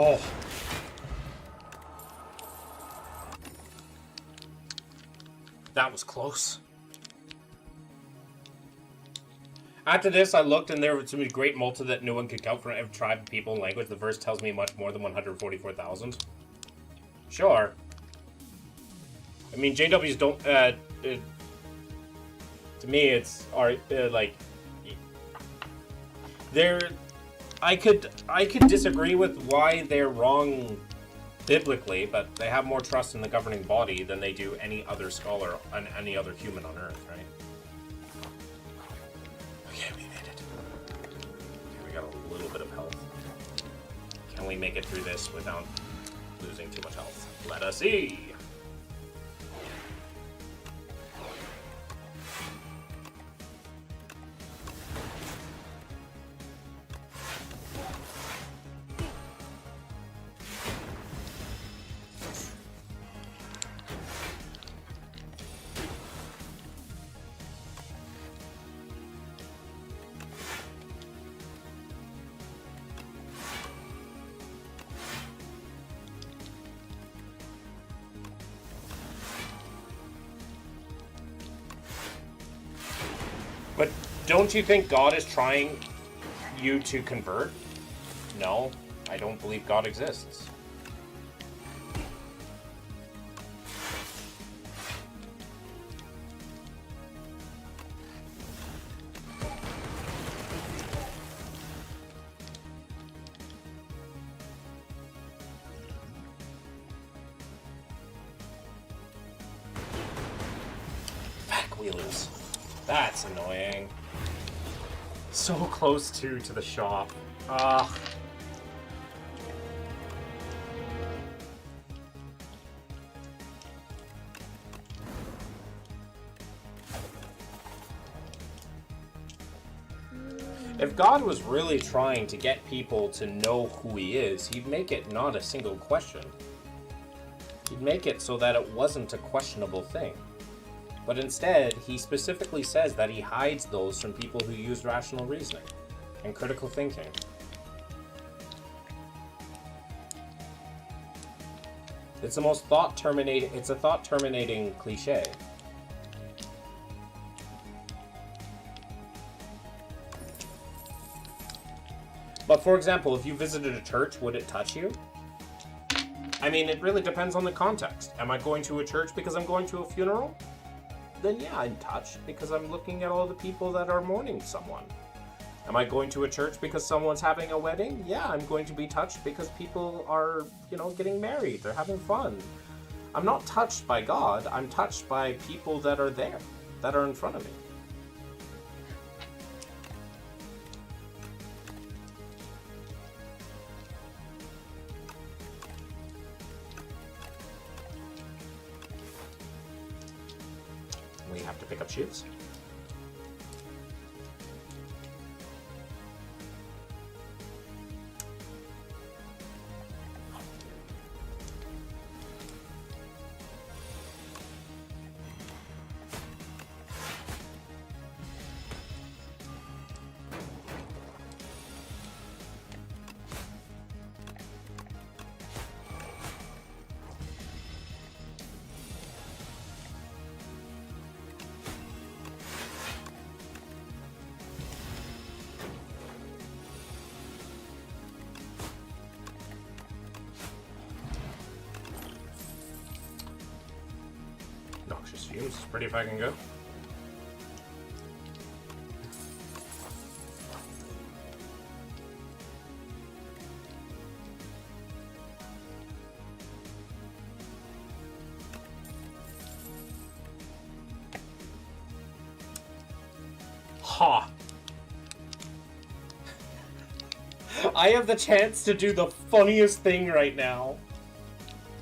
Oh. That was close. After this, I looked and there was some great multi that no one could count for every tribe, people, and language. The verse tells me much more than 144,000. Sure. I mean, JWs don't, to me, it's, like, they're, I could disagree with why they're wrong biblically, but they have more trust in the governing body than they do any other scholar and any other human on Earth, right? Okay, we made it. Okay, we got a little bit of health. Can we make it through this without losing too much health? Let us see! But don't you think God is trying you to convert? No, I don't believe God exists. Back wheels. That's annoying. So close to the shop. Ugh. If God was really trying to get people to know who he is, he'd make it not a single question. He'd make it so that it wasn't a questionable thing. But instead, he specifically says that he hides those from people who use rational reasoning and critical thinking. It's the most it's a thought-terminating cliche. But for example, if you visited a church, would it touch you? I mean, it really depends on the context. Am I going to a church because I'm going to a funeral? Then yeah, I'm touched because I'm looking at all the people that are mourning someone. Am I going to a church because someone's having a wedding? Yeah, I'm going to be touched because people are, getting married. They're having fun. I'm not touched by God. I'm touched by people that are there, that are in front of me. We have to pick up shoes. Noxious fumes. It's pretty if I can go. Ha! I have the chance to do the funniest thing right now.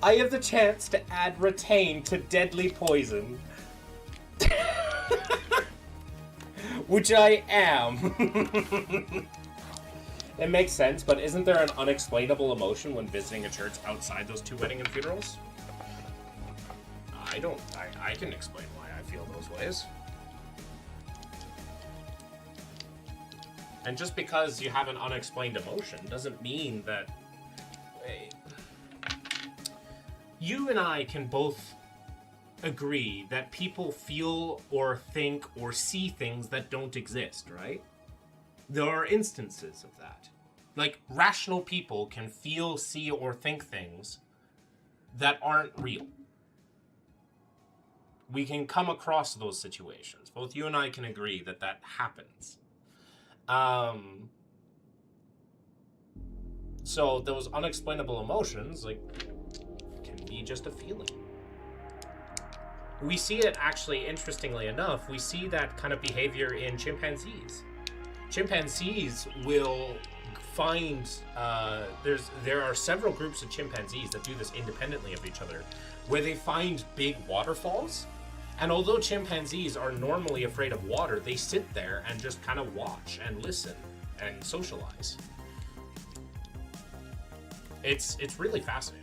I have the chance to add retain to deadly poison. Which I am. It makes sense, but isn't there an unexplainable emotion when visiting a church outside those two wedding and funerals? I can explain why I feel those ways. And just because you have an unexplained emotion doesn't mean that... You and I can both agree that people feel or think or see things that don't exist, right? There are instances of that. Like, rational people can feel, see, or think things that aren't real. We can come across those situations. Both you and I can agree that that happens. So those unexplainable emotions, like, can be just a feeling. We see it actually, interestingly enough, we see that kind of behavior in chimpanzees. Chimpanzees will find, there are several groups of chimpanzees that do this independently of each other, where they find big waterfalls, and although chimpanzees are normally afraid of water, they sit there and just kind of watch and listen and socialize. It's really fascinating.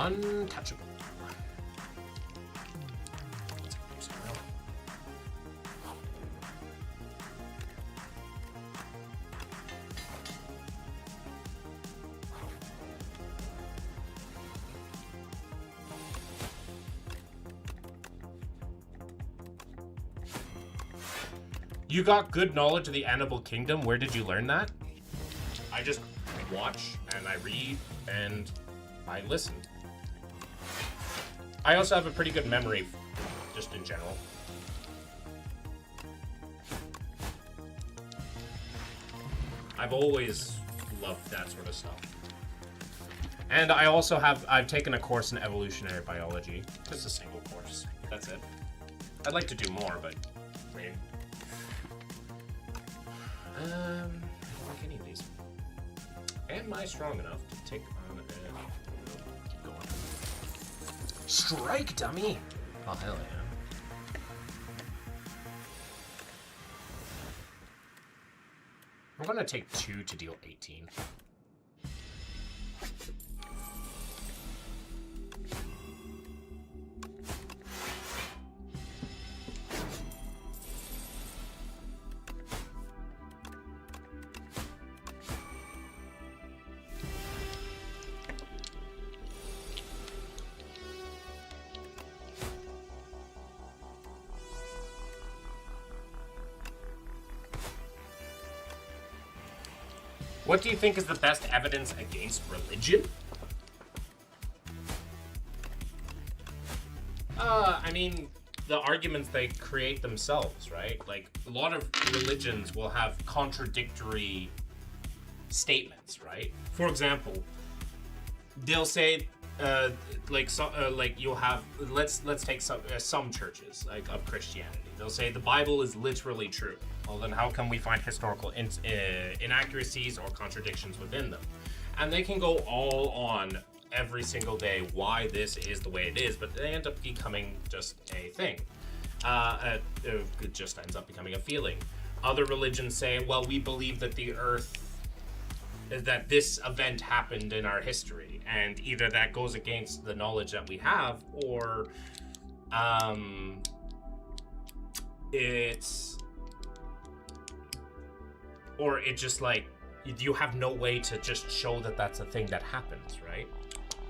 Untouchable. You got good knowledge of the Animal Kingdom. Where did you learn that? I just watch and I read and I listened. I also have a pretty good memory, just in general. I've always loved that sort of stuff. And I also I've taken a course in evolutionary biology. Just a single course. That's it. I'd like to do more, but I mean... I don't like any of these. Am I strong enough to take on a... Keep going. Strike, dummy! Oh, hell yeah. I'm gonna take 2 to deal 18. What do you think is the best evidence against religion? I mean, the arguments they create themselves, right? Like, a lot of religions will have contradictory statements, right? For example, they'll say, like you'll have, let's take some churches like of Christianity. They'll say the Bible is literally true. Well, then how can we find historical inaccuracies or contradictions within them? And they can go all on every single day why this is the way it is, but they end up becoming just a thing. It just ends up becoming a feeling. Other religions say, well, we believe that that this event happened in our history, and either that goes against the knowledge that we have, or it just like you have no way to just show that that's a thing that happens, right?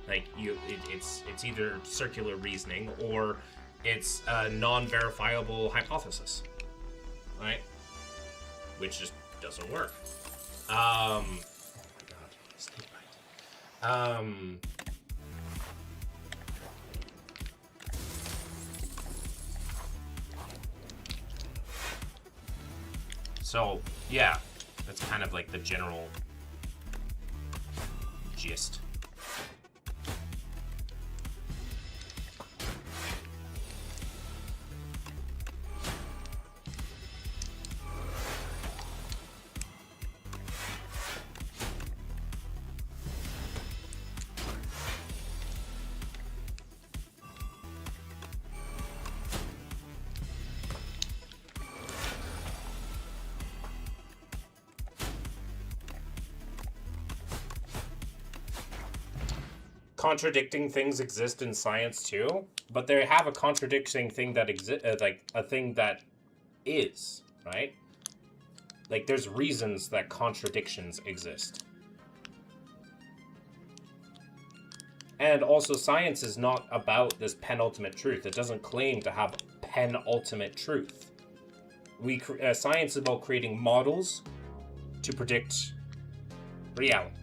Like it's either circular reasoning or it's a non-verifiable hypothesis, right? Which just doesn't work. Oh my god, stay right. So yeah, that's kind of like the general gist. Contradicting things exist in science too, but they have a contradicting thing that exists, like a thing that is, right? Like there's reasons that contradictions exist. And also science is not about this penultimate truth. It doesn't claim to have penultimate truth. Science is about creating models to predict reality.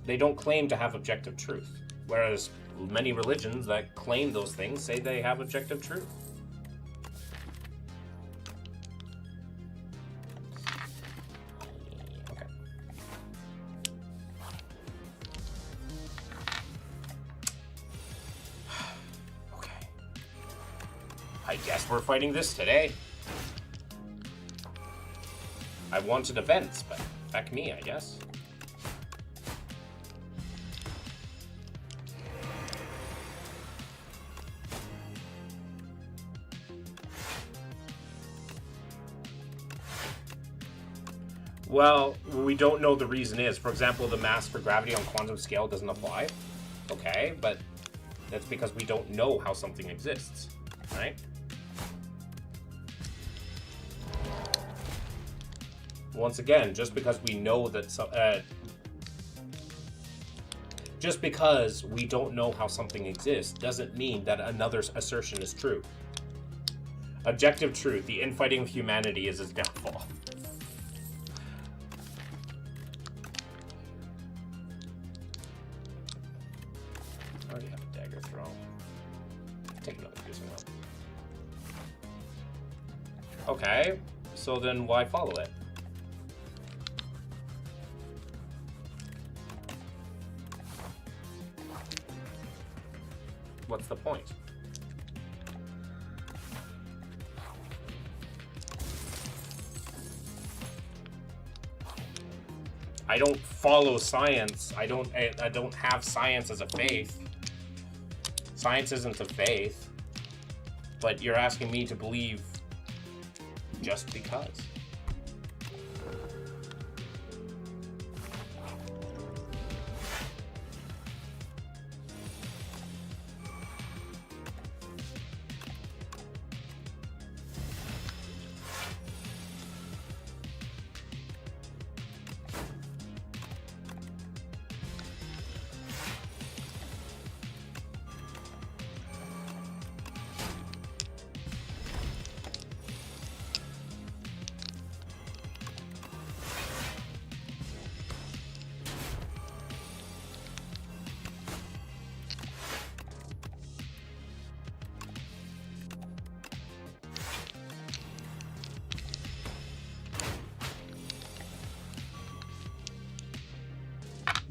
They don't claim to have objective truth, whereas many religions that claim those things say they have objective truth. Okay. Okay. I guess we're fighting this today. I wanted events, but heck me, I guess. Well, we don't know the reason is. For example, the mass for gravity on quantum scale doesn't apply. Okay, but that's because we don't know how something exists, right? Once again, just because we know that just because we don't know how something exists doesn't mean that another's assertion is true. Objective truth, the infighting of humanity is its downfall. I already have a dagger throw. Take another using one. Okay, so then why follow it? What's the point? I don't follow science. I don't have science as a faith. Science isn't a faith. But you're asking me to believe just because.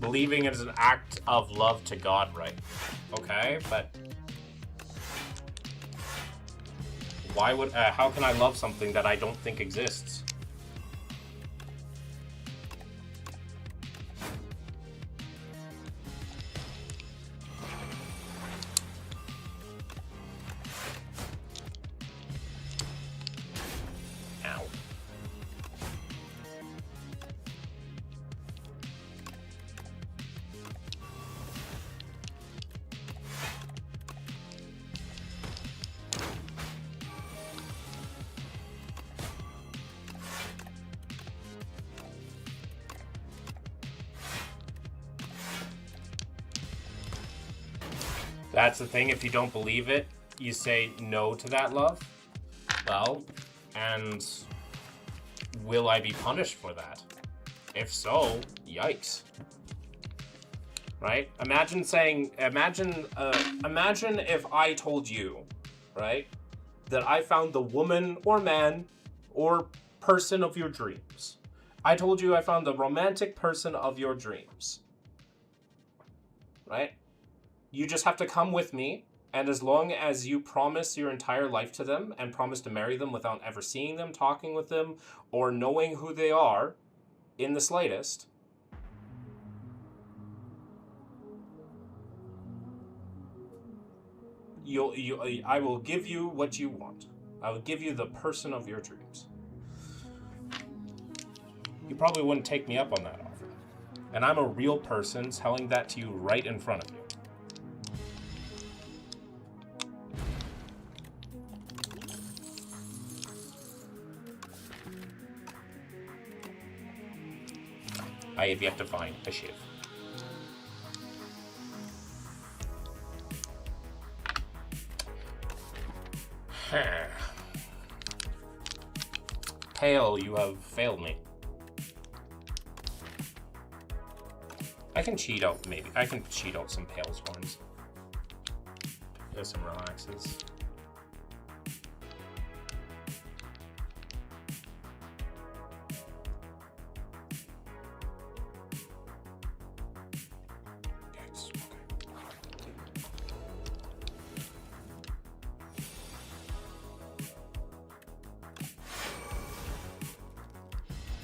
Believing is an act of love to God, right? Okay, but why would, how can I love something that I don't think exists? Ow. That's the thing, if you don't believe it, you say no to that love. Well, and will I be punished for that? If so, yikes. Right? Imagine if I told you, right, that I found the woman or man or person of your dreams. I told you I found the romantic person of your dreams. Right? You just have to come with me, and as long as you promise your entire life to them and promise to marry them without ever seeing them, talking with them, or knowing who they are in the slightest, I will give you what you want. I will give you the person of your dreams. You probably wouldn't take me up on that offer. And I'm a real person telling that to you right in front of you. I have yet to find a shiv. Pale, you have failed me. I can cheat out, maybe. I can cheat out some Pale's horns. There's some relaxes.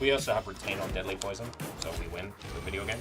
We also have retain on deadly poison, so we win the video game.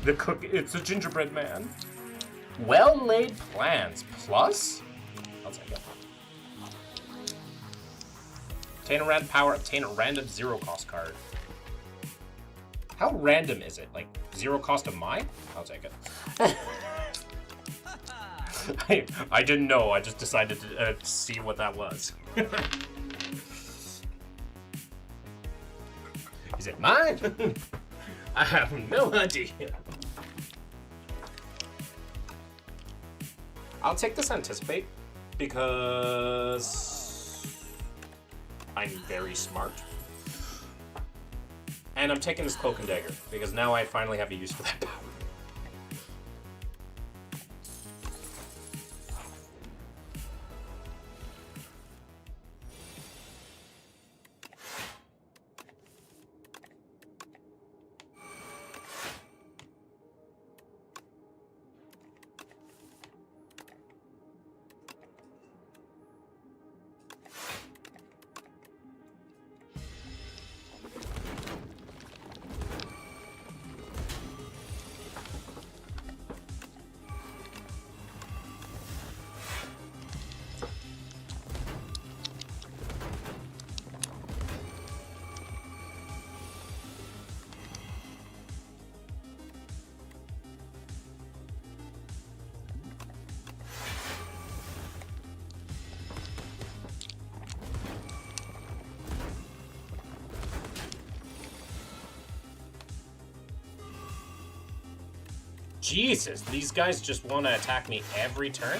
The cook, it's a gingerbread man. Well-laid plans, plus? I'll take it. Obtain a random power, obtain a random zero-cost card. How random is it? Like, zero cost of mine? I'll take it. I didn't know, I just decided to see what that was. Is it mine? I have no idea. I'll take this Anticipate because I'm very smart. And I'm taking this Cloak and Dagger because now I finally have a use for that power. Jesus, these guys just want to attack me every turn?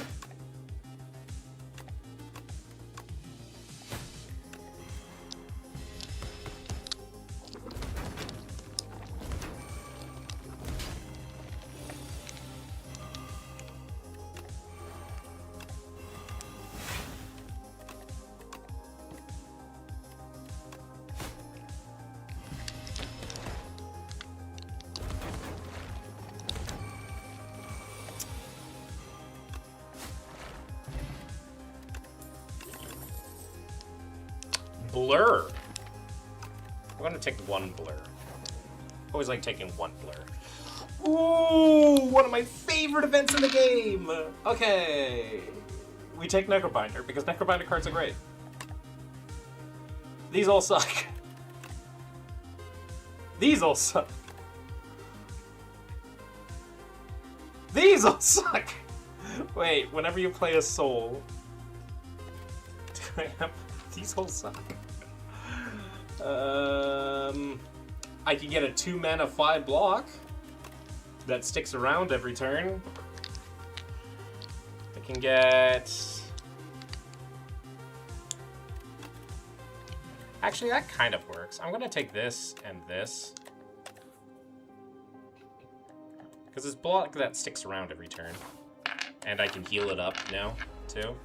Blur. I'm going to take one blur. Always like taking one blur. Ooh, one of my favorite events in the game. Okay. We take Necrobinder because Necrobinder cards are great. These all suck. These all suck. These all suck. Wait, whenever you play a soul, do I have... These all suck. I can get a 2-mana 5 block that sticks around every turn. I can get... Actually, that kind of works. I'm gonna take this and this. Because it's block that sticks around every turn. And I can heal it up now, too.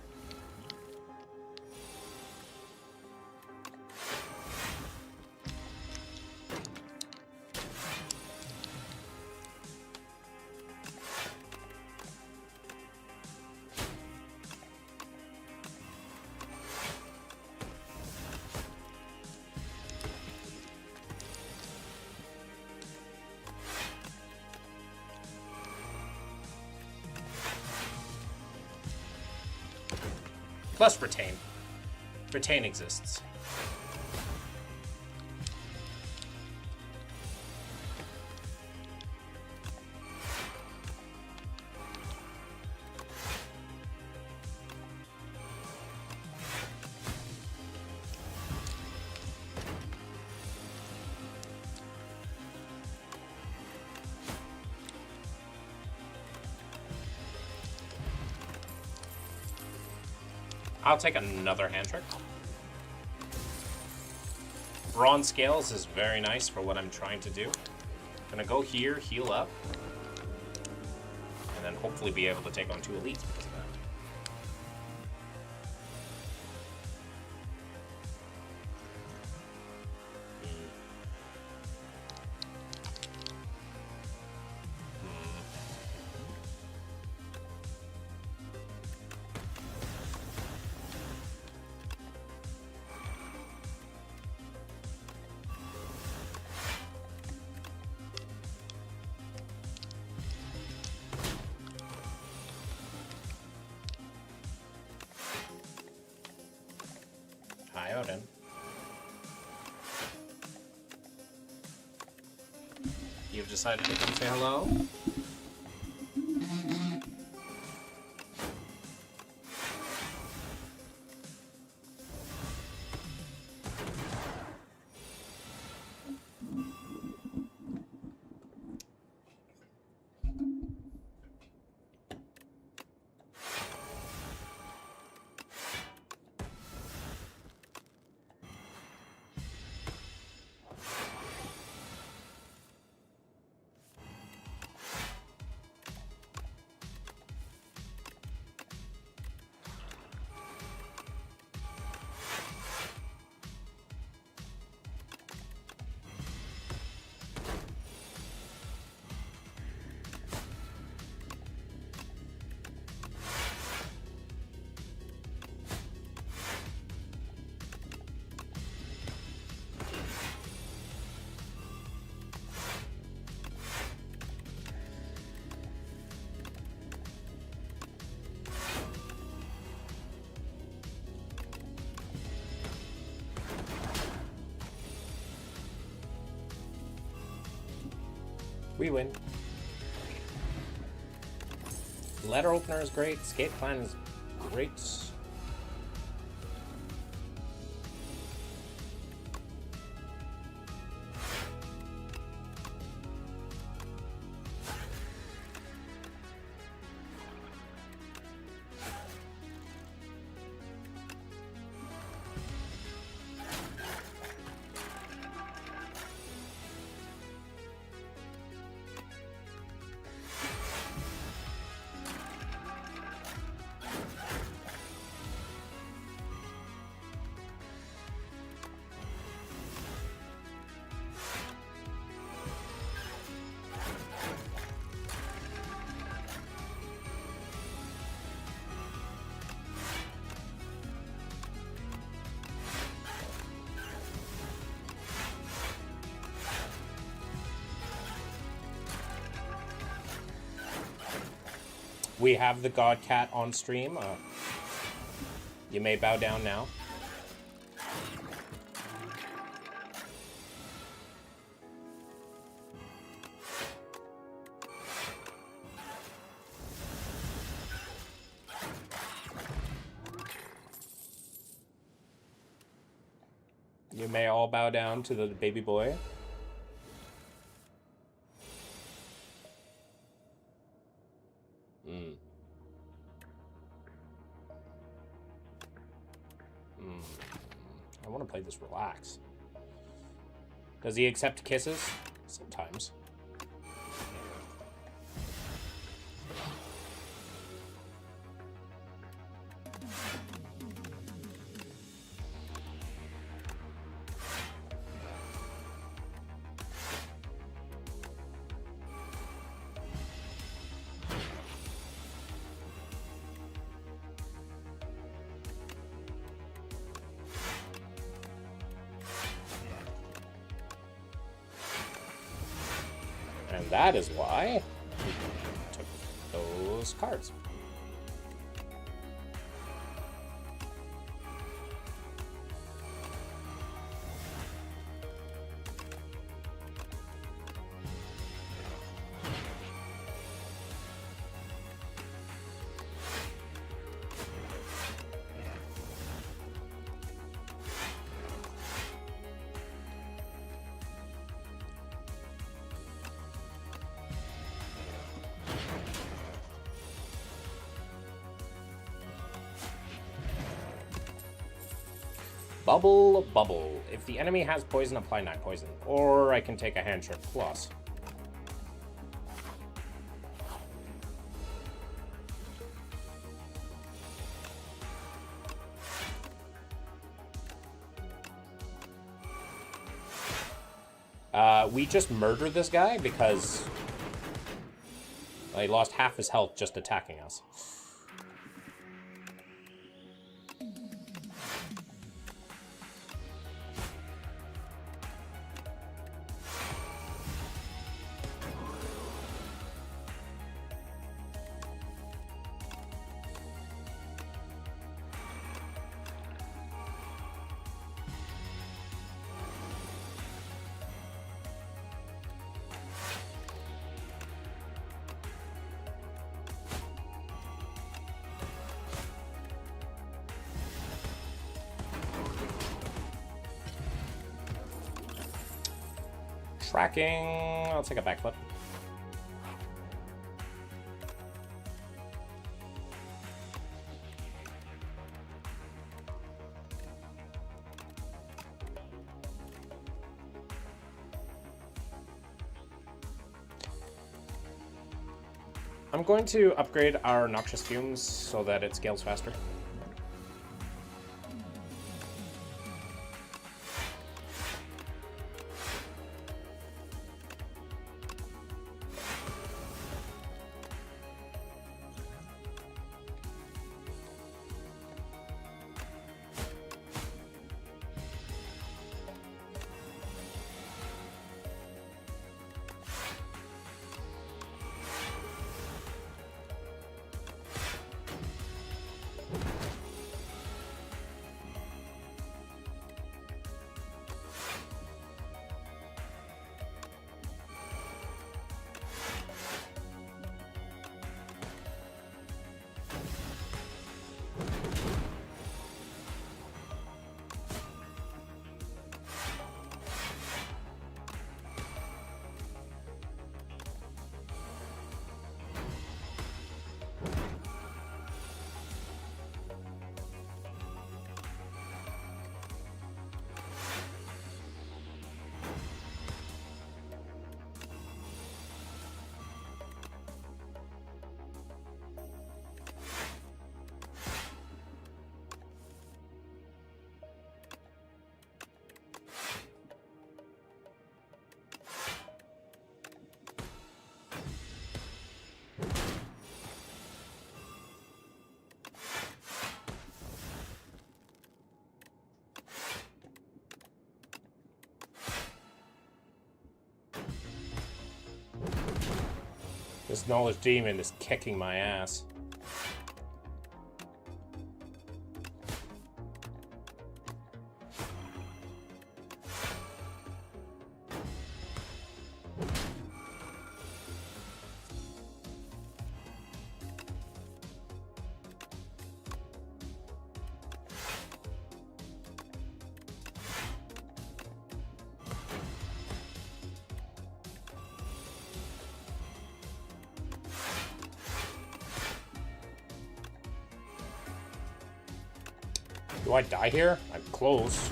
Plus retain. Retain exists. I'll take another hand trick. Bronze Scales is very nice for what I'm trying to do. Gonna go here, heal up, and then hopefully be able to take on 2 elites because of that. Hi, Odin. You've decided to come say hello? We win. Letter opener is great. Escape plan is great. We have the God Cat on stream. You may bow down now. You may all bow down to the baby boy. I want to play this relax. Does he accept kisses? Sometimes. And that is why I took those cards. Bubble, bubble. If the enemy has poison, apply 9 poison. Or I can take a hand trick plus. We just murder this guy because he lost half his health just attacking us. Tracking. I'll take a backflip. I'm going to upgrade our noxious fumes so that it scales faster. This knowledge demon is kicking my ass. Do I die here? I'm close.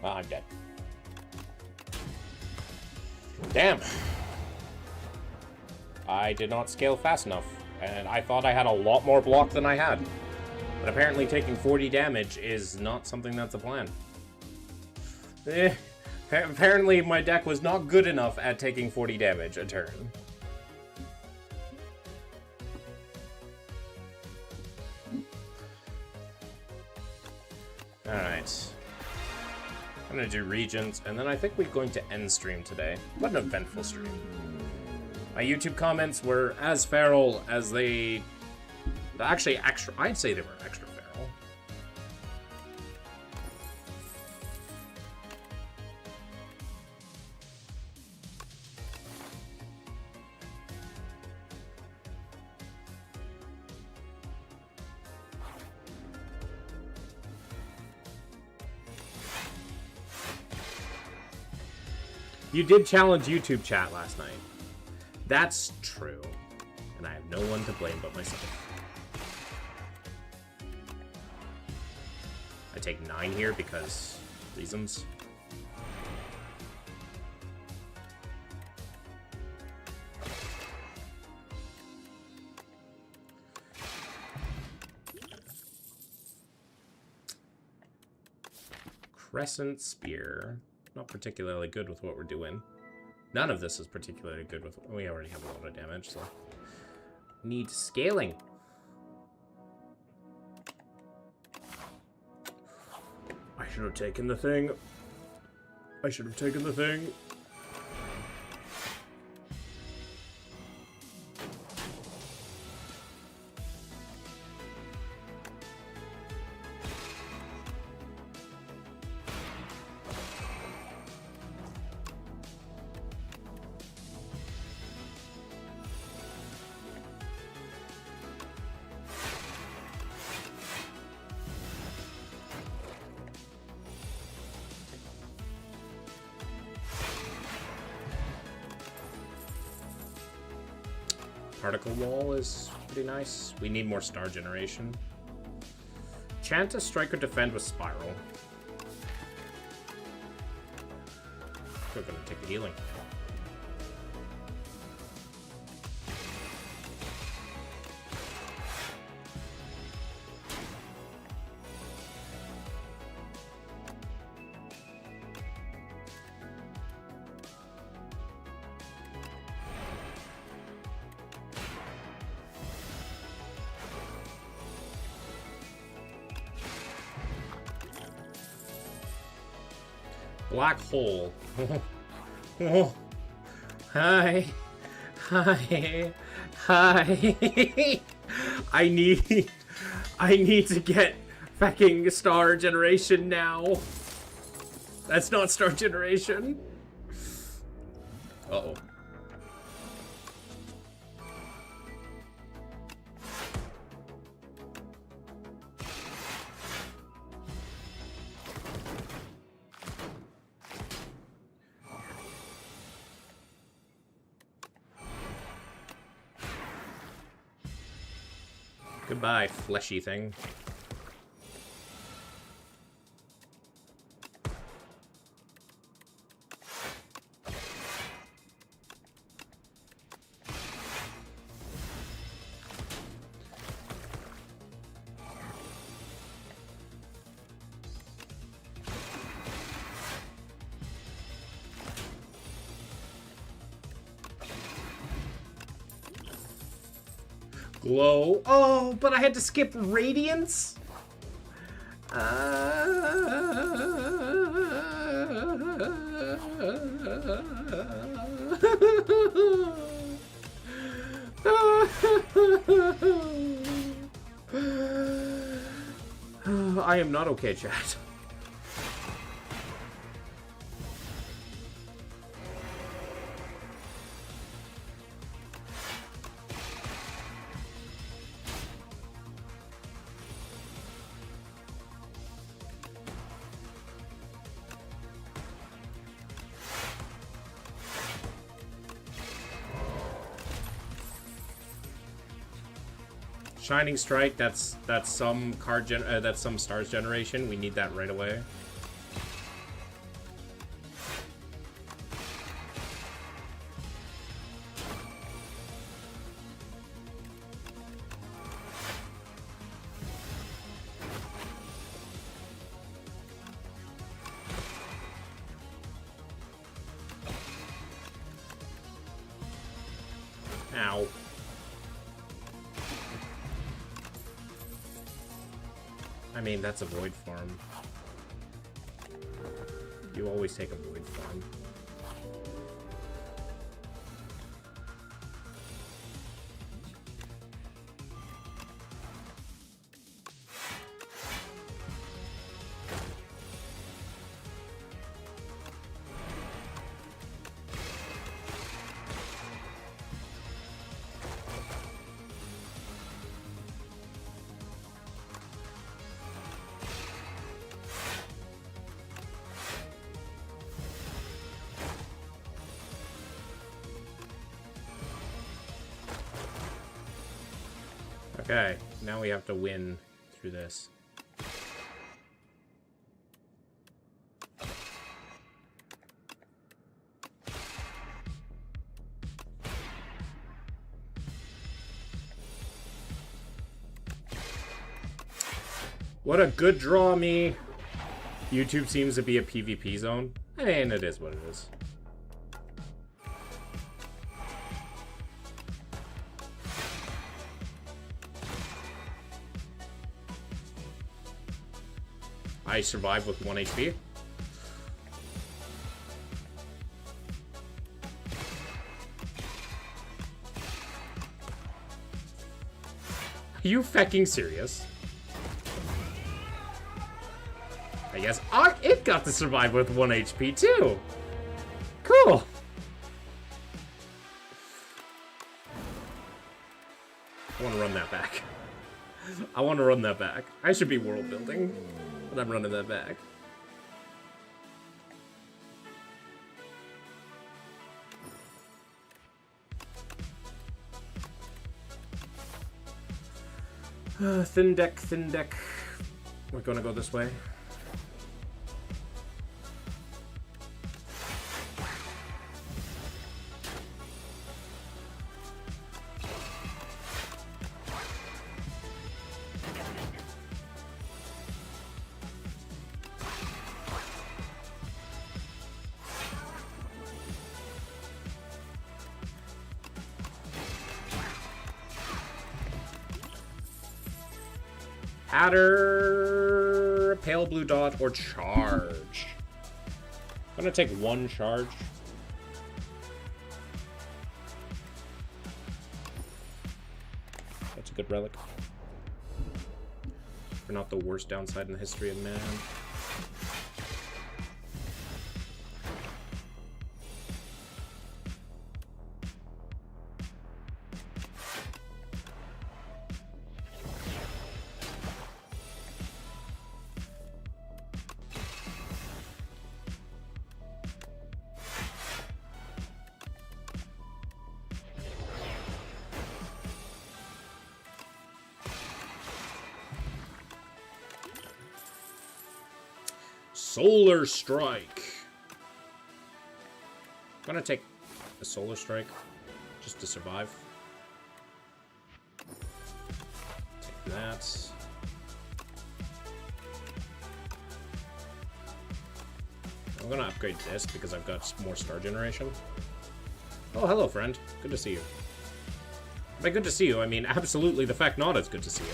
Ah, I'm dead. Damn. I did not scale fast enough, and I thought I had a lot more block than I had. But apparently taking 40 damage is not something that's a plan. Apparently my deck was not good enough at taking 40 damage a turn. Alright. I'm gonna do Regents, and then I think we're going to end stream today. What an eventful stream. My YouTube comments were as feral as they... Actually, extra. I'd say they were extra feral. You did challenge YouTube chat last night. That's true. And I have no one to blame but myself. I take 9 here because reasons. Crescent Spear. Not particularly good with what we're doing. None of this is particularly good with... We already have a lot of damage, so... Need scaling. I should have taken the thing. I should have taken the thing. Particle Wall is pretty nice. We need more star generation. Chant a strike or defend with Spiral. We're gonna take the healing. Black hole. Oh. Hi. Hi. Hi. I need to get fucking star generation now. That's not star generation. Uh-oh. Goodbye, fleshy thing. Glow. Oh, but I had to skip Radiance? I am not okay, chat. Shining Strike, that's some that's some stars generation. We need that right away. Ow. I mean, that's a void form. You always take a void form. Okay, now we have to win through this. What a good draw, me. YouTube seems to be a PvP zone. I mean, it is what it is. I survived with 1 HP. Are you fucking serious? I guess it got to survive with 1 HP too. Cool. I want to run that back. I want to run that back. I should be world building. But I'm running that back. Thin deck, thin deck. We're gonna go this way. Adder, pale blue dot, or charge. I'm gonna take 1 charge. That's a good relic. For not the worst downside in the history of man. Solar Strike. I'm gonna take a Solar Strike just to survive. Take that. I'm gonna upgrade this because I've got more star generation. Oh, hello, friend. Good to see you. By good to see you, I mean absolutely the fact not it's good to see you.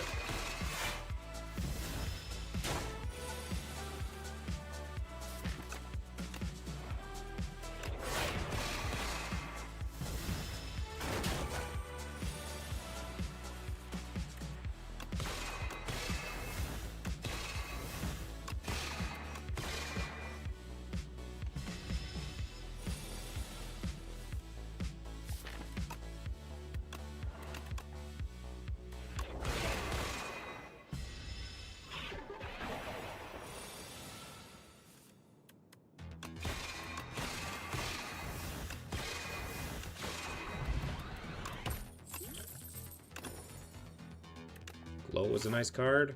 Blow was a nice card.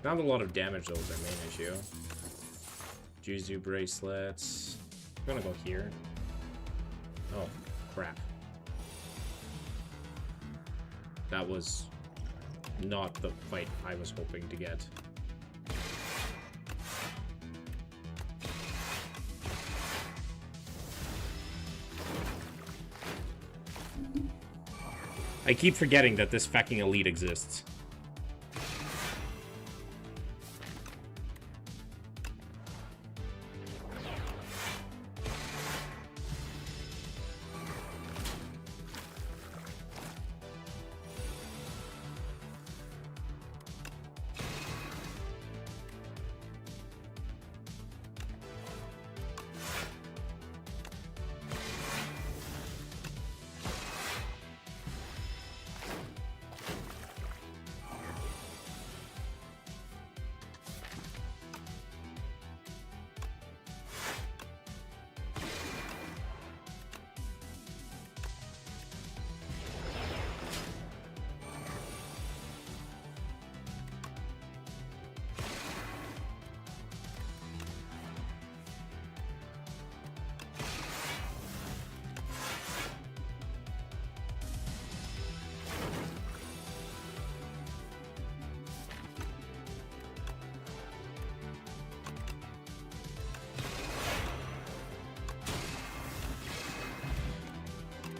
Not a lot of damage, though, was our main issue. Juzu bracelets. I'm gonna go here. Oh, crap. That was not the fight I was hoping to get. I keep forgetting that this fucking elite exists.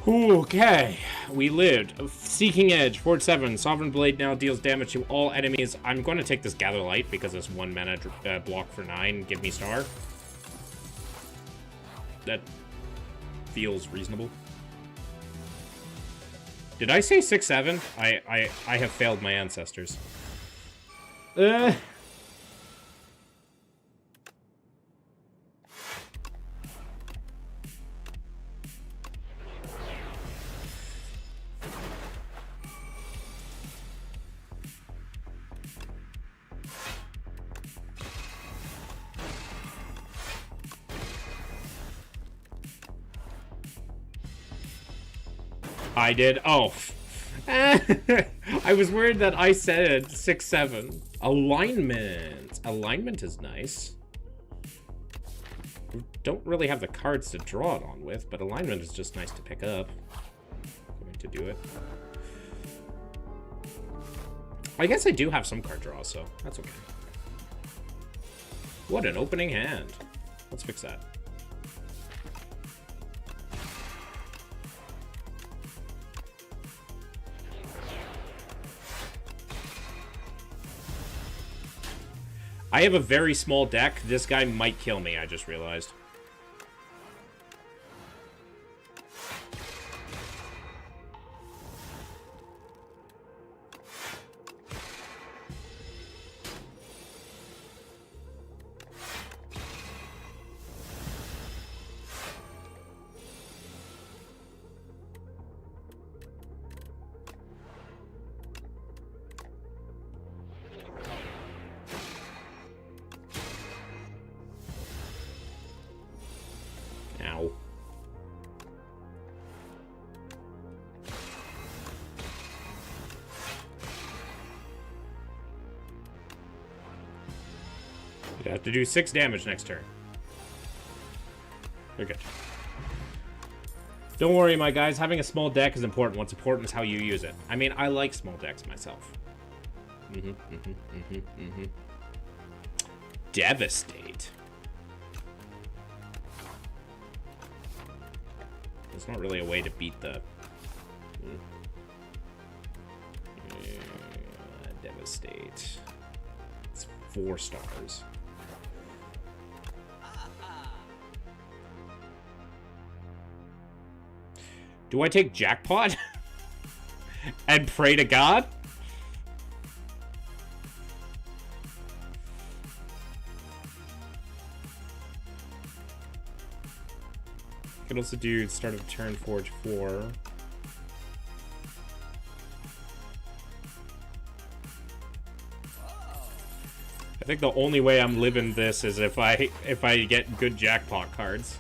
Okay, we lived. Seeking Edge, Fort 7. Sovereign Blade now deals damage to all enemies. I'm going to take this Gather Light because it's 1 mana block for 9. Give me Star. That feels reasonable. Did I say 6-7? I have failed my ancestors. I did. Oh. I was worried that I said 6-7. Alignment. Alignment is nice. We don't really have the cards to draw it on with, but alignment is just nice to pick up. Going to do it. I guess I do have some card draws, so that's okay. What an opening hand. Let's fix that. I have a very small deck. This guy might kill me, I just realized. You have to do 6 damage next turn. You're good. Don't worry, my guys. Having a small deck is important. What's important is how you use it. I mean, I like small decks myself. Devastate. There's not really a way to beat the... Devastate. It's 4 stars. Do I take Jackpot? And pray to God? Could also do start of turn Forge 4. I think the only way I'm living this is if I get good Jackpot cards.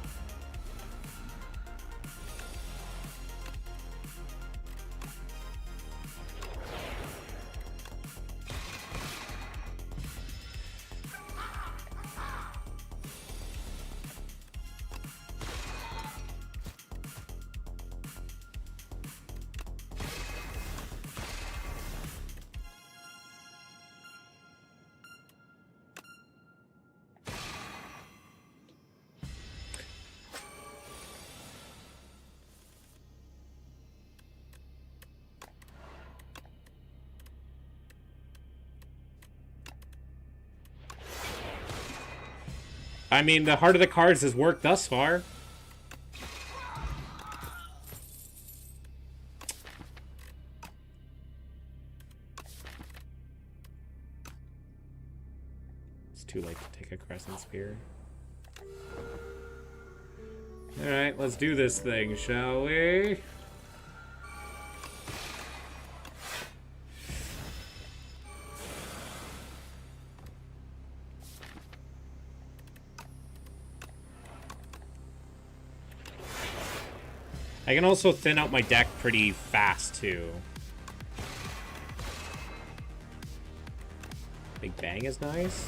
I mean, the Heart of the Cards has worked thus far. It's too late to take a Crescent Spear. Alright, let's do this thing, shall we? I can also thin out my deck pretty fast, too. Big Bang is nice.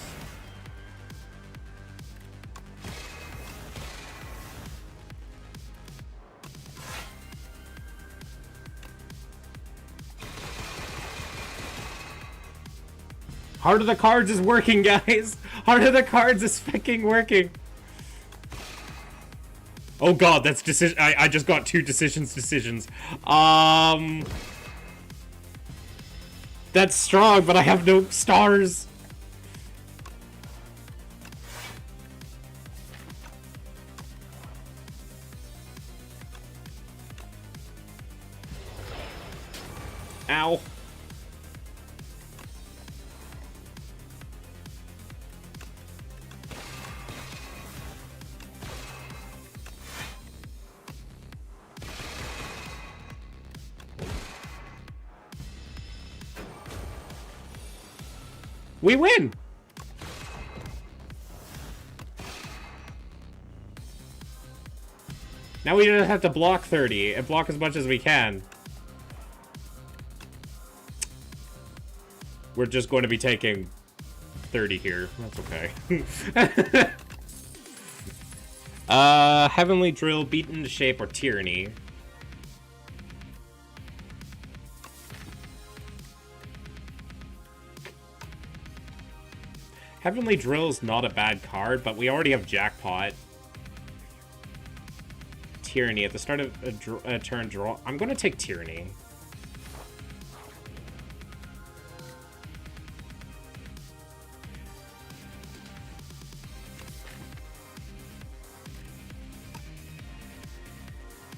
Heart of the Cards is working, guys! Heart of the Cards is fucking working! Oh god, that's decision. I just got two decisions. That's strong, but I have no stars. Ow. We win! Now we don't have to block 30 and block as much as we can. We're just going to be taking 30 here. That's okay. Heavenly Drill, Beaten to Shape, or Tyranny. Heavenly Drill's not a bad card, but we already have Jackpot. Tyranny at the start of a turn draw. I'm going to take Tyranny.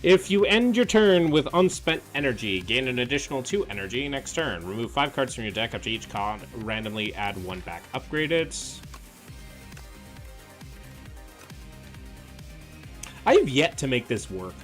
If you end your turn with unspent energy, gain an additional 2 energy next turn. Remove 5 cards from your deck after each card. Randomly add 1 back. Upgrade it. I have yet to make this work.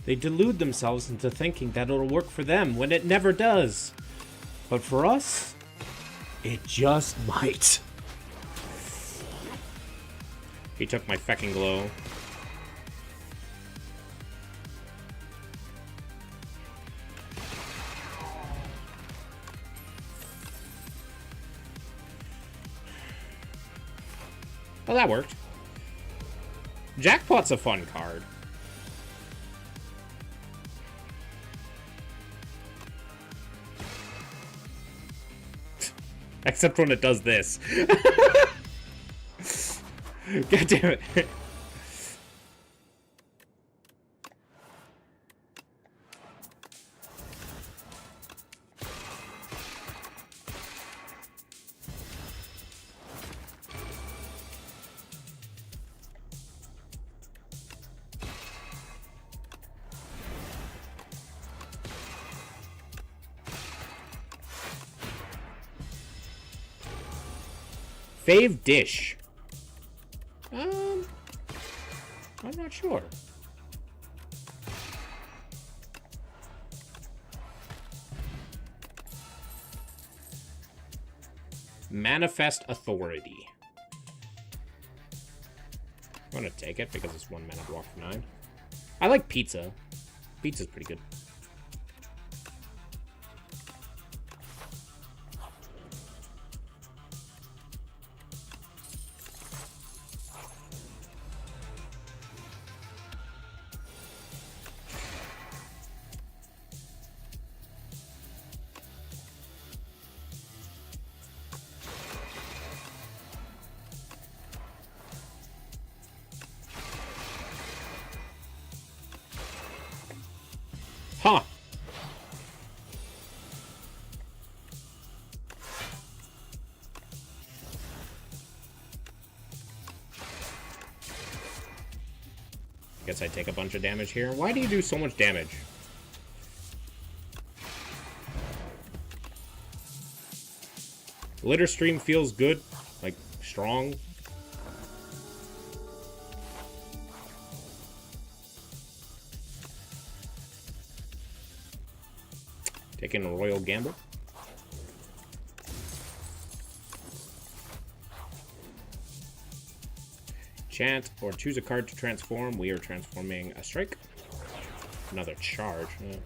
They delude themselves into thinking that it'll work for them when it never does. But for us, it just might. He took my fecking glow. Well, that worked. Jackpot's a fun card. Except when it does this. God damn it. Fave dish. I'm not sure. Manifest Authority. I'm gonna take it because it's 1 mana block for 9. I like pizza. Pizza's pretty good. Huh. Guess I take a bunch of damage here. Why do you do so much damage? Litter stream feels good. Like, strong. Taking a royal gamble. Chant or choose a card to transform. We are transforming a strike. Another charge. Yeah.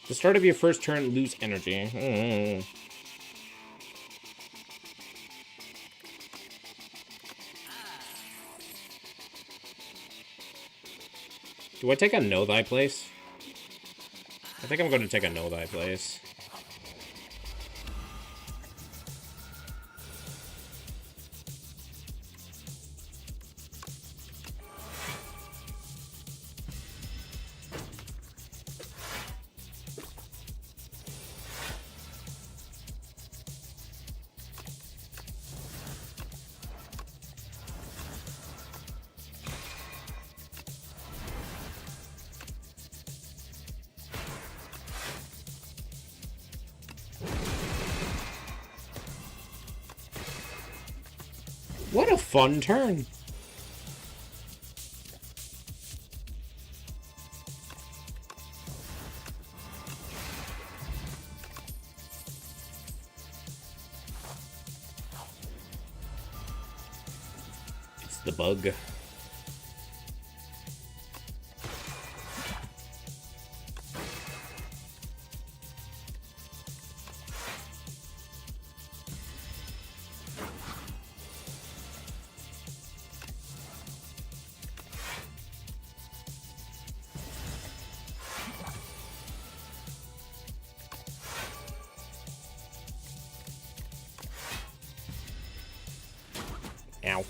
The start of your first turn, lose energy. Do I take a know thy place? I think I'm going to take a know thy place. What a fun turn. It's the bug. Ow.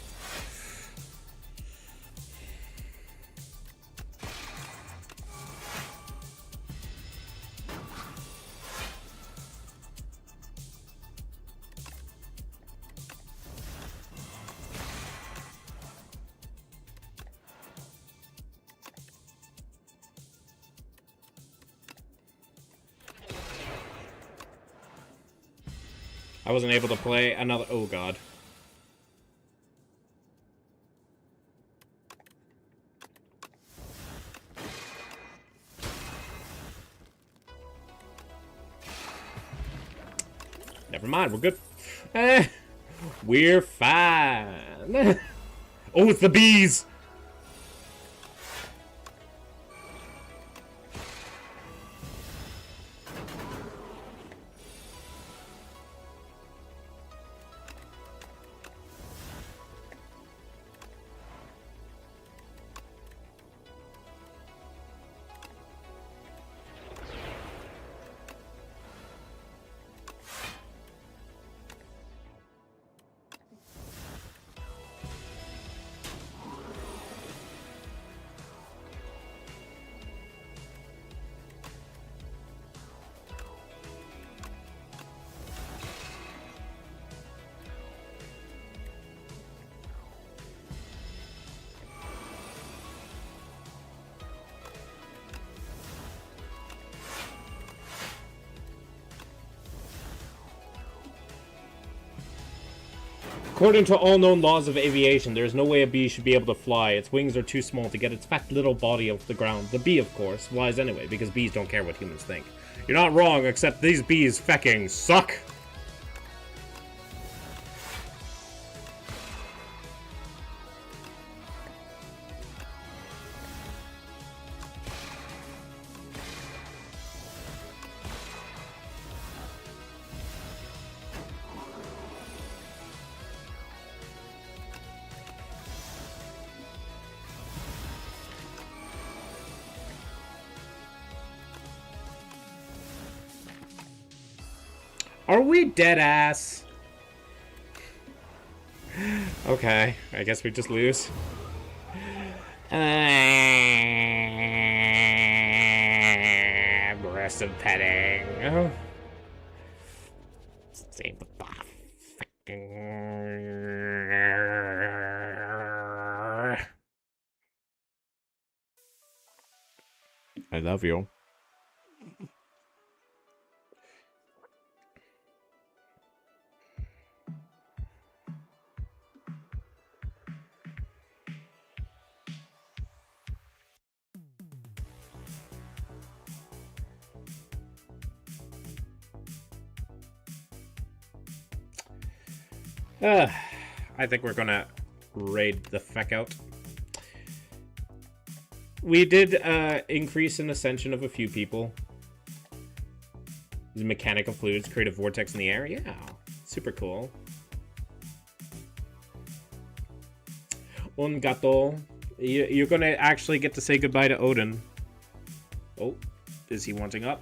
I wasn't able to play another... Oh, God. Never mind, we're good. We're fine. Oh, it's the bees! According to all known laws of aviation, there is no way a bee should be able to fly. Its wings are too small to get its fat little body off the ground. The bee, of course, flies anyway, because bees don't care what humans think. You're not wrong, except these bees fecking suck. Are we dead ass? Okay, I guess we just lose. Aggressive petting. Save the I love you. I think we're gonna raid the feck out. We did increase in ascension of a few people. These mechanical fluids create a vortex in the air. Yeah, super cool. Un gato. You're gonna actually get to say goodbye to Odin. Oh, is he wanting up?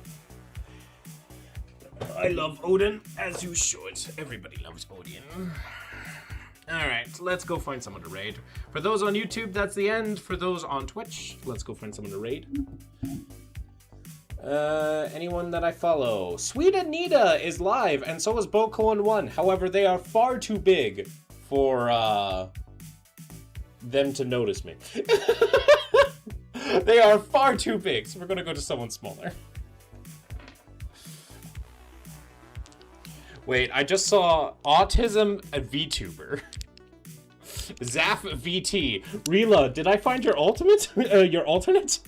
I love Odin, as you should. Everybody loves Odin. Alright, let's go find someone to raid. For those on YouTube, that's the end. For those on Twitch, let's go find someone to raid. Anyone that I follow. Sweet Anita is live, and so is Bocoin1. However, they are far too big for them to notice me. They are far too big, so we're gonna go to someone smaller. Wait, I just saw Autism VTuber. Zaf VT. Rila, did I find your ultimate? Your alternate?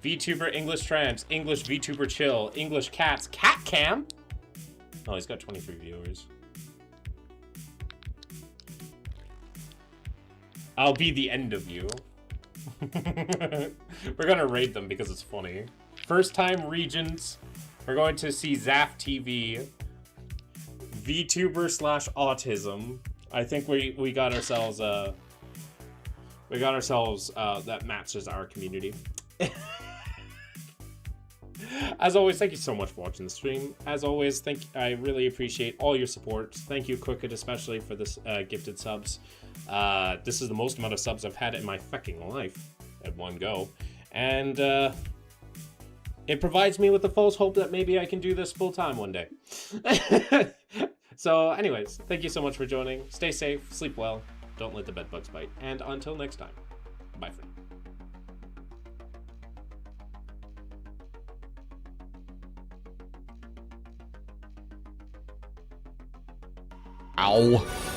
VTuber English Trans. English VTuber Chill. English Cats. Cat Cam? Oh, he's got 23 viewers. I'll be the end of you. We're gonna raid them because it's funny. First time Regents. We're going to see Zaf TV. VTuber / autism. I think we got ourselves that matches our community. As always, thank you so much for watching the stream. As always, I really appreciate all your support. Thank you, Crooked, especially for this gifted subs. This is the most amount of subs I've had in my fucking life at one go. And it provides me with the false hope that maybe I can do this full time one day. So anyways, thank you so much for joining. Stay safe, sleep well, don't let the bed bugs bite. And until next time, bye for now. Ow.